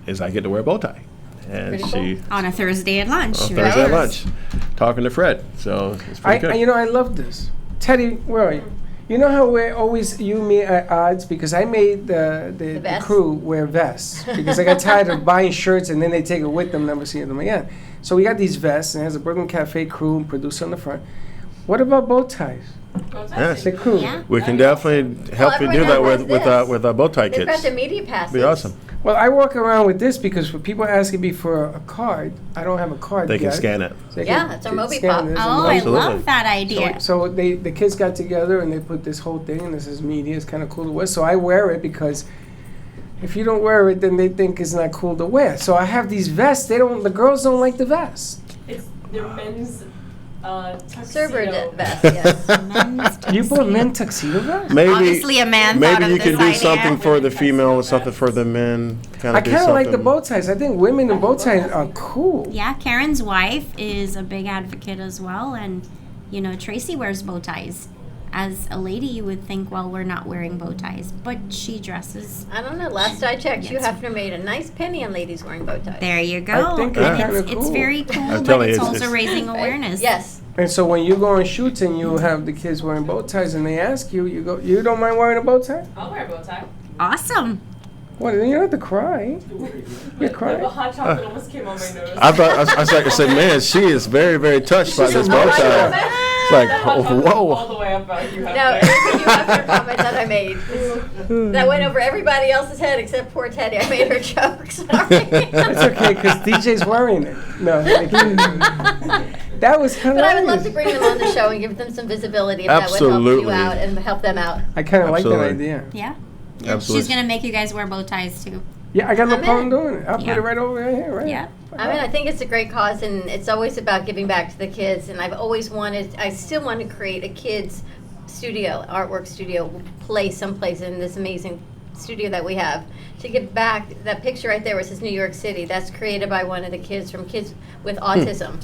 Speaker 19: is I get to wear a bow tie. And
Speaker 18: Pretty cool. On a Thursday at lunch.
Speaker 19: On Thursday at lunch, talking to Fred. So it's pretty good.
Speaker 2: I love this. Teddy, where are you? You know how we're always me at odds because I made the crew wear vests because I got tired of buying shirts and then they take it with them, never see them again. So we got these vests and it has a Brooklyn Cafe crew and producer on the front. What about bow ties?
Speaker 19: Yes,
Speaker 2: the crew.
Speaker 3: Yeah.
Speaker 19: We can definitely help you do that with bow tie
Speaker 3: They've got
Speaker 19: kids.
Speaker 3: the media passes.
Speaker 19: Be awesome.
Speaker 2: Well, I walk around with this because when people asking me for a card, I don't have a card
Speaker 19: They
Speaker 2: yet.
Speaker 19: can scan it.
Speaker 2: So they
Speaker 3: Yeah,
Speaker 2: can
Speaker 3: it's our
Speaker 2: scan
Speaker 3: MobiPop.
Speaker 2: this and
Speaker 18: Oh, I love that idea.
Speaker 2: So the kids got together and they put this whole thing, and this is media. It's kind of cool to wear. So I wear it because if you don't wear it, then they think it's not cool to wear. So I have these vests. The girls don't like the vests.
Speaker 20: They're men's
Speaker 3: Server
Speaker 20: tuxedo.
Speaker 3: vest, yes.
Speaker 2: You put men tuxedo vests?
Speaker 19: Maybe
Speaker 18: Obviously a man thought
Speaker 19: maybe
Speaker 18: of
Speaker 19: you
Speaker 18: this
Speaker 19: can do
Speaker 18: idea.
Speaker 19: something for the female and something for the men.
Speaker 2: I kind of like the bow ties. I think women in bow ties are cool.
Speaker 18: Yeah, Karen's wife is a big advocate as well. And, Tracy wears bow ties. As a lady, you would think, well, we're not wearing bow ties. But she dresses.
Speaker 3: I don't know. Last I checked, you have made a nice penny on ladies wearing bow ties.
Speaker 18: There you go.
Speaker 2: I think it's
Speaker 18: And
Speaker 2: kinda
Speaker 18: it's
Speaker 2: cool.
Speaker 18: very cool,
Speaker 19: I'm
Speaker 18: but
Speaker 19: telling
Speaker 18: it's
Speaker 19: you,
Speaker 18: also
Speaker 19: it's-
Speaker 18: raising awareness.
Speaker 3: Yes.
Speaker 2: And so when you go on shoots and you have the kids wearing bow ties and they ask you, you don't mind wearing a bow tie?
Speaker 20: I'll wear a bow tie.
Speaker 18: Awesome.
Speaker 2: What? You don't have to cry. You're crying.
Speaker 20: The hot chocolate almost came on my nose.
Speaker 19: I thought I said, man, she is very, very touched by this bow tie. It's like,
Speaker 20: All
Speaker 19: whoa.
Speaker 20: the way up you have
Speaker 3: No, everything you have your comment that I made. That went over everybody else's head except poor Teddy. I made her joke. Sorry.
Speaker 2: It's okay because DJ's wearing it. No, that was hilarious.
Speaker 3: But I would love to bring them on the show and give them some visibility if that would help you
Speaker 19: Absolutely.
Speaker 3: out and help them out.
Speaker 2: I kind of like that
Speaker 19: Absolutely.
Speaker 2: idea.
Speaker 18: Yeah.
Speaker 19: Absolutely.
Speaker 18: She's going to make you guys wear bow ties, too.
Speaker 2: Yeah, I got no
Speaker 3: I'm
Speaker 2: problem
Speaker 3: in.
Speaker 2: doing it. I'll
Speaker 18: Yeah.
Speaker 2: put it right over here, right?
Speaker 18: Yeah.
Speaker 3: I mean, I think it's a great cause, and it's always about giving back to the kids. And I still want to create a kids studio, artwork studio, place someplace in this amazing studio that we have. To get back, that picture right there where it says New York City, that's created by one of the kids from Kids with Autism.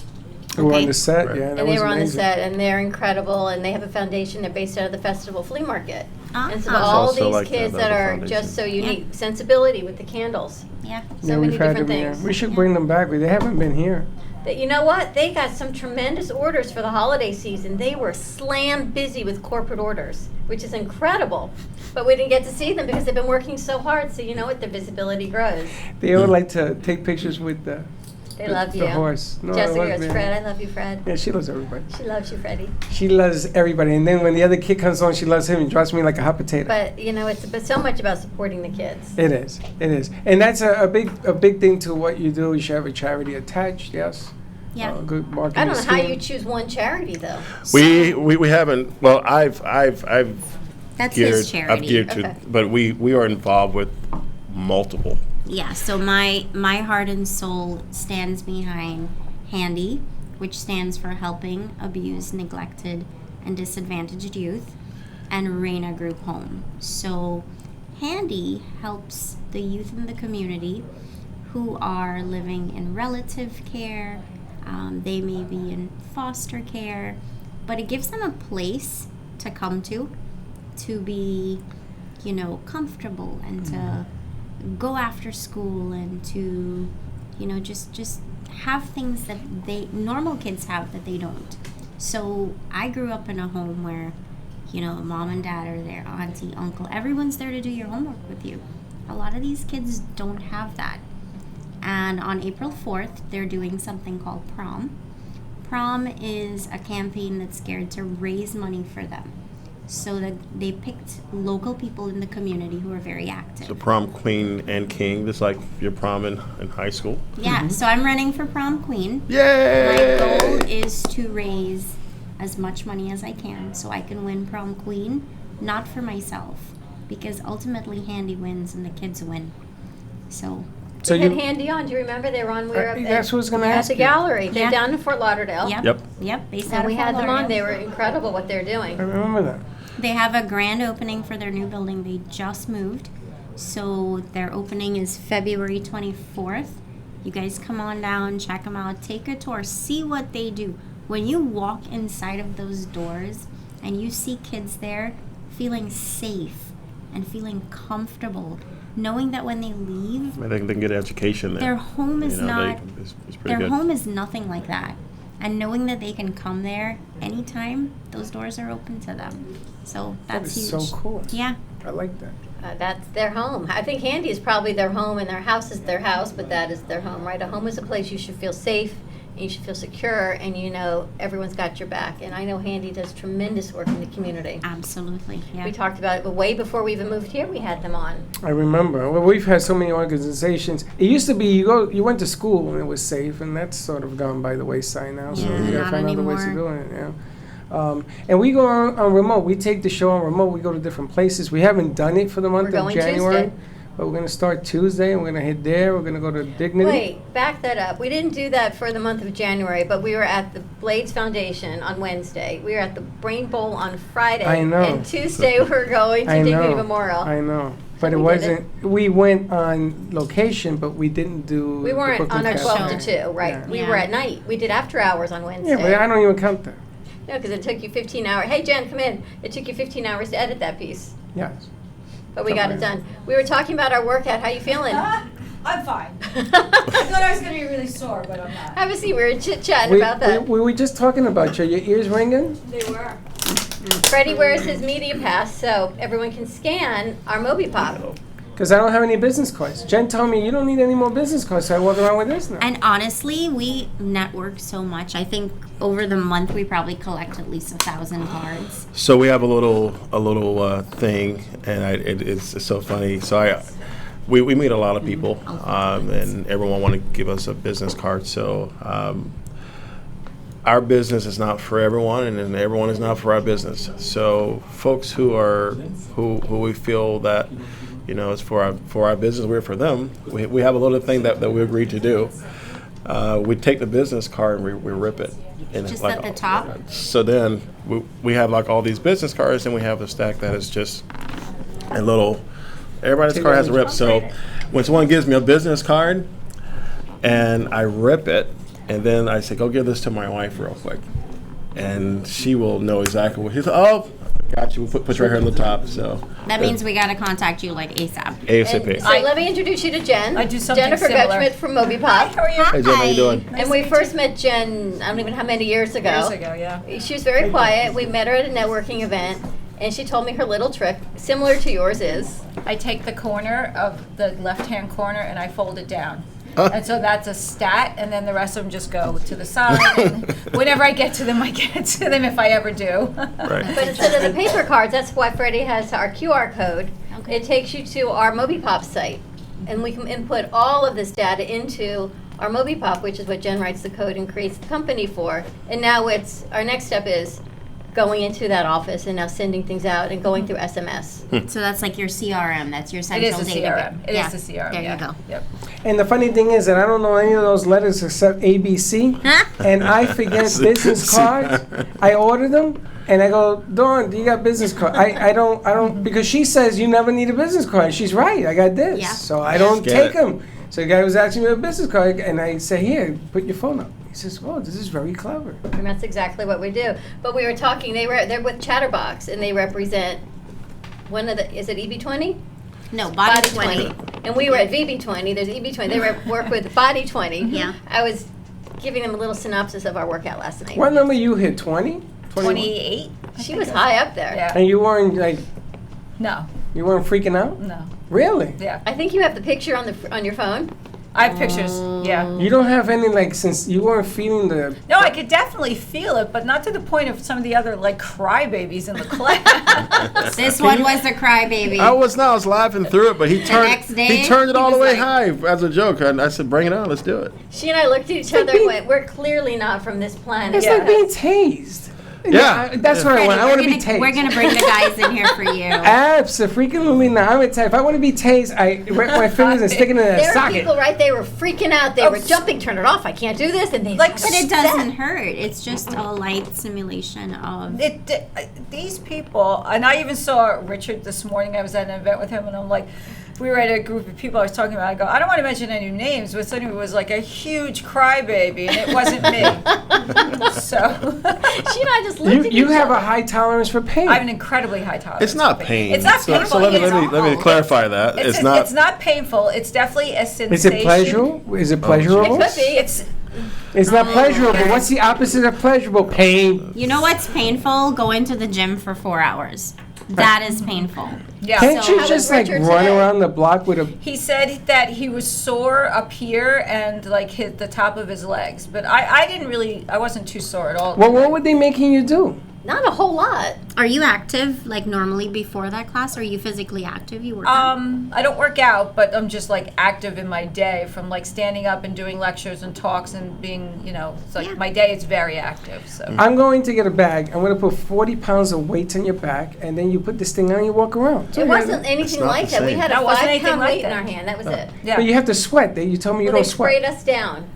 Speaker 2: They were on the set, yeah. That
Speaker 3: And they
Speaker 2: was
Speaker 3: were on the
Speaker 2: amazing.
Speaker 3: set, and they're incredible, and they have a foundation. They're based out of the Festival Flea Market. And so
Speaker 18: Ah.
Speaker 3: all
Speaker 18: It's also
Speaker 3: these
Speaker 18: like
Speaker 3: kids
Speaker 18: the
Speaker 3: that are
Speaker 18: foundation.
Speaker 3: just so unique. Sensibility with the candles.
Speaker 18: Yeah.
Speaker 3: So
Speaker 2: Yeah,
Speaker 3: many
Speaker 2: we've had
Speaker 3: different
Speaker 2: them here.
Speaker 3: things.
Speaker 2: We should bring them back. They haven't been here.
Speaker 3: You know what? They got some tremendous orders for the holiday season. They were slam busy with corporate orders, which is incredible. But we didn't get to see them because they've been working so hard. So you know what? The visibility grows.
Speaker 2: They all like to take pictures with the
Speaker 3: They love you.
Speaker 2: the horse. No, it
Speaker 3: Jessica,
Speaker 2: was
Speaker 3: it's
Speaker 2: me.
Speaker 3: Fred. I love you, Fred.
Speaker 2: Yeah, she loves everybody.
Speaker 3: She loves you, Freddie.
Speaker 2: She loves everybody. And then when the other kid comes on, she loves him and drops me like a hot potato.
Speaker 3: But you know, it's so much about supporting the kids.
Speaker 2: It is. It is. And that's a big thing to what you do. You should have a charity attached, yes?
Speaker 3: Yeah.
Speaker 2: Good marketing
Speaker 3: I don't know how
Speaker 2: scheme.
Speaker 3: you choose one charity though.
Speaker 19: We haven't. Well, I've
Speaker 18: That's
Speaker 19: geared,
Speaker 18: his charity.
Speaker 19: I've geared to,
Speaker 18: Okay.
Speaker 19: but we are involved with multiple.
Speaker 18: Yeah, so my heart and soul stands behind Handy, which stands for Helping Abused, Neglected, and Disadvantaged Youth, and Reina Group Home. So Handy helps the youth in the community who are living in relative care. They may be in foster care, but it gives them a place to come to be, comfortable and to go after school and to, just have things that normal kids have that they don't. So I grew up in a home where, mom and dad are there, auntie, uncle, everyone's there to do your homework with you. A lot of these kids don't have that. And on April 4th, they're doing something called Prom. Prom is a campaign that's geared to raise money for them. So that they picked local people in the community who are very active.
Speaker 19: So prom queen and king, just like your prom in high school.
Speaker 18: Yeah, so I'm running for prom queen.
Speaker 19: Yay!
Speaker 18: My goal is to raise as much money as I can so I can win prom queen, not for myself, because ultimately Handy wins and the kids win. So
Speaker 3: We had Handy on. Do you remember they were on? We were up
Speaker 2: that's what I was gonna
Speaker 3: at
Speaker 2: ask
Speaker 3: the
Speaker 2: you.
Speaker 3: gallery. They're
Speaker 18: Yeah.
Speaker 3: down in Fort Lauderdale.
Speaker 18: Yep. Based out
Speaker 3: And
Speaker 18: of
Speaker 3: we had
Speaker 18: Fort
Speaker 3: them on.
Speaker 18: Lauderdale.
Speaker 3: They were incredible what they're doing.
Speaker 2: I remember that.
Speaker 18: They have a grand opening for their new building. They just moved. So their opening is February 24th. You guys come on down, check them out, take a tour, see what they do. When you walk inside of those doors and you see kids there feeling safe and feeling comfortable, knowing that when they leave,
Speaker 19: They can get education there.
Speaker 18: their home is not,
Speaker 19: It's pretty
Speaker 18: their
Speaker 19: good.
Speaker 18: home is nothing like that. And knowing that they can come there anytime, those doors are open to them. So that's
Speaker 2: That is
Speaker 18: huge.
Speaker 2: so cool.
Speaker 18: Yeah.
Speaker 2: I like that.
Speaker 3: That's their home. I think Handy is probably their home, and their house is their house, but that is their home, right? A home is a place you should feel safe, and you should feel secure, and everyone's got your back. And I know Handy does tremendous work in the community.
Speaker 18: Absolutely, yeah.
Speaker 3: We talked about it, but way before we even moved here, we had them on.
Speaker 2: I remember. Well, we've had so many organizations. It used to be you went to school and it was safe, and that's sort of gone by the wayside now. So
Speaker 18: Yeah,
Speaker 2: you gotta
Speaker 18: not
Speaker 2: find other ways of
Speaker 18: anymore.
Speaker 2: doing it. Yeah. And we go on remote. We take the show on remote. We go to different places. We haven't done it for the month
Speaker 3: We're
Speaker 2: of
Speaker 3: going
Speaker 2: January,
Speaker 3: Tuesday.
Speaker 2: but we're going to start Tuesday, and we're going to hit there. We're going to go to Dignity.
Speaker 3: Wait, back that up. We didn't do that for the month of January, but we were at the Blades Foundation on Wednesday. We were at the Brain Bowl on Friday.
Speaker 2: I know.
Speaker 3: And Tuesday we're going to
Speaker 2: I
Speaker 3: Dignity
Speaker 2: know.
Speaker 3: Memorial.
Speaker 2: I know. But it
Speaker 3: We did
Speaker 2: wasn't. We went on location, but we didn't do.
Speaker 3: We
Speaker 2: the
Speaker 3: weren't
Speaker 2: Brooklyn
Speaker 3: on our
Speaker 2: Cafe.
Speaker 3: 12 to 2, right?
Speaker 2: Yeah.
Speaker 3: We were at night. We did after hours on Wednesday.
Speaker 2: Yeah, but I don't even count that.
Speaker 3: No, because it took you 15 hours. Hey, Jen, come in. It took you 15 hours to edit that piece.
Speaker 2: Yes.
Speaker 3: But we got it done. We were talking about our workout. How you feeling?
Speaker 20: I'm fine. I thought I was going to be really sore, but I'm not.
Speaker 3: Have a seat. We were chit-chatting about that.
Speaker 2: We were just talking about you. Your ears ringing?
Speaker 20: They were.
Speaker 3: Freddie wears his media pass so everyone can scan our MobiPop.
Speaker 2: Because I don't have any business cards. Jen told me you don't need any more business cards, so I walk around with this now.
Speaker 18: And honestly, we network so much. I think over the month we probably collect at least 1,000 cards.
Speaker 19: So we have a little thing, and it's so funny. So we meet a lot of people, and everyone want to give us a business card. So our business is not for everyone, and then everyone is not for our business. So folks who we feel that is for our business, we're for them. We have a little thing that we agreed to do. we take the business card and we rip it. And
Speaker 18: Just
Speaker 19: like,
Speaker 18: at the top?
Speaker 19: So then we have like all these business cards, and we have the stack that is just a little. Everybody's card has a rip. So when someone gives me a business card, and I rip it, and then I say, "Go give this to my wife real quick," and she will know exactly what he's. Oh, got you. We'll put you right here on the top. So
Speaker 18: That means we got to contact you like ASAP.
Speaker 19: ASAP.
Speaker 3: So let me introduce you to Jen.
Speaker 21: I do something
Speaker 3: Jennifer
Speaker 21: similar.
Speaker 3: Gutschmidt from MobiPop.
Speaker 21: How are you?
Speaker 19: Hey Jen, how you doing?
Speaker 3: And we first met Jen, I don't even know how many years ago.
Speaker 21: Years ago, yeah.
Speaker 3: She was very quiet. We met her at a networking event, and she told me her little trick, similar to yours, is
Speaker 21: I take the corner of the left-hand corner and I fold it down. And so that's a stat, and then the rest of them just go to the side. And whenever I get to them, I get to them if I ever do.
Speaker 3: But instead of the paper cards, that's why Freddie has our QR code. It takes you to our MobiPop site, and we can input all of this data into our MobiPop, which is what Jen writes the code and creates the company for. And now it's our next step is going into that office and now sending things out and going through SMS.
Speaker 18: So that's like your CRM. That's your
Speaker 21: It
Speaker 18: central
Speaker 21: is the
Speaker 18: data.
Speaker 21: CRM. It
Speaker 18: Yeah.
Speaker 21: is the CRM.
Speaker 18: There
Speaker 21: yeah.
Speaker 18: you go.
Speaker 21: Yep.
Speaker 2: And the funny thing is that I don't know any of those letters except ABC, and I forget business cards. I order them, and I go, Dawn, do you got business card? I don't, because she says you never need a business card. She's right. I got this,
Speaker 18: Yeah.
Speaker 2: so I don't
Speaker 19: Get
Speaker 2: take
Speaker 19: it.
Speaker 2: them. So the guy was asking me a business card, and I say, here, put your phone up. He says, "Whoa, this is very clever."
Speaker 3: And that's exactly what we do. But we were talking, they're with Chatterbox, and they represent one of the, is it EB20?
Speaker 18: No, Body 20.
Speaker 3: And we were at VB20, there's EB20, they work with Body 20.
Speaker 18: Yeah.
Speaker 3: I was giving them a little synopsis of our workout last night.
Speaker 2: What number you hit? 20?
Speaker 21: 28?
Speaker 3: She was high up there.
Speaker 21: Yeah.
Speaker 2: And you weren't like,
Speaker 21: No.
Speaker 2: you weren't freaking out?
Speaker 21: No.
Speaker 2: Really?
Speaker 21: Yeah.
Speaker 3: I think you have the picture on your phone.
Speaker 21: I have pictures. Yeah.
Speaker 2: You don't have any like, since you weren't feeling the.
Speaker 21: No, I could definitely feel it, but not to the point of some of the other like crybabies in the class.
Speaker 18: This one was a crybaby.
Speaker 19: I was laughing through it, but he turned
Speaker 18: next day,
Speaker 19: he turned it
Speaker 18: he
Speaker 19: all the
Speaker 18: was
Speaker 19: way
Speaker 18: like-
Speaker 19: high as a joke, and I said, "Bring it on, let's do it."
Speaker 3: She and I looked at each other and went, we're clearly not from this planet.
Speaker 2: It's like being tased.
Speaker 19: Yeah.
Speaker 2: That's what I want. I want to be tased.
Speaker 18: We're gonna bring the guys in here for you.
Speaker 2: Absolutely not. I'm gonna tell you, if I want to be tased, I wrap my fingers and stick it in
Speaker 3: There
Speaker 2: that
Speaker 3: were
Speaker 2: socket.
Speaker 3: people right there were freaking out. They were jumping, turn it off. I can't do this. And they
Speaker 21: Like,
Speaker 18: But it doesn't hurt. It's just a light simulation of.
Speaker 21: These people, and I even saw Richard this morning. I was at an event with him, and I'm like, we were at a group of people I was talking about. I go, I don't want to mention any names, but somebody was like a huge crybaby, and it wasn't me. So
Speaker 3: she and I just looked at
Speaker 2: You
Speaker 21: each
Speaker 2: have
Speaker 21: other.
Speaker 2: a high tolerance for pain.
Speaker 21: I have an incredibly high tolerance.
Speaker 19: It's not pain.
Speaker 21: It's not
Speaker 19: So-
Speaker 21: painful.
Speaker 19: So let me
Speaker 21: It's
Speaker 19: let me clarify that. It's not.
Speaker 21: It's not painful. It's definitely a sensation.
Speaker 2: Is it pleasurable? Is it pleasurable?
Speaker 3: It could be.
Speaker 2: It's not pleasurable. What's the opposite of pleasurable? Pain.
Speaker 18: You know what's painful? Going to the gym for 4 hours. That is painful.
Speaker 21: Yeah.
Speaker 2: Can't
Speaker 21: So
Speaker 2: you
Speaker 21: how
Speaker 2: just
Speaker 21: was
Speaker 2: like
Speaker 21: Richard
Speaker 2: run
Speaker 21: today?
Speaker 2: around the block with a?
Speaker 21: He said that he was sore up here and like hit the top of his legs, but I wasn't too sore at all.
Speaker 2: Well, what were they making you do?
Speaker 3: Not a whole lot.
Speaker 18: Are you active like normally before that class? Are you physically active? You work out?
Speaker 21: I don't work out, but I'm just like active in my day from like standing up and doing lectures and talks and being, it's like my day is very active. So
Speaker 2: I'm going to get a bag. I'm going to put 40 pounds of weight on your back, and then you put this thing on and you walk around.
Speaker 3: It wasn't anything like that. We had a
Speaker 21: That wasn't
Speaker 3: 5
Speaker 21: anything
Speaker 3: pound
Speaker 21: like
Speaker 3: weight in
Speaker 21: that.
Speaker 3: our hand. That was it.
Speaker 21: Yeah.
Speaker 2: But you have to sweat. You told me you
Speaker 3: Well,
Speaker 2: don't
Speaker 3: they
Speaker 2: sweat.
Speaker 3: sprayed us down.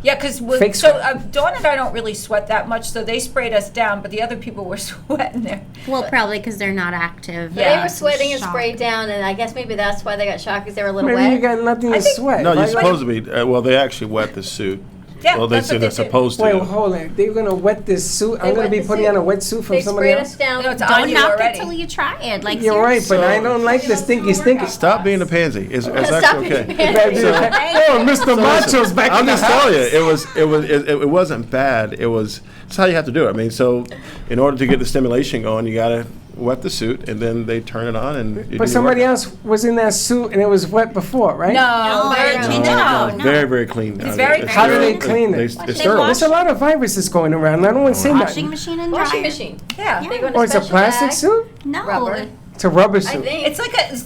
Speaker 21: Yeah, because
Speaker 2: Fake sweat.
Speaker 21: Dawn and I don't really sweat that much, so they sprayed us down, but the other people were sweating there.
Speaker 18: Well, probably because they're not active.
Speaker 3: They were sweating and sprayed down, and I guess maybe that's why they got shocked because they were a little
Speaker 2: Maybe
Speaker 3: wet.
Speaker 2: you got nothing to sweat.
Speaker 19: No, you're
Speaker 2: right?
Speaker 19: supposed to be. Well, they actually wet the suit.
Speaker 21: Yeah,
Speaker 19: well, they
Speaker 21: that's
Speaker 19: say
Speaker 21: what
Speaker 19: they're
Speaker 21: they do.
Speaker 19: supposed to.
Speaker 2: Wait, hold on. They're going to wet this suit? I'm going to be putting on a wetsuit from
Speaker 3: They
Speaker 2: somebody
Speaker 3: sprayed
Speaker 2: else?
Speaker 3: us down.
Speaker 21: No, it's
Speaker 18: Don't
Speaker 21: on you
Speaker 18: knock
Speaker 21: already.
Speaker 18: it till you try it. Like
Speaker 2: You're right, but I
Speaker 18: seriously.
Speaker 2: don't like the stinky.
Speaker 19: Stop being a pansy. It's
Speaker 3: Stop
Speaker 19: actually
Speaker 3: being
Speaker 19: okay.
Speaker 3: a pansy.
Speaker 2: Oh, Mr. Macho's back
Speaker 19: I'm
Speaker 2: in the
Speaker 19: just
Speaker 2: house.
Speaker 19: telling you, it wasn't bad. It's how you have to do it. I mean, so in order to get the stimulation going, you gotta wet the suit, and then they turn it on, and you do
Speaker 2: But
Speaker 19: the
Speaker 2: somebody
Speaker 19: workout.
Speaker 2: else was in that suit and it was wet before, right?
Speaker 21: No,
Speaker 18: they changed it out.
Speaker 19: No, very, very clean.
Speaker 21: It's very
Speaker 2: How do they
Speaker 19: sterile.
Speaker 2: clean it?
Speaker 19: It's sterile.
Speaker 2: There's a lot of viruses going around. I don't want to say
Speaker 18: Washing
Speaker 2: nothing.
Speaker 18: machine and dryer.
Speaker 3: Washing machine.
Speaker 21: Yeah.
Speaker 3: They go in
Speaker 2: Oh, it's a
Speaker 3: special
Speaker 2: plastic
Speaker 3: bag.
Speaker 2: suit?
Speaker 18: No.
Speaker 3: Rubber.
Speaker 2: It's a rubber
Speaker 3: I
Speaker 2: suit.
Speaker 3: think.
Speaker 21: It's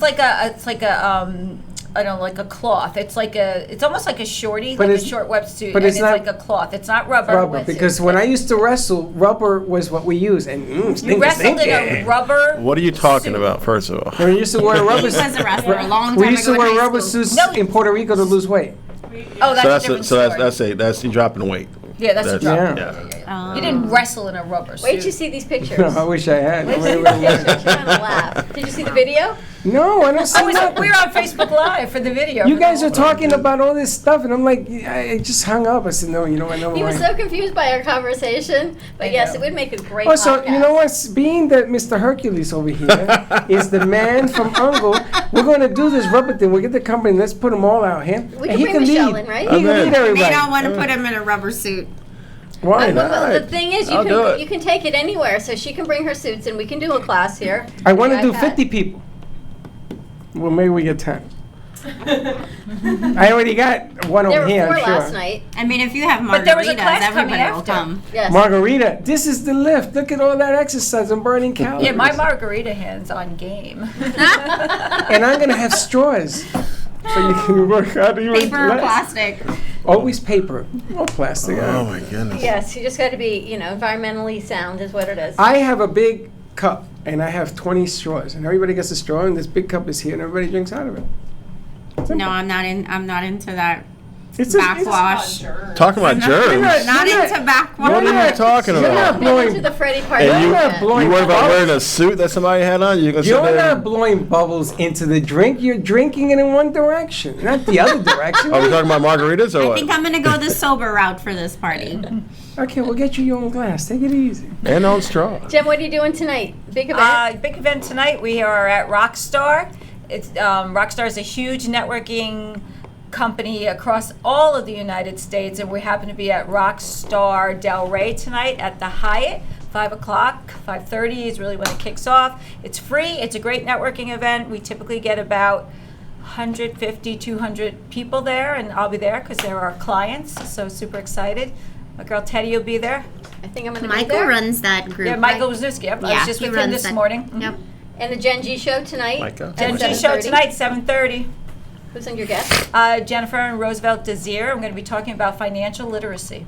Speaker 21: like a I don't know, like a cloth. It's almost like a shorty,
Speaker 2: But
Speaker 21: like a
Speaker 2: it's-
Speaker 21: short wetsuit,
Speaker 2: but
Speaker 21: and
Speaker 2: it's
Speaker 21: it's
Speaker 2: not
Speaker 21: like a cloth. It's not rubber.
Speaker 2: Rubber, because when I used to wrestle, rubber was what we used. And
Speaker 21: You
Speaker 2: stinky,
Speaker 21: wrestled in a
Speaker 2: stinky.
Speaker 21: rubber.
Speaker 19: What are you talking about, first of all?
Speaker 2: We used to wear rubber
Speaker 18: He was a wrestler a long
Speaker 2: We
Speaker 18: time
Speaker 2: used to
Speaker 18: ago in
Speaker 2: wear
Speaker 18: high
Speaker 2: rubber
Speaker 18: school.
Speaker 2: suits
Speaker 21: No.
Speaker 2: in Puerto Rico to lose weight.
Speaker 21: Oh, that's
Speaker 19: so
Speaker 21: a
Speaker 19: that's
Speaker 21: different
Speaker 19: so
Speaker 21: story.
Speaker 19: that's you dropping weight.
Speaker 21: Yeah, that's a drop.
Speaker 19: Yeah.
Speaker 21: You didn't wrestle in a rubber suit.
Speaker 3: Wait till you see these pictures.
Speaker 2: No, I wish I had.
Speaker 3: Wait till you see the pictures. You're gonna laugh. Did you see the video?
Speaker 2: No, I don't see
Speaker 21: We
Speaker 2: nothing.
Speaker 21: were on Facebook Live for the video.
Speaker 2: You guys are talking about all this stuff, and I'm like, I just hung up. I said, no, you know what?
Speaker 3: He was so confused by our conversation, but yes, it would make a great
Speaker 2: Oh, so
Speaker 3: podcast.
Speaker 2: you know what? Being that Mr. Hercules over here is the man from Uncle, we're going to do this rubber thing. We'll get the company. Let's put them all out here.
Speaker 3: We
Speaker 2: And
Speaker 3: can bring Michelle
Speaker 2: lead.
Speaker 3: in, right?
Speaker 2: He can lead
Speaker 18: They
Speaker 2: everybody.
Speaker 18: don't want to put him in a rubber suit.
Speaker 2: Why
Speaker 3: Well,
Speaker 2: not?
Speaker 3: the thing is, you can take it anywhere, so she can bring her suits, and we can do a class here.
Speaker 2: I want to
Speaker 3: Yeah,
Speaker 2: do
Speaker 3: I've
Speaker 2: 50 people. Well, maybe we get 10. I already got one
Speaker 3: There
Speaker 2: over
Speaker 3: were
Speaker 2: here,
Speaker 3: 4
Speaker 2: I'm sure.
Speaker 3: last night.
Speaker 18: I mean, if you have
Speaker 21: But there was a
Speaker 18: margaritas,
Speaker 21: class coming
Speaker 18: everybody will
Speaker 21: after.
Speaker 18: come.
Speaker 3: Yes.
Speaker 2: Margarita, this is the lift. Look at all that exercise. I'm burning calories.
Speaker 21: Yeah, my margarita hand's on game.
Speaker 2: And I'm going to have straws. So you can work out even
Speaker 18: Paper or
Speaker 2: less.
Speaker 18: plastic?
Speaker 2: Always paper or plastic.
Speaker 19: Oh my goodness.
Speaker 3: Yes, you just got to be, environmentally sound is what it is.
Speaker 2: I have a big cup and I have 20 straws, and everybody gets a straw, and this big cup is here, and everybody drinks out of it.
Speaker 18: No, I'm not into that
Speaker 2: It's
Speaker 18: backwash.
Speaker 19: Talking about germs.
Speaker 18: Not into backwash.
Speaker 19: What are you talking
Speaker 2: You're
Speaker 19: about?
Speaker 2: not blowing.
Speaker 3: to the Freddie Party.
Speaker 19: And you
Speaker 2: blowing
Speaker 19: worry about
Speaker 2: bubbles.
Speaker 19: wearing a suit that somebody had on? You're gonna sit
Speaker 2: You're
Speaker 19: there
Speaker 2: not
Speaker 19: and-
Speaker 2: blowing bubbles into the drink. You're drinking it in one direction, not the other direction.
Speaker 19: Are we talking about margaritas or
Speaker 18: I
Speaker 19: what?
Speaker 18: think I'm gonna go the sober route for this party.
Speaker 2: Okay, we'll get you your own glass. Take it easy.
Speaker 19: And on straw.
Speaker 3: Jen, what are you doing tonight? Big event?
Speaker 21: Big event tonight. We are at Rockstar. It's Rockstar is a huge networking company across all of the United States, and we happen to be at Rockstar Del Rey tonight at the Hyatt. 5 o'clock, 5:30 is really when it kicks off. It's free. It's a great networking event. We typically get about 150, 200 people there, and I'll be there because they're our clients. So super excited. My girl Teddy will be there.
Speaker 3: I think I'm going to be
Speaker 18: Michael
Speaker 3: there.
Speaker 18: runs that group.
Speaker 21: Yeah, Michael Wazowski. Yep. I was just
Speaker 18: he
Speaker 21: with him
Speaker 18: runs
Speaker 21: this
Speaker 18: that-
Speaker 21: morning.
Speaker 18: Yep.
Speaker 3: And the Gen G show tonight.
Speaker 19: Micah.
Speaker 3: at
Speaker 21: Gen G show
Speaker 3: 7:30.
Speaker 21: tonight, 7:30.
Speaker 3: Who's on your guest?
Speaker 21: Jennifer and Roosevelt Desir. I'm going to be talking about financial literacy.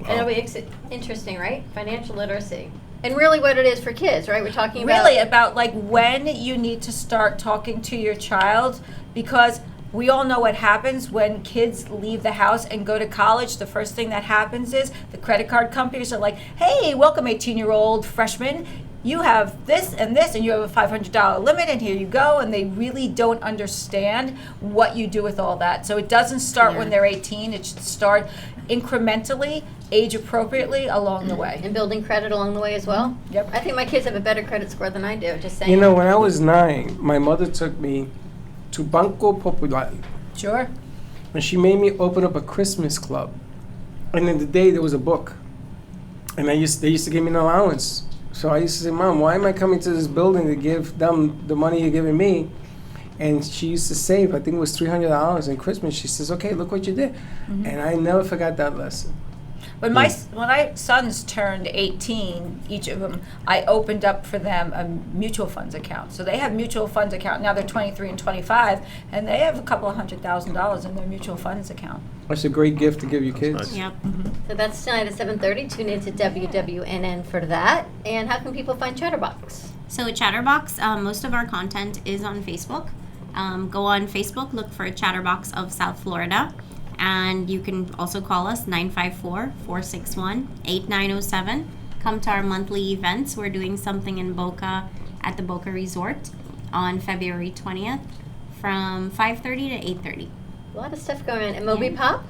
Speaker 3: And it'll be interesting, right? Financial literacy. And really what it is for kids, right? We're talking about...
Speaker 21: Really about like when you need to start talking to your child, because we all know what happens when kids leave the house and go to college. The first thing that happens is the credit card companies are like, hey, welcome 18-year-old freshman. You have this and this, and you have a $500 limit, and here you go. And they really don't understand what you do with all that. So it doesn't start when they're 18. It should start incrementally, age appropriately along the way.
Speaker 3: And building credit along the way as well?
Speaker 21: Yep.
Speaker 3: I think my kids have a better credit score than I do, just saying.
Speaker 2: You know, when I was 9, my mother took me to Banco Popular,
Speaker 21: Sure.
Speaker 2: and she made me open up a Christmas club. And in the day, there was a book, and they used to give me an allowance. So I used to say, Mom, why am I coming to this building to give them the money you're giving me? And she used to save, I think it was $300 in Christmas. She says, okay, look what you did. And I never forgot that lesson.
Speaker 21: When my sons turned 18, each of them, I opened up for them a mutual funds account. So they have mutual funds account. Now they're 23 and 25, and they have a couple of $100,000 in their mutual funds account.
Speaker 2: That's a great gift to give your kids.
Speaker 18: Yep.
Speaker 3: So that's tonight at 7:30. Tune in to WWNN for that. And how can people find Chatterbox?
Speaker 18: So Chatterbox, most of our content is on Facebook. Go on Facebook, look for Chatterbox of South Florida. And you can also call us 954-461-8907. Come to our monthly events. We're doing something in Boca at the Boca Resort on February 20th from 5:30 to 8:30.
Speaker 3: A lot of stuff going on. And Moby Pop?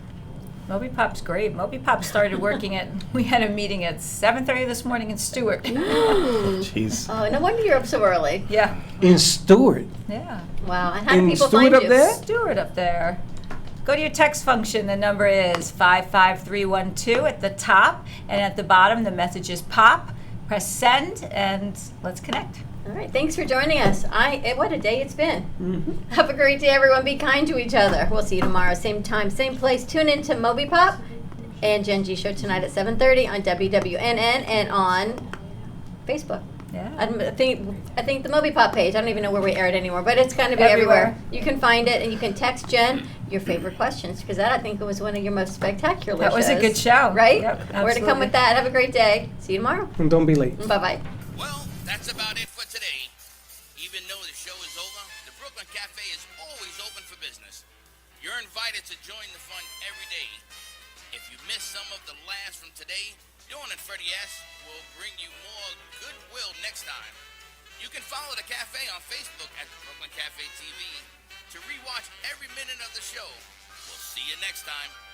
Speaker 21: Moby Pop's great. Moby Pop started working we had a meeting at 7:30 this morning in Stewart.
Speaker 19: Jeez.
Speaker 3: Oh, no wonder you're up so early.
Speaker 21: Yeah.
Speaker 2: In Stewart.
Speaker 21: Yeah.
Speaker 3: Wow. And how do
Speaker 2: In
Speaker 3: people
Speaker 2: Stewart
Speaker 3: find
Speaker 2: up
Speaker 3: you?
Speaker 2: there?
Speaker 21: Stewart up there. Go to your text function. The number is 55312 at the top, and at the bottom the message is POP. Press send, and let's connect.
Speaker 3: All right. Thanks for joining us. What a day it's been. Have a great day, everyone. Be kind to each other. We'll see you tomorrow, same time, same place. Tune in to Moby Pop and Gen G Show tonight at 7:30 on WWNN and on Facebook.
Speaker 21: Yeah.
Speaker 3: I think the Moby Pop page, I don't even know where we air it anymore, but it's going to be everywhere. You can find it, and you can text Jen your favorite questions, because that, I think, was one of your most spectacular
Speaker 21: That was a
Speaker 3: shows.
Speaker 21: good show.
Speaker 3: Right?
Speaker 21: Yep,
Speaker 3: Where to come
Speaker 21: absolutely.
Speaker 3: with that. Have a great day. See you tomorrow.
Speaker 2: And don't be late.
Speaker 3: Bye-bye.
Speaker 1: Well, that's about it for today. Even though the show is over, the Brooklyn Cafe is always open for business. You're invited chance to join the fun every day. If you missed some of the laughs from today, Dawn and Freddie S. will bring you more goodwill next time. You can follow the cafe on Facebook at the Brooklyn Cafe TV to rewatch every minute of the show. We'll see you next time.